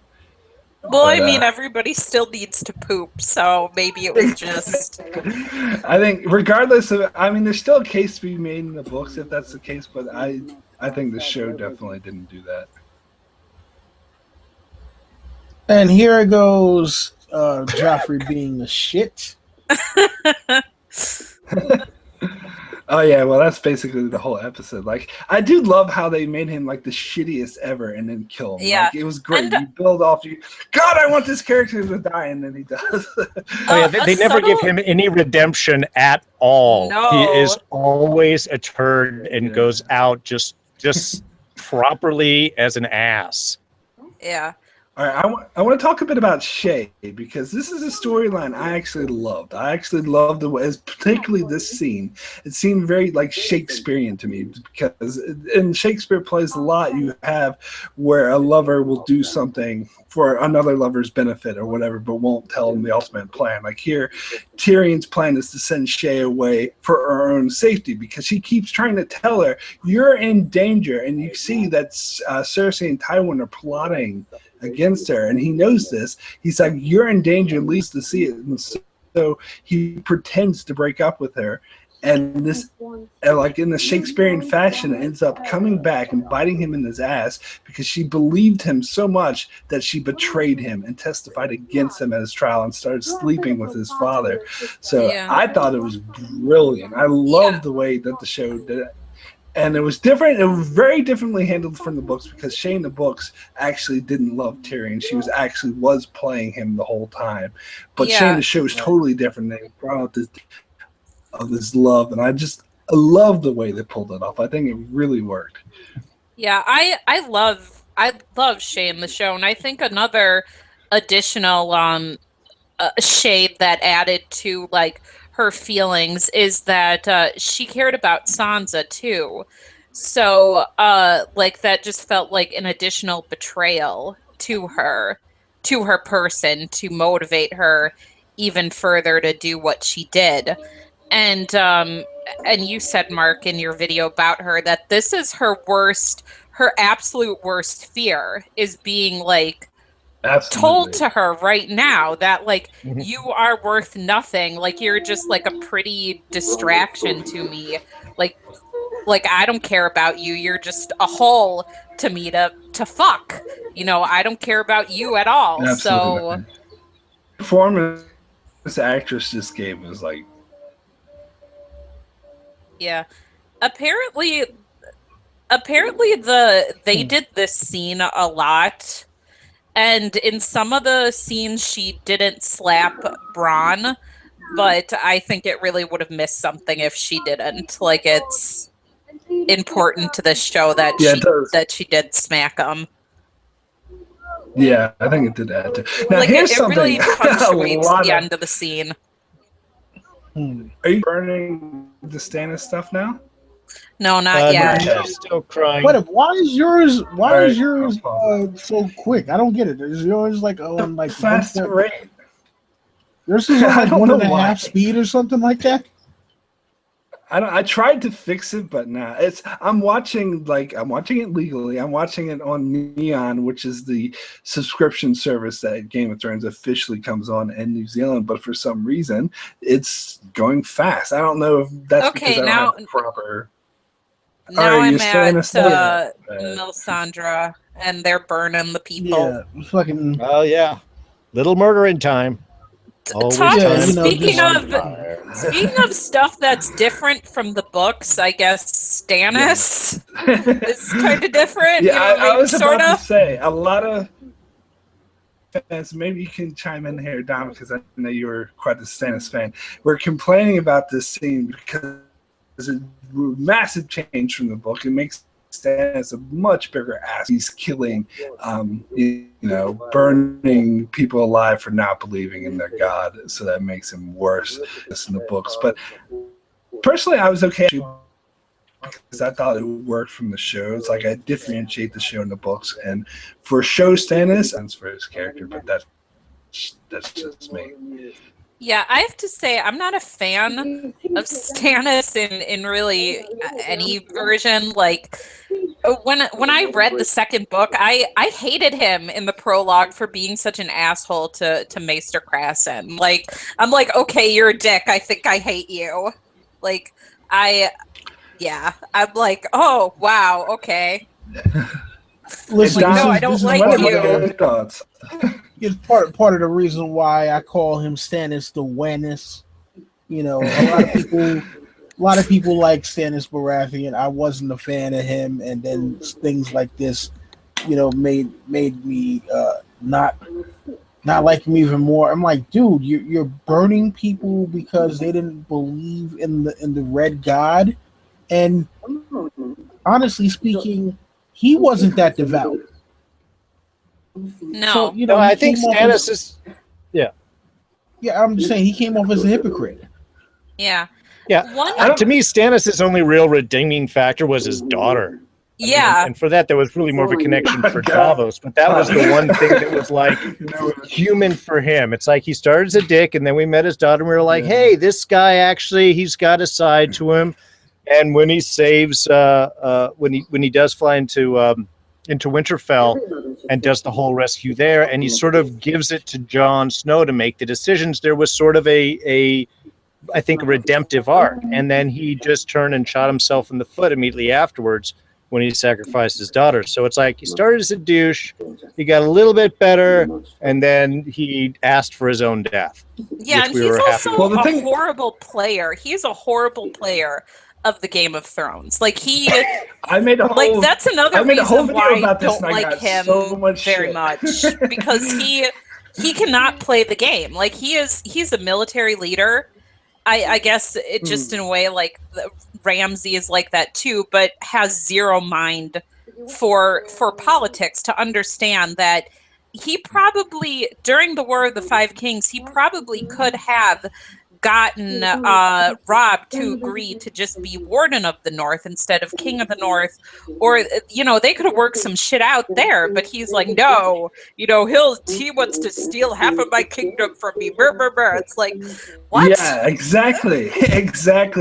[SPEAKER 1] Well, I mean, everybody still needs to poop, so maybe it was just...
[SPEAKER 2] I think regardless of, I mean, there's still a case to be made in the books if that's the case, but I think the show definitely didn't do that.
[SPEAKER 3] And here goes Joffrey being a shit.
[SPEAKER 2] Oh yeah, well that's basically the whole episode. Like, I do love how they made him like the shittiest ever and then kill him.
[SPEAKER 1] Yeah.
[SPEAKER 2] Like, it was great. You build off God, I want this character to die, and then he does.
[SPEAKER 4] They never give him any redemption at all.
[SPEAKER 1] No.
[SPEAKER 4] He is always a turd and goes out just properly as an ass.
[SPEAKER 1] Yeah.
[SPEAKER 2] All right, I want to talk a bit about Shay, because this is a storyline I actually loved. I actually loved the way, particularly this scene. It seemed very like Shakespearean to me, because in Shakespeare plays a lot, you have where a lover will do something for another lover's benefit or whatever, but won't tell them the ultimate plan. Like here, Tyrion's plan is to send Shay away for her own safety, because he keeps trying to tell her, you're in danger. And you see that Cersei and Tywin are plotting against her, and he knows this. He's like, you're in danger, at least to see it. And so he pretends to break up with her, and this, like in the Shakespearean fashion, ends up coming back and biting him in his ass, because she believed him so much that she betrayed him and testified against him at his trial and started sleeping with his father. So
[SPEAKER 1] Yeah.
[SPEAKER 2] I thought it was brilliant. I loved the way that the show did it. And it was different. It was very differently handled from the books, because Shay in the books actually didn't love Tyrion. She was playing him the whole time. But Shay in the show is totally different. They brought out this love, and I love the way they pulled it off. I think it really worked.
[SPEAKER 1] Yeah, I love Shay in the show, and I think another additional shade that added to like her feelings is that she cared about Sansa too. So like that just felt like an additional betrayal to her person, to motivate her even further to do what she did. And you said, Mark, in your video about her, that this is her absolute worst fear, is being like told to her right now that like you are worth nothing, like you're just like a pretty distraction to me, like I don't care about you, you're just a hole to me to fuck, I don't care about you at all.
[SPEAKER 2] Absolutely.
[SPEAKER 1] So
[SPEAKER 2] performance this actress just gave was like,
[SPEAKER 1] yeah, apparently they did this scene a lot. And in some of the scenes, she didn't slap Bronn, but I think it really would have missed something if she didn't. Like, it's important to this show that she did smack him.
[SPEAKER 2] Yeah, I think it did add to. Now,
[SPEAKER 1] like,
[SPEAKER 2] here's
[SPEAKER 1] it
[SPEAKER 2] something.
[SPEAKER 1] really punctuates the end of the scene.
[SPEAKER 2] Are you burning the Stannis stuff now?
[SPEAKER 1] No, not yet.
[SPEAKER 4] No, she's still crying.
[SPEAKER 3] Why is yours so quick? I don't get it. Is yours like like
[SPEAKER 2] faster rate?
[SPEAKER 3] Yours is on like 1.5 speed or something like that?
[SPEAKER 2] I tried to fix it, but nah. I'm watching it legally. I'm watching it on Neon, which is the subscription service that Game of Thrones officially comes on in New Zealand. But for some reason, it's going fast. I don't know if that's because I don't have proper.
[SPEAKER 1] Now I'm at Melisandre, and they're burning the people.
[SPEAKER 3] Yeah, fucking.
[SPEAKER 4] Oh yeah, little murder in time.
[SPEAKER 1] Speaking of stuff that's different from the books, I guess Stannis is kind of different.
[SPEAKER 2] Yeah, I was about to say a lot of fans. Maybe you can chime in here, Dom, because I know you're quite a Stannis fan. We're complaining about this scene because it's a massive change from the book. It makes Stannis a much bigger ass. He's killing, burning people alive for not believing in their god. So that makes him worse in the books. But personally, I was okay because I thought it worked from the show. It's like I differentiate the show and the books. And for show Stannis, that's for his character, but that's just me.
[SPEAKER 1] Yeah, I have to say I'm not a fan of Stannis in really any version. Like when I read the second book, I hated him in the prologue for being such an asshole to Maester Krasen. Like I'm like, okay, you're a dick. I think I hate you. Like I'm like, oh wow, okay.
[SPEAKER 3] Listen,
[SPEAKER 1] no, I don't like you.
[SPEAKER 3] It's part of the reason why I call him Stannis the Wennis. A lot of people like Stannis Baratheon. I wasn't a fan of him, and then things like this, made me not like him even more. I'm like, dude, you're burning people because they didn't believe in the Red God, and honestly speaking, he wasn't that devout.
[SPEAKER 1] No,
[SPEAKER 3] so,
[SPEAKER 4] I think Stannis is. Yeah.
[SPEAKER 3] Yeah, I'm just saying he came off as a hypocrite.
[SPEAKER 1] Yeah.
[SPEAKER 4] Yeah. To me, Stannis' only real redeeming factor was his daughter.
[SPEAKER 1] Yeah.
[SPEAKER 4] And for that, there was really more of a connection for Davos. But that was the one thing that was like human for him. It's like he started as a dick, and then we met his daughter, and we were like, hey, this guy actually, he's got a side to him. And when he saves, when he does fly into Winterfell and does the whole rescue there, and he sort of gives it to Jon Snow to make the decisions, there was sort of I think, a redemptive arc. And then he just turned and shot himself in the foot immediately afterwards when he sacrificed his daughter. So it's like he started as a douche, he got a little bit better, and then he asked for his own death.
[SPEAKER 1] Yeah, and he's also a horrible player. He's a horrible player of the Game of Thrones. Like that's another reason why I don't like him very much because he cannot play the game. Like he's a military leader. I guess it just in a way like Ramsay is like that too, but has zero mind for politics to understand that he probably during the War of the Five Kings he probably could have gotten Robb to agree to just be Warden of the North instead of King of the North, or they could have worked some shit out there, but he's like, no, he wants to steal half of my kingdom from me. Brr, brr, brr. It's like, what?
[SPEAKER 2] Yeah, exactly.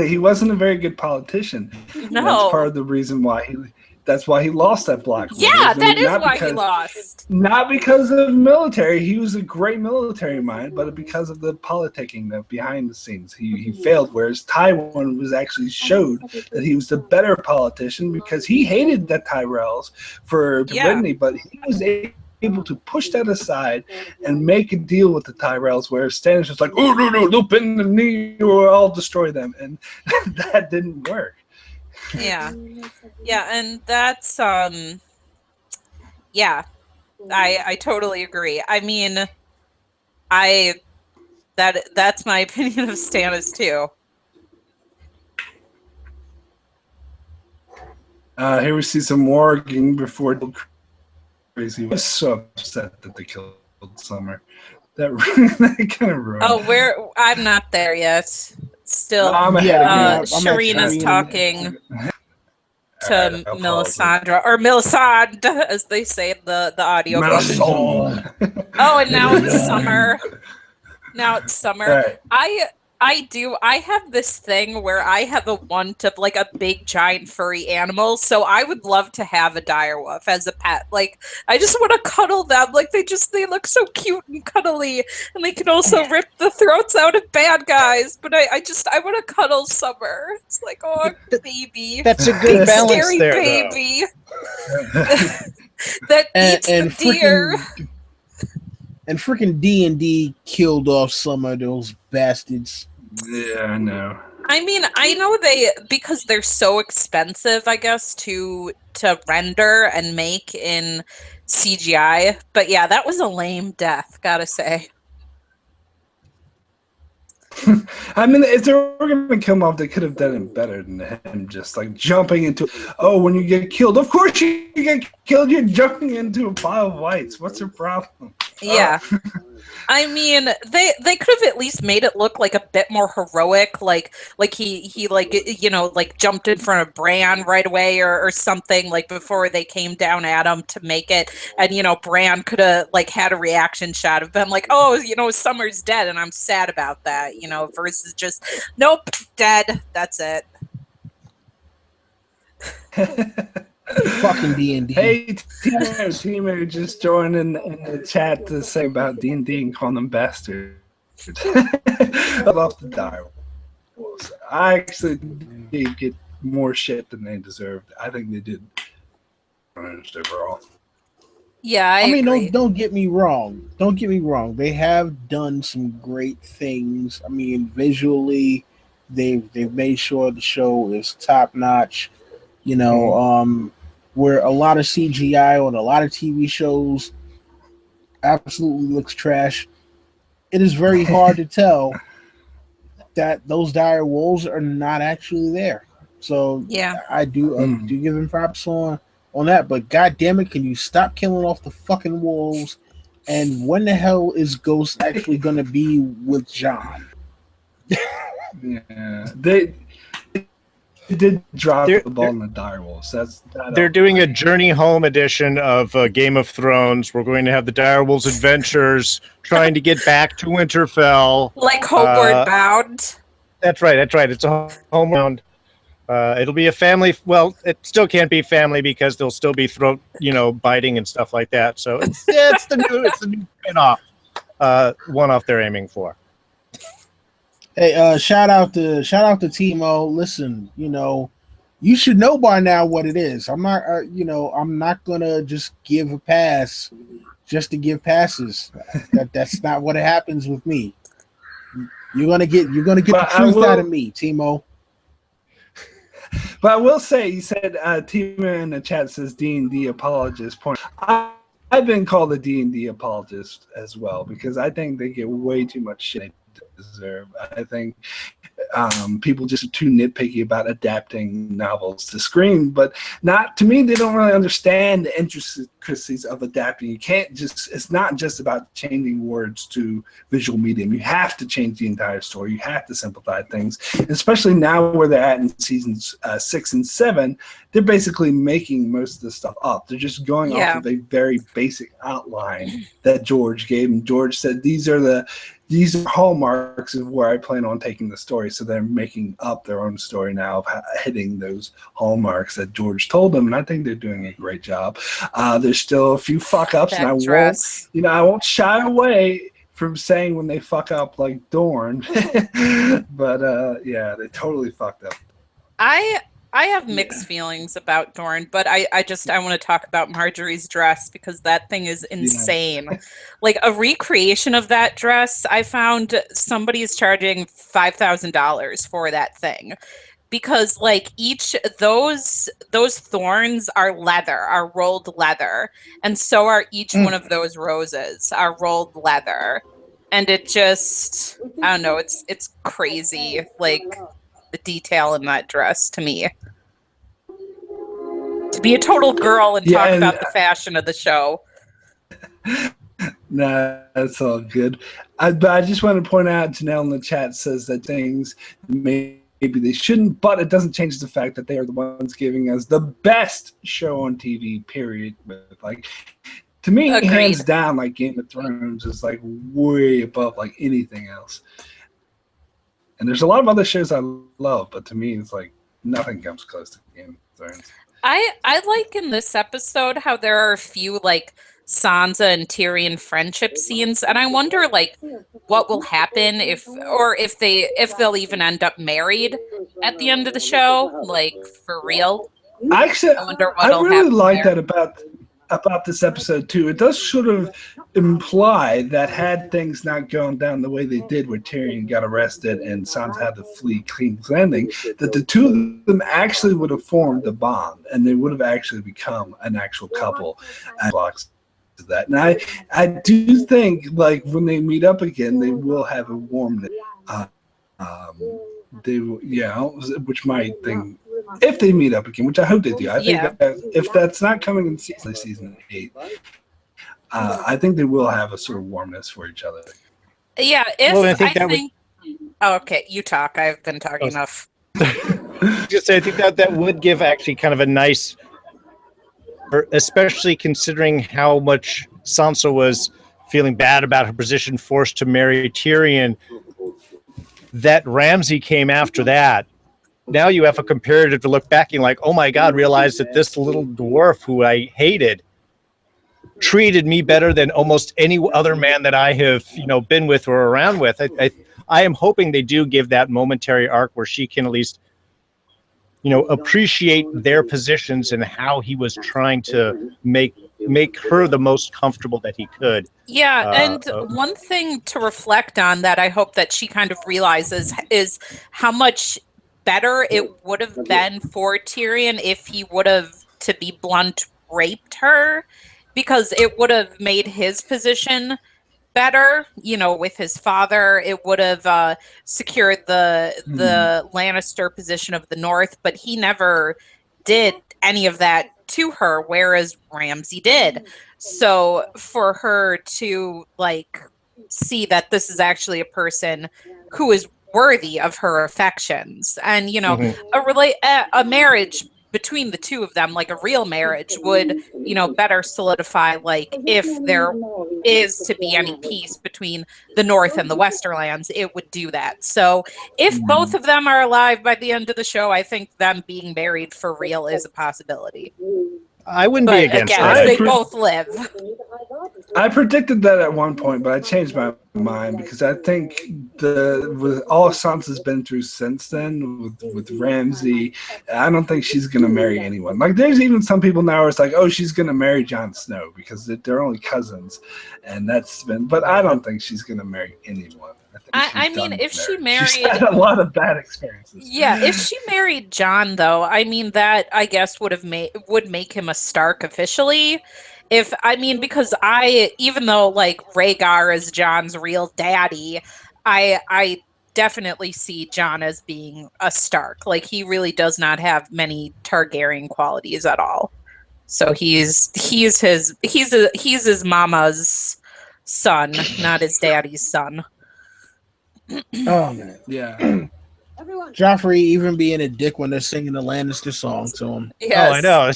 [SPEAKER 2] He wasn't a very good politician.
[SPEAKER 1] No,
[SPEAKER 2] that's part of the reason why That's why he lost that block.
[SPEAKER 1] Yeah, that is why he lost.
[SPEAKER 2] Not because of military. He was a great military mind, but because of the politicking that behind the scenes. He failed, whereas Tywin was actually showed that he was the better politician because he hated the Tyrells for Brittany, but he was able to push that aside and make a deal with the Tyrells, whereas Stannis was like, oh, no, they'll bend the knee or I'll destroy them. And that didn't work.
[SPEAKER 1] Yeah, and that's I totally agree. I mean, that's my opinion of Stannis too.
[SPEAKER 2] Here we see some warging before crazy. I was so upset that they killed Summer. That kind of ruined.
[SPEAKER 1] Oh, I'm not there yet. Still, Shireen's talking to Melisandre, or Melisande, as they say in the audio. Oh, and now it's summer. Right. I have this thing where I have a want of like a big giant furry animal, so I would love to have a direwolf as a pet. Like, I just want to cuddle them. Like, they look so cute and cuddly, and they can also rip the throats out of bad guys. But I want to cuddle Summer. It's like, oh, baby,
[SPEAKER 4] that's a good balance
[SPEAKER 1] scary
[SPEAKER 4] there,
[SPEAKER 1] baby that eats the deer.
[SPEAKER 3] And freaking D&D killed off some of those bastards.
[SPEAKER 2] Yeah, I know.
[SPEAKER 1] I mean, I know because they're so expensive, I guess, to render and make in CGI. But yeah, that was a lame death, gotta say.
[SPEAKER 2] I mean, if they were going to kill him off, they could have done it better than him just like jumping into. Oh, when you get killed, of course you get killed. You're jumping into a pile of whites. What's your problem?
[SPEAKER 1] Yeah. I mean, they could have at least made it look like a bit more heroic, like he like, you know, like jumped in front of Bran right away or something, like before they came down at him to make it, and you know, Bran could have like had a reaction shot of been like, oh, you know, Summer's dead and I'm sad about that, you know, versus just nope, dead, that's it.
[SPEAKER 3] Fucking D&D.
[SPEAKER 2] Hey, Timo just joined in the chat to say about D&D and calling them bastards. I love the direwolves. I actually did get more shit than they deserved. I think they did overall.
[SPEAKER 1] Yeah, I
[SPEAKER 3] mean,
[SPEAKER 1] agree.
[SPEAKER 3] don't get me wrong. Don't get me wrong. They have done some great things. I mean, visually, they've made sure the show is top notch. You know, where a lot of CGI on a lot of TV shows absolutely looks trash. It is very hard to tell that those dire wolves are not actually there. So yeah, I do give them props on that. But god damn it, can you stop killing off the fucking wolves? And when the hell is Ghost actually going to be with Jon?
[SPEAKER 2] Yeah, they did drop the ball in the direwolves.
[SPEAKER 4] They're doing a Journey Home edition of Game of Thrones. We're going to have the direwolves' adventures, trying to get back to Winterfell,
[SPEAKER 1] like Homeward Bound.
[SPEAKER 4] That's right. It's a Homeward Bound. It'll be a family. Well, it still can't be family because there'll still be throat, biting and stuff like that. So it's the new spin-off, one-off they're aiming for.
[SPEAKER 3] Hey, shout out to Timo. Listen, you should know by now what it is. I'm not, I'm not gonna just give a pass just to give passes. That's not what happens with me. You're gonna get the truth out of me, Timo.
[SPEAKER 2] But I will say, you said Timo in the chat says D&D apologist. I've been called a D&D apologist as well because I think they get way too much shit deserve. I think people just are too nitpicky about adapting novels to screen, but not to me. They don't really understand the intricacies of adapting. You can't it's not just about changing words to visual medium. You have to change the entire story. You have to simplify things, and especially now where they're at in seasons 6 and 7. They're basically making most of the stuff up. They're just going off of a very basic outline that George gave them. George said, these are the these are hallmarks of where I plan on taking the story. So they're making up their own story now of hitting those hallmarks that George told them, and I think they're doing a great job. There's still a few fuck ups, and I won't shy away from saying when they fuck up like Dorne, but yeah, they totally fucked up.
[SPEAKER 1] I have mixed feelings about Dorne, but I want to talk about Marjorie's dress because that thing is insane. Yeah. Like a recreation of that dress, I found somebody is charging $5,000 for that thing. Because like those thorns are rolled leather, and so are each one of those roses are rolled leather, and it just, I don't know, it's crazy, like the detail in that dress to me. To be a total girl and talk about the fashion of the show.
[SPEAKER 2] Nah, that's all good. But I just want to point out, Janelle in the chat says that things maybe they shouldn't, but it doesn't change the fact that they are the ones giving us the best show on TV, period. Like, to me,
[SPEAKER 1] Agreed.
[SPEAKER 2] Hands down, like Game of Thrones is like way above like anything else. And there's a lot of other shows I love, but to me, it's like nothing comes close to Game of Thrones.
[SPEAKER 1] I like in this episode how there are a few like Sansa and Tyrion friendship scenes, and I wonder like what will happen if they'll even end up married at the end of the show, like for real.
[SPEAKER 2] Actually, I really like that about this episode too. It does sort of imply that had things not gone down the way they did, where Tyrion got arrested and Sansa had to flee King's Landing, that the two of them actually would have formed a bond and they would have actually become an actual couple. And that, and I do think like when they meet up again, they will have a warmness. They will, which might think. If they meet up again, which I hope they do, I think that if that's not coming in season 8, I think they will have a sort of warmness for each other.
[SPEAKER 1] Yeah, Oh, okay, you talk. I've been talking enough.
[SPEAKER 4] Just I think that would give actually kind of a nice, especially considering how much Sansa was feeling bad about her position, forced to marry Tyrion. That Ramsay came after that. Now you have a comparative to look back and like, oh my God, realize that this little dwarf who I hated treated me better than almost any other man that I have, been with or around with. I am hoping they do give that momentary arc where she can at least, appreciate their positions and how he was trying to make her the most comfortable that he could.
[SPEAKER 1] Yeah, and one thing to reflect on that I hope that she kind of realizes is how much better it would have been for Tyrion if he would have, to be blunt, raped her, because it would have made his position better, with his father. It would have secured the Lannister position of the North, but he never did any of that to her, whereas Ramsay did. So for her to like see that this is actually a person who is worthy of her affections, and a marriage between the two of them, like a real marriage, would better solidify like if there is to be any peace between the North and the Westerlands, it would do that. So if both of them are alive by the end of the show, I think them being married for real is a possibility.
[SPEAKER 4] I wouldn't be against that.
[SPEAKER 1] They both live.
[SPEAKER 2] I predicted that at one point, but I changed my mind because I think with all Sansa's been through since then, with Ramsay, I don't think she's going to marry anyone. Like, there's even some people now where it's like, oh, she's going to marry Jon Snow because they're only cousins, and that's been. But I don't think she's going to marry anyone.
[SPEAKER 1] I mean, if she married,
[SPEAKER 2] she's had a lot of bad experiences.
[SPEAKER 1] Yeah, if she married Jon, though, I mean, that I guess would make him a Stark officially. Because even though like Rhaegar is Jon's real daddy, I definitely see Jon as being a Stark. Like, he really does not have many Targaryen qualities at all. So he's his mama's son, not his daddy's son.
[SPEAKER 3] Oh man,
[SPEAKER 2] yeah.
[SPEAKER 3] Joffrey even being a dick when they're singing the Lannister song to him.
[SPEAKER 1] Yes.
[SPEAKER 4] Oh, I know.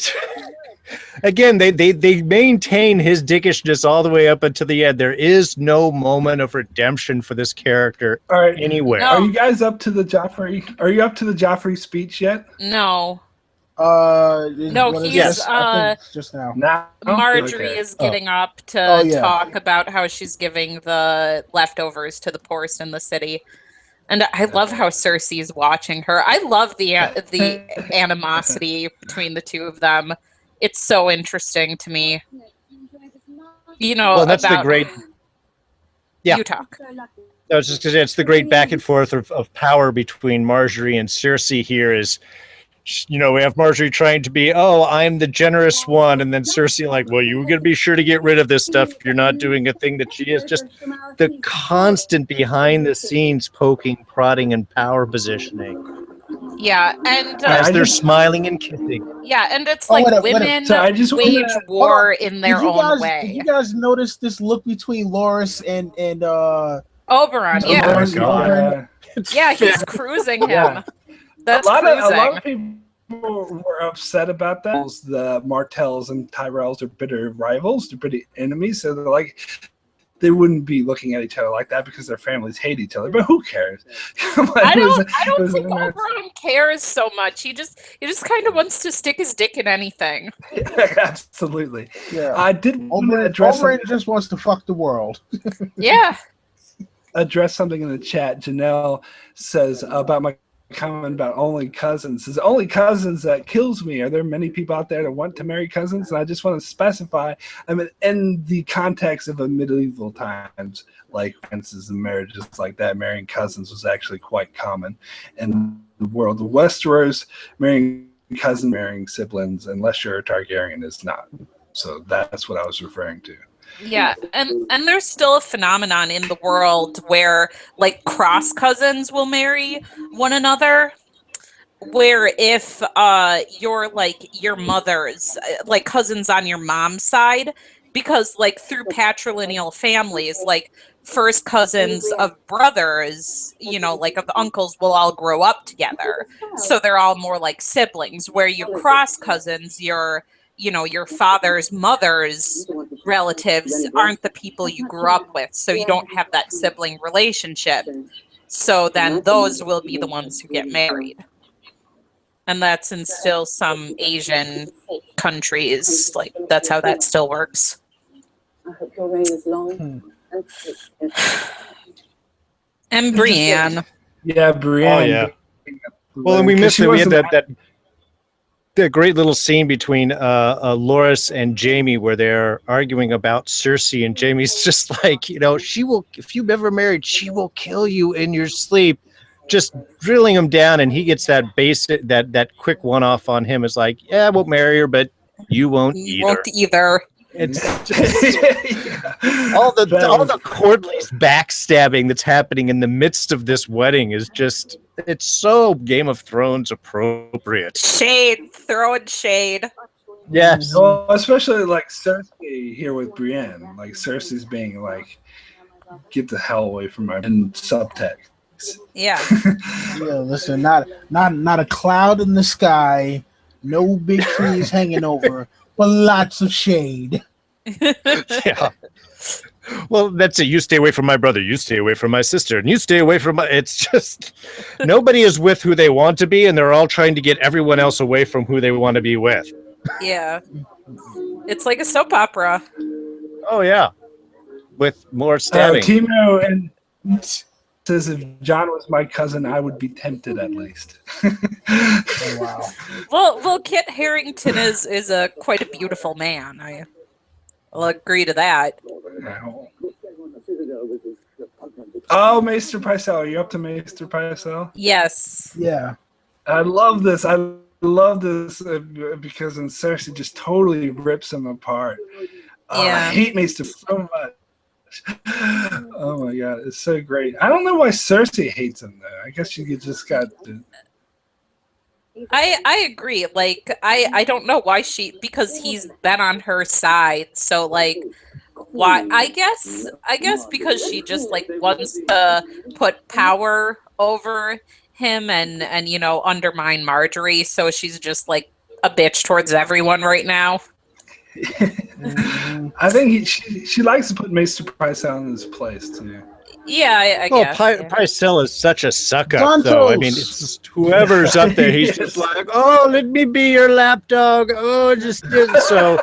[SPEAKER 4] again, they maintain his dickishness all the way up until the end. There is no moment of redemption for this character anywhere.
[SPEAKER 1] No.
[SPEAKER 2] Are you guys up to the Joffrey? Are you up to the Joffrey speech yet?
[SPEAKER 1] No.
[SPEAKER 3] No,
[SPEAKER 1] he's
[SPEAKER 3] I think just now.
[SPEAKER 1] Marjorie
[SPEAKER 2] Okay.
[SPEAKER 1] is getting up to talk about how she's giving the leftovers to the poorest in the city. And I love how Cersei's watching her. I love the animosity between the two of them. It's so interesting to me. You know,
[SPEAKER 4] well, that's the great. Yeah,
[SPEAKER 1] you talk.
[SPEAKER 4] I was just because it's the great back and forth of power between Marjorie and Cersei here. Is, you know, we have Marjorie trying to be, oh, I'm the generous one, and then Cersei like, well, you're going to be sure to get rid of this stuff if you're not doing a thing that she is. Just the constant behind the scenes poking, prodding, and power positioning.
[SPEAKER 1] Yeah, and
[SPEAKER 4] as they're smiling and kissing.
[SPEAKER 1] Yeah, and it's like women wage war in their own way.
[SPEAKER 3] Did you guys notice this look between Loras and
[SPEAKER 1] Oberyn? Yeah,
[SPEAKER 4] oh my God.
[SPEAKER 1] Yeah, he's cruising him.
[SPEAKER 2] Yeah.
[SPEAKER 1] That's
[SPEAKER 2] a lot
[SPEAKER 1] cruising.
[SPEAKER 2] of people were upset about that. The Martells and Tyrells are bitter rivals, they're bitter enemies, so they're like, they wouldn't be looking at each other like that because their families hate each other. But who cares?
[SPEAKER 1] I don't think Oberyn cares so much. He just kind of wants to stick his dick in anything.
[SPEAKER 2] Yeah, absolutely.
[SPEAKER 3] Yeah,
[SPEAKER 2] I did address.
[SPEAKER 3] Oberyn just wants to fuck the world.
[SPEAKER 1] Yeah.
[SPEAKER 2] Address something in the chat. Janelle says about my comment about only cousins. Says only cousins, that kills me. Are there many people out there that want to marry cousins? And I just want to specify, I mean, in the context of a medieval times, like fences and marriages like that, marrying cousins was actually quite common. In the world of Westeros, marrying cousins, marrying siblings, unless you're a Targaryen, is not. So that's what I was referring to.
[SPEAKER 1] Yeah, and there's still a phenomenon in the world where like cross cousins will marry one another, where if you're like your mother's like cousins on your mom's side, because like through patrilineal families, like first cousins of brothers, you know, like of uncles will all grow up together, so they're all more like siblings. Where you cross cousins, your father's mother's relatives aren't the people you grew up with, so you don't have that sibling relationship. So then those will be the ones who get married. And that's in still some Asian countries. Like, that's how that still works.
[SPEAKER 5] I hope your reign is long.
[SPEAKER 1] And Brienne.
[SPEAKER 2] Yeah, Brienne.
[SPEAKER 4] Oh, yeah. Well, and we missed that. We had that great little scene between Loras and Jaime where they're arguing about Cersei, and Jaime's just like, you know, she will, if you've ever married, she will kill you in your sleep, just drilling him down. And he gets that basic, that quick one-off on him. Is like, yeah, I won't marry her, but you won't either. It's just all the courtless backstabbing that's happening in the midst of this wedding is just, it's so Game of Thrones appropriate.
[SPEAKER 1] Shade, throwing shade.
[SPEAKER 4] Yes.
[SPEAKER 2] Well, especially like Cersei here with Brienne. Like Cersei's being like, get the hell away from my, in subtext.
[SPEAKER 1] Yeah.
[SPEAKER 3] Yeah, listen, not a cloud in the sky, no big trees hanging over, but lots of shade.
[SPEAKER 4] Yeah. Well, that's it. You stay away from my brother. You stay away from my sister. And you stay away from my... It's just... Nobody is with who they want to be, and they're all trying to get everyone else away from who they want to be with.
[SPEAKER 1] Yeah. It's like a soap opera.
[SPEAKER 4] Oh, yeah. With more stabbing.
[SPEAKER 2] Timo and says, if John was my cousin, I would be tempted at least.
[SPEAKER 3] Oh, wow.
[SPEAKER 1] Well, Kit Harington is a quite a beautiful man. I'll agree to that.
[SPEAKER 2] Oh, Maester Pycelle. Are you up to Maester Pycelle?
[SPEAKER 1] Yes.
[SPEAKER 3] Yeah.
[SPEAKER 2] I love this. Because then Cersei just totally rips him apart.
[SPEAKER 1] Yeah.
[SPEAKER 2] I hate Maester so much. Oh my god, it's so great. I don't know why Cersei hates him though. I guess you just got to...
[SPEAKER 1] I agree. Like I don't know why because he's been on her side. So like why I guess because she just like wants to put power over him and you know undermine Marjorie, so she's just like a bitch towards everyone right now.
[SPEAKER 2] I think she likes to put Maester Pycelle in his place too.
[SPEAKER 1] Yeah, I guess.
[SPEAKER 4] Pycelle is such a suck up,
[SPEAKER 3] Santos.
[SPEAKER 4] though. I mean, it's just whoever's up there, he's just like, oh, let me be your lapdog. Oh, just so.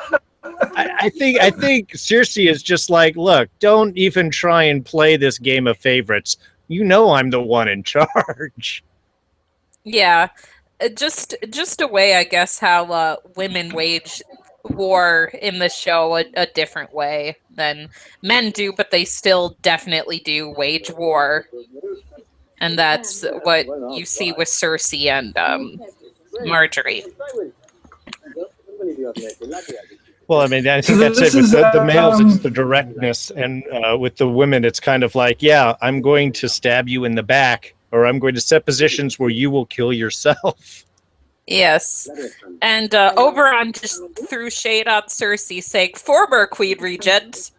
[SPEAKER 4] I think Cersei is just like, look, don't even try and play this game of favorites. You know I'm the one in charge.
[SPEAKER 1] Yeah, just a way, I guess, how women wage war in the show a different way than men do, but they still definitely do wage war, and that's what you see with Cersei and Marjorie.
[SPEAKER 4] Well, I mean, I think that's it. With the males, it's the directness, and with the women, it's kind of like, yeah, I'm going to stab you in the back, or I'm going to set positions where you will kill yourself.
[SPEAKER 1] Yes, and Oberon just threw shade on Cersei, saying, "Former Queen Regent."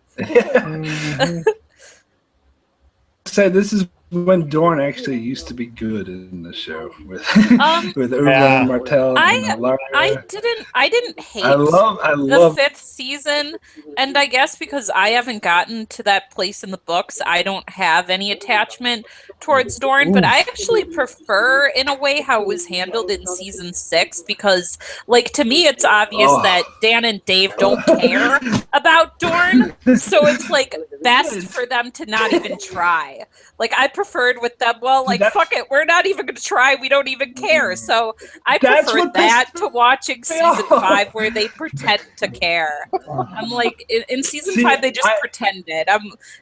[SPEAKER 2] So this is when Dorne actually used to be good in the show with Oberyn Martell and Alarya.
[SPEAKER 1] I didn't hate
[SPEAKER 2] I love
[SPEAKER 1] the 5th season, and I guess because I haven't gotten to that place in the books, I don't have any attachment towards Dorne, but I actually prefer, in a way, how it was handled in season 6, because, like, to me, it's obvious that Dan and Dave don't care about Dorne, so it's, like, best for them to not even try. Like, I preferred with them, well, like, fuck it, we're not even going to try, we don't even care. So I prefer that to watching season 5 where they pretend to care. I'm like, in season 5, they just pretended.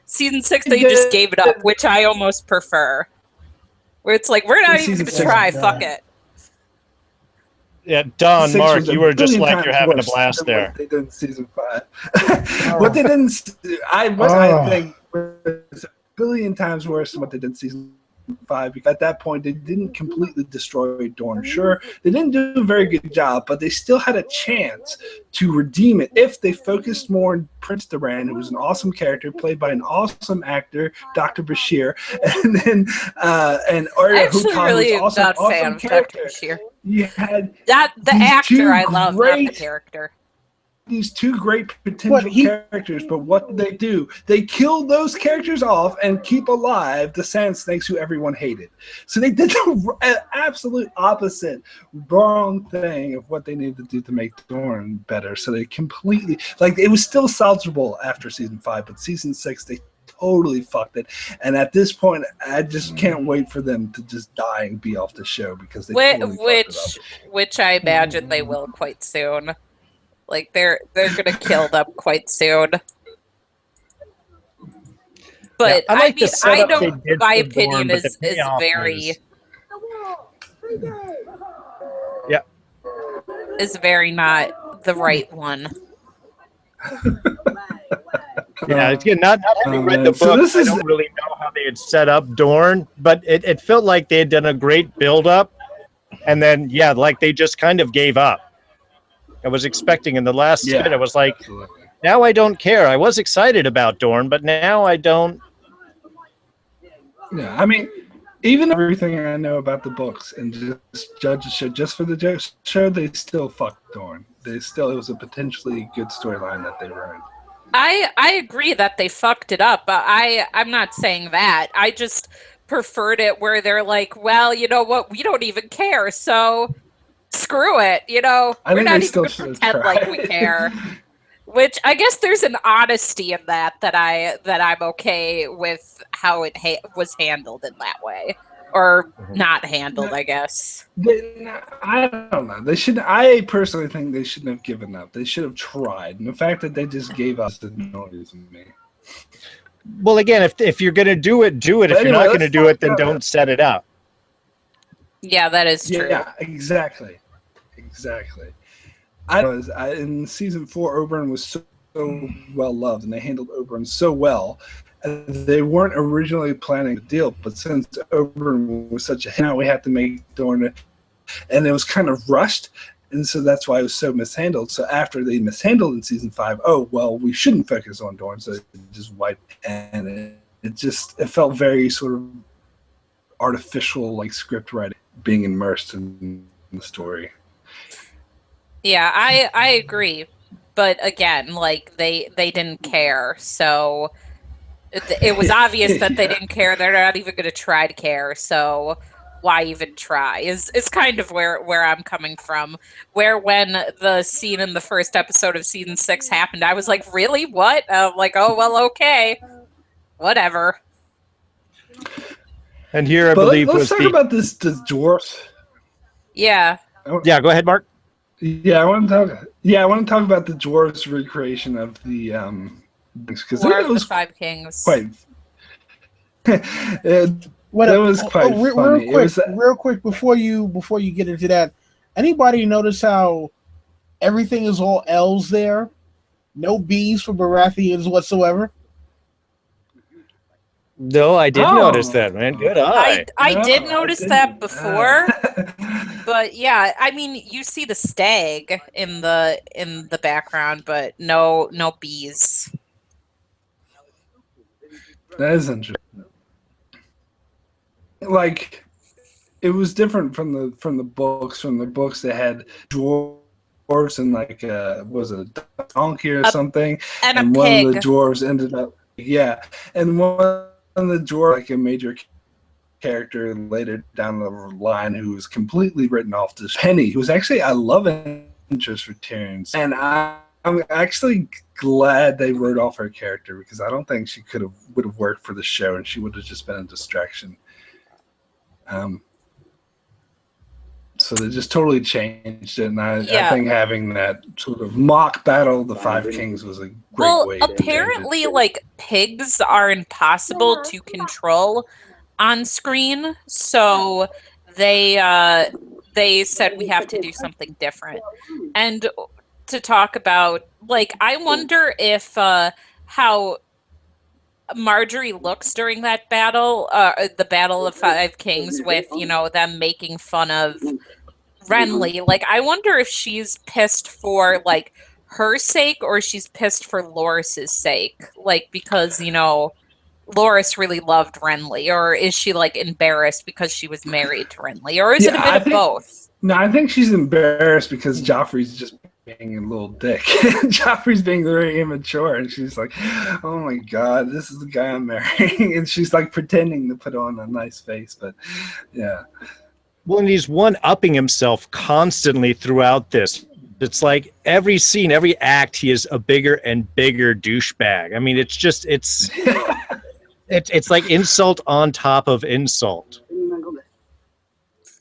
[SPEAKER 1] Season 6, they just gave it up, which I almost prefer. Where it's like, we're not even going to try, fuck it.
[SPEAKER 4] Yeah, Don, Mark, you were just like you're having a blast there.
[SPEAKER 2] What they did in season 5. What they didn't, I think, was a billion times worse than what they did in season 5. Because at that point, they didn't completely destroy Dorne. Sure, they didn't do a very good job, but they still had a chance to redeem it if they focused more on Prince Darrin, who was an awesome character played by an awesome actor, Dr. Bashir, and then and Arya Hutan,
[SPEAKER 1] really
[SPEAKER 2] was also
[SPEAKER 1] not
[SPEAKER 2] an
[SPEAKER 1] fan
[SPEAKER 2] awesome
[SPEAKER 1] of
[SPEAKER 2] character.
[SPEAKER 1] Dr. Bashir.
[SPEAKER 2] You had
[SPEAKER 1] the actor I love, not the character.
[SPEAKER 2] These two great potential characters, but what do? They kill those characters off and keep alive the Sand Snakes who everyone hated. So they did the absolute opposite wrong thing of what they needed to do to make Dorne better. So they completely, like, it was still salvageable after season 5, but season 6 they totally fucked it. And at this point, I just can't wait for them to just die and be off the show because they totally fucked it up.
[SPEAKER 1] Which I imagine they will quite soon. Like, they're gonna kill them quite soon. But
[SPEAKER 4] yeah, I mean,
[SPEAKER 1] I don't. My opinion is very.
[SPEAKER 4] Yeah.
[SPEAKER 1] Is very not the right one.
[SPEAKER 4] Yeah, again, not having read the book, I don't really know how they had set up Dorne, but it felt like they had done a great build-up, and then, yeah, like they just kind of gave up. I was expecting in the last bit, I was like, now I don't care. I was excited about Dorne, but now I don't.
[SPEAKER 2] Yeah, I mean, even everything I know about the books and just judge the show just for the show, they still fucked Dorne. It was a potentially good storyline that they ran.
[SPEAKER 1] I agree that they fucked it up, but I'm not saying that. I just preferred it where they're like, well, you know what? We don't even care, so screw it. You know, we're not even going to pretend like we care. Which I guess there's an honesty in that I'm okay with how it was handled in that way. Or not handled, I guess.
[SPEAKER 2] I don't know. I personally think they shouldn't have given up. They should have tried. And the fact that they just gave up annoys me.
[SPEAKER 4] Well, again, if you're going to do it, do it. But if you're not going to do it, then don't set it up.
[SPEAKER 1] Yeah, that is true.
[SPEAKER 2] Yeah, exactly. In season 4, Oberyn was so well loved, and they handled Oberyn so well. They weren't originally planning a deal, but since Oberyn was such a hit, now we have to make Dorne, and it was kind of rushed, and so that's why it was so mishandled. So after they mishandled in season 5, we shouldn't focus on Dorne, so it just wiped, and it felt very sort of artificial, like script writing, being immersed in the story.
[SPEAKER 1] Yeah, I agree. but again, like they didn't care. So it was obvious that they didn't care. They're not even going to try to care. So why even try is kind of where I'm coming from. Where when the scene in the first episode of season 6 happened, I was like, really? What? Like, oh, well, okay. Whatever.
[SPEAKER 4] And here I
[SPEAKER 2] But
[SPEAKER 4] believe
[SPEAKER 2] let's talk about this dwarf.
[SPEAKER 1] Yeah.
[SPEAKER 4] Yeah, go ahead, Mark.
[SPEAKER 2] Yeah, I want to talk about the dwarves' recreation of the because
[SPEAKER 1] War
[SPEAKER 2] it
[SPEAKER 1] of
[SPEAKER 2] was
[SPEAKER 1] the Five Kings.
[SPEAKER 2] quite. That was quite funny.
[SPEAKER 3] Real quick before you get into that, anybody notice how everything is all L's there? No B's for Baratheons whatsoever.
[SPEAKER 4] No, I did notice that, man. Good eye.
[SPEAKER 1] I did notice that before, but yeah, I mean, you see the stag in the background, but no bees.
[SPEAKER 2] That is interesting. Like, it was different from the books. From the books, they had dwarves and like was it a donkey or something,
[SPEAKER 1] and
[SPEAKER 2] one
[SPEAKER 1] pig.
[SPEAKER 2] of the dwarves ended up and one of the dwarves, like a major character later down the line, who was completely written off, this Penny, who was actually a love interest for Tyrion, and I'm actually glad they wrote off her character because I don't think she would have worked for the show, and she would have just been a distraction. So they just totally changed it, and I think having that sort of mock battle of the Five Kings was a great way.
[SPEAKER 1] Well, apparently, like, pigs are impossible to control on screen, so they said we have to do something different. And to talk about, like, I wonder if how Marjorie looks during that battle, the Battle of Five Kings, with, you know, them making fun of Renly. Like, I wonder if she's pissed for, like, her sake, or she's pissed for Loras's sake. Like, because, you know, Loras really loved Renly, or is she, like, embarrassed because she was married to Renly, or is it a bit of both?
[SPEAKER 2] No, I think she's embarrassed because Joffrey's just being a little dick. Joffrey's being very immature, and she's like, "Oh my god, this is the guy I'm marrying," and she's like pretending to put on a nice face, but yeah.
[SPEAKER 4] Well, and he's one-upping himself constantly throughout this. It's like every scene, every act, he is a bigger and bigger douchebag. I mean, it's just it's like insult on top of insult.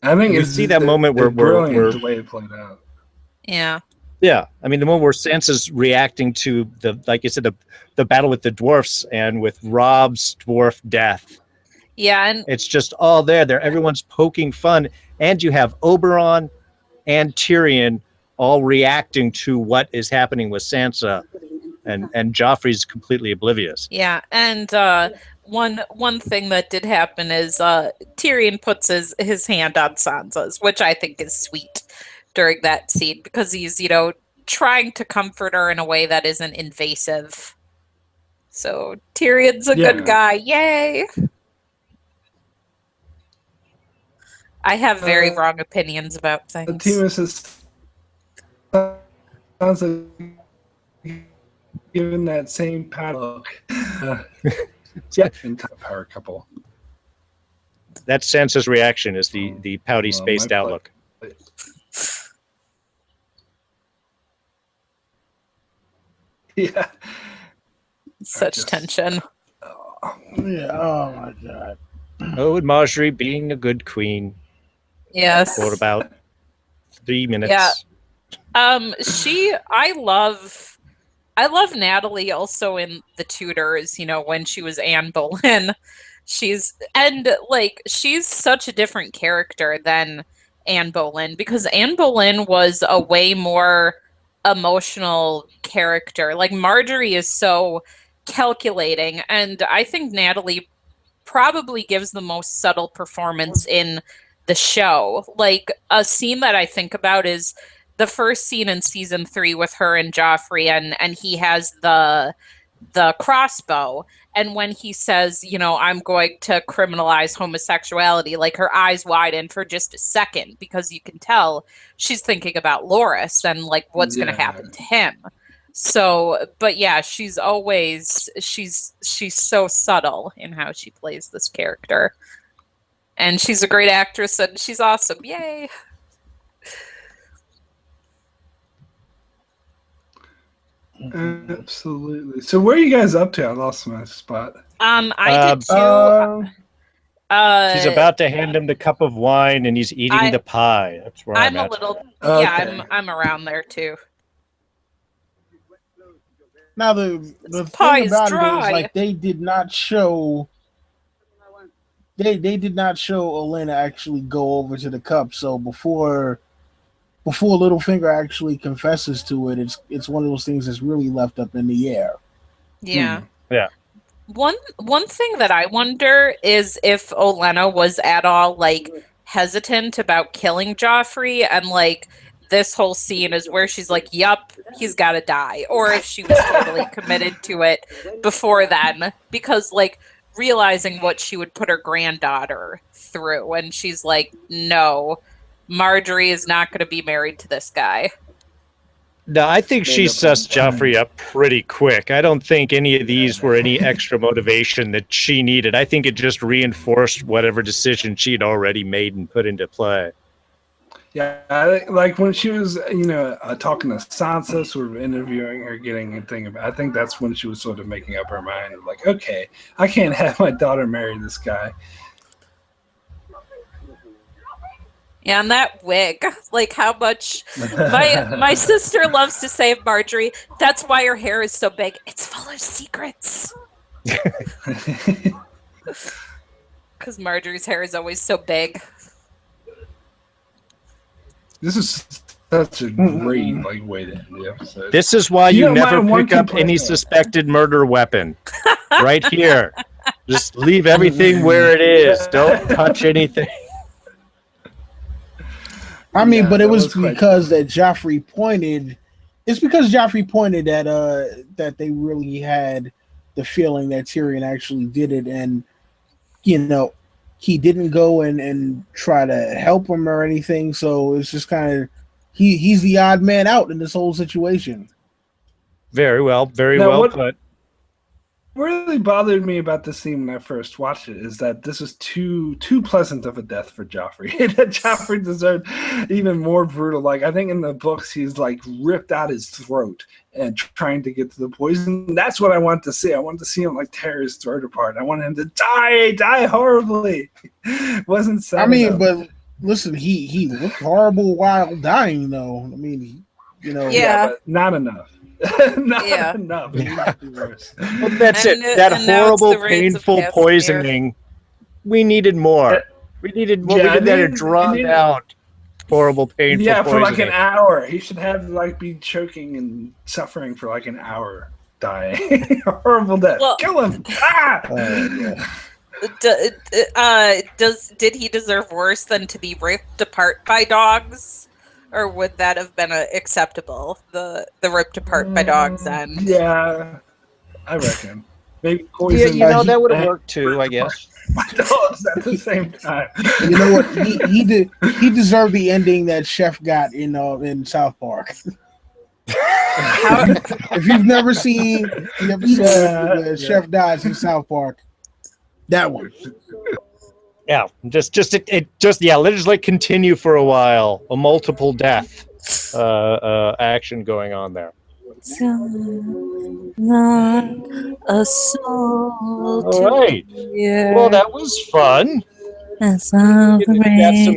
[SPEAKER 2] I think
[SPEAKER 4] you see that moment where
[SPEAKER 2] the way it played out.
[SPEAKER 1] Yeah.
[SPEAKER 4] Yeah, I mean the moment where Sansa's reacting to like you said, the battle with the dwarfs and with Robb's dwarf death.
[SPEAKER 1] Yeah, and
[SPEAKER 4] it's just all there. Everyone's poking fun, and you have Oberyn and Tyrion all reacting to what is happening with Sansa, and Joffrey's completely oblivious.
[SPEAKER 1] Yeah, and one thing that did happen is Tyrion puts his hand on Sansa's, which I think is sweet during that scene, because he's, you know, trying to comfort her in a way that isn't invasive. So Tyrion's a good guy. Yay! I have very wrong opinions about things.
[SPEAKER 2] Timo says Sansa given that same padlock. Power couple.
[SPEAKER 4] That's Sansa's reaction, is the pouty spaced outlook.
[SPEAKER 2] Yeah.
[SPEAKER 1] Such tension.
[SPEAKER 3] Yeah. Oh my god.
[SPEAKER 4] Oh, and Marjorie being a good queen.
[SPEAKER 1] Yes.
[SPEAKER 4] For about 3 minutes.
[SPEAKER 1] Yeah. I love Natalie also in The Tudors, you know, when she was Anne Boleyn. She's such a different character than Anne Boleyn, because Anne Boleyn was a way more emotional character. Like, Marjorie is so calculating, and I think Natalie probably gives the most subtle performance in the show. Like, a scene that I think about is the first scene in season 3 with her and Joffrey, and he has the crossbow, and when he says, you know, I'm going to criminalize homosexuality, like, her eyes widen for just a second, because you can tell she's thinking about Loras and, like, what's going to happen to him. So, but yeah, she's so subtle in how she plays this character. And she's a great actress and she's awesome. Yay.
[SPEAKER 2] Absolutely. So where are you guys up to? I lost my spot.
[SPEAKER 1] I did too.
[SPEAKER 4] She's about to hand him the cup of wine and he's eating the pie. That's where I'm at.
[SPEAKER 1] I'm around there too.
[SPEAKER 3] Now the thing about it is, like, they did not show Olenna actually go over to the cup. So before Littlefinger actually confesses to it, it's one of those things that's really left up in the air.
[SPEAKER 1] Yeah.
[SPEAKER 4] Yeah.
[SPEAKER 1] One thing that I wonder is if Olenna was at all like hesitant about killing Joffrey, and like this whole scene is where she's like, yup, he's gotta die. Or if she was totally committed to it before then, because like realizing what she would put her granddaughter through, and she's like, no, Marjorie is not going to be married to this guy.
[SPEAKER 4] No, I think she sussed Joffrey up pretty quick. I don't think any of these were any extra motivation that she needed. I think it just reinforced whatever decision she'd already made and put into play.
[SPEAKER 2] Yeah, like when she was, talking to Sansa, sort of interviewing her, getting a thing about. I think that's when she was sort of making up her mind, like, okay, I can't have my daughter marry this guy.
[SPEAKER 1] Yeah, and that wig, like how much my sister loves to say of Marjorie, that's why her hair is so big. It's full of secrets. Because Marjorie's hair is always so big.
[SPEAKER 2] This is such a great way to end the episode.
[SPEAKER 4] This is why you never pick up any suspected murder weapon. Right here. Just leave everything where it is. Don't touch anything.
[SPEAKER 3] I mean, but it was because that Joffrey pointed. It's because Joffrey pointed that they really had the feeling that Tyrion actually did it, and he didn't go and try to help him or anything. So it's just kind of he's the odd man out in this whole situation.
[SPEAKER 4] Very well put.
[SPEAKER 2] What really bothered me about this scene when I first watched it is that this was too pleasant of a death for Joffrey. That Joffrey deserved even more brutal. Like, I think in the books he's like ripped out his throat and trying to get to the poison. That's what I want to see. I want to see him like tear his throat apart. I want him to die horribly. Wasn't sad.
[SPEAKER 3] I mean, but listen, he looked horrible while dying, though. I mean,
[SPEAKER 1] yeah,
[SPEAKER 2] but not enough. Not enough.
[SPEAKER 4] Well, that's it. That horrible, painful poisoning. We needed more. We needed more.
[SPEAKER 2] Yeah,
[SPEAKER 4] we needed that drawn out, horrible, painful poisoning.
[SPEAKER 2] For like an hour. He should have be choking and suffering for like an hour, dying. Horrible death.
[SPEAKER 1] Well,
[SPEAKER 2] kill him.
[SPEAKER 1] Did he deserve worse than to be ripped apart by dogs? Or would that have been acceptable? The ripped apart by dogs end.
[SPEAKER 2] Yeah, I reckon. Maybe poison.
[SPEAKER 4] Yeah, that would have worked too, I guess.
[SPEAKER 2] My dogs at the same time.
[SPEAKER 3] You know what? He deserved the ending that Chef got in South Park. If you've never seen the episode where Chef dies in South Park, that one.
[SPEAKER 4] Yeah, just let us continue for a while. A multiple death action going on there.
[SPEAKER 1] Not a soul.
[SPEAKER 4] All right. Well, that was fun. Got some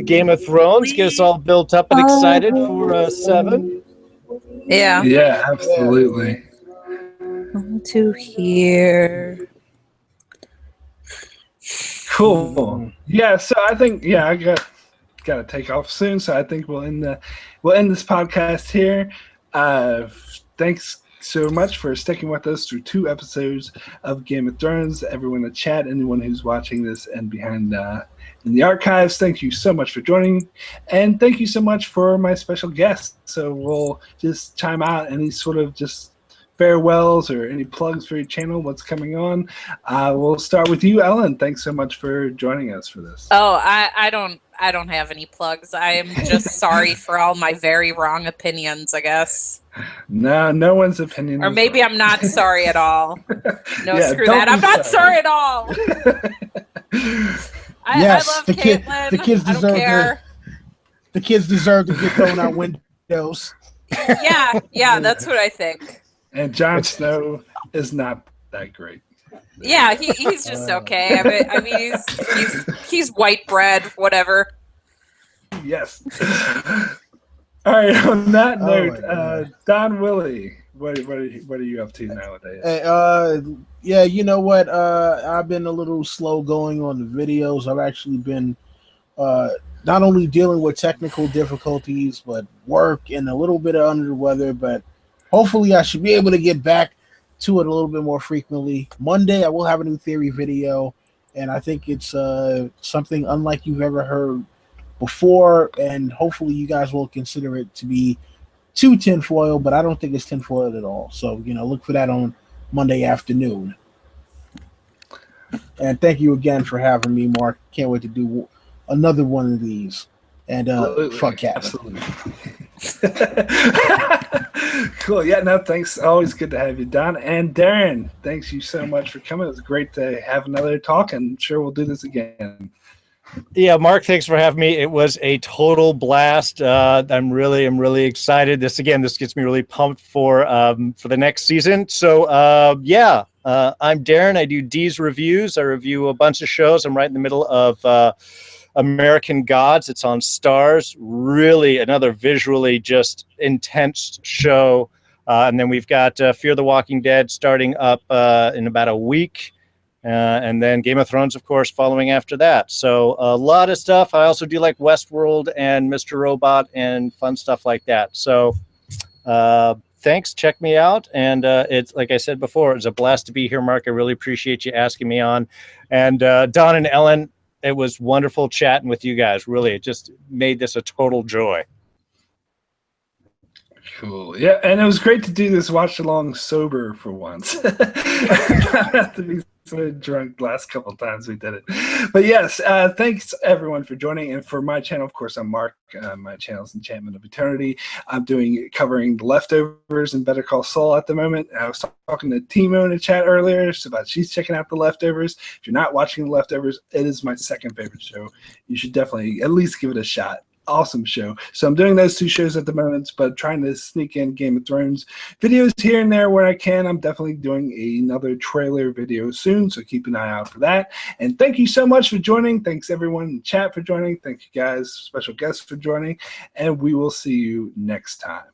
[SPEAKER 4] Game of Thrones. Get us all built up and excited for 7.
[SPEAKER 1] Yeah.
[SPEAKER 2] Yeah, absolutely.
[SPEAKER 1] To hear.
[SPEAKER 2] Cool. Yeah, so I think I got to take off soon. So I think we'll end this podcast here. Thanks so much for sticking with us through 2 episodes of Game of Thrones. Everyone in the chat, anyone who's watching this and behind in the archives, thank you so much for joining, and thank you so much for my special guest. So we'll just chime out any sort of just farewells or any plugs for your channel, what's coming on. We'll start with you, Ellen. Thanks so much for joining us for this.
[SPEAKER 1] Oh, I don't have any plugs. I am just sorry for all my very wrong opinions, I guess.
[SPEAKER 2] No one's opinion.
[SPEAKER 1] Or maybe
[SPEAKER 2] wrong.
[SPEAKER 1] I'm not sorry at all. No,
[SPEAKER 2] Yeah,
[SPEAKER 1] screw
[SPEAKER 2] don't
[SPEAKER 1] that. I'm
[SPEAKER 2] be
[SPEAKER 1] not sorry at all.
[SPEAKER 3] Yes,
[SPEAKER 1] I love
[SPEAKER 3] the
[SPEAKER 1] Caitlyn.
[SPEAKER 3] the kids
[SPEAKER 1] I don't
[SPEAKER 3] deserve
[SPEAKER 1] care.
[SPEAKER 3] the kids deserve to get thrown out windows.
[SPEAKER 1] Yeah, that's what I think.
[SPEAKER 2] And Jon Snow is not that great.
[SPEAKER 1] Yeah, he's just okay. I mean he's white bread, whatever.
[SPEAKER 2] Yes. All right. On that
[SPEAKER 3] Oh
[SPEAKER 2] note, Don Willi, what are you up to nowadays?
[SPEAKER 3] Yeah, you know what? I've been a little slow going on the videos. I've actually been not only dealing with technical difficulties, but work and a little bit under the weather. But hopefully, I should be able to get back to it a little bit more frequently. Monday, I will have a new theory video, and I think it's something unlike you've ever heard before, and hopefully you guys will consider it to be too tinfoil, but I don't think it's tinfoil at all. So, look for that on Monday afternoon. And thank you again for having me, Mark. Can't wait to do another one of these. And fuck Kevin.
[SPEAKER 2] Absolutely. Cool. Yeah, no, thanks. Always good to have you, Don. And Darrin, thanks you so much for coming. It was great to have another talk, and I'm sure we'll do this again.
[SPEAKER 4] Yeah, Mark, thanks for having me. It was a total blast. I'm really excited. This gets me really pumped for the next season. So I'm Darrin. I do D's reviews. I review a bunch of shows. I'm right in the middle of American Gods. It's on Stars. Really another visually just intense show. And then we've got Fear the Walking Dead starting up in about a week. And then Game of Thrones, of course, following after that. So a lot of stuff. I also do like Westworld and Mr. Robot and fun stuff like that. So thanks. Check me out. And it's like I said before, it's a blast to be here, Mark. I really appreciate you asking me on. And Don and Ellen, it was wonderful chatting with you guys. Really, it just made this a total joy.
[SPEAKER 2] Cool. Yeah, and it was great to do this watch along sober for once. I have to be so drunk the last couple of times we did it. But yes, thanks everyone for joining. And for my channel, of course, I'm Mark. My channel is Enchantment of Eternity. I'm covering The Leftovers and Better Call Saul at the moment. I was talking to Timo in the chat earlier about she's checking out The Leftovers. If you're not watching The Leftovers, it is my second favorite show. You should definitely at least give it a shot. Awesome show. So I'm doing those two shows at the moment, but trying to sneak in Game of Thrones videos here and there where I can. I'm definitely doing another trailer video soon, so keep an eye out for that. And thank you so much for joining. Thanks everyone in the chat for joining. Thank you guys, special guests, for joining. And we will see you next time.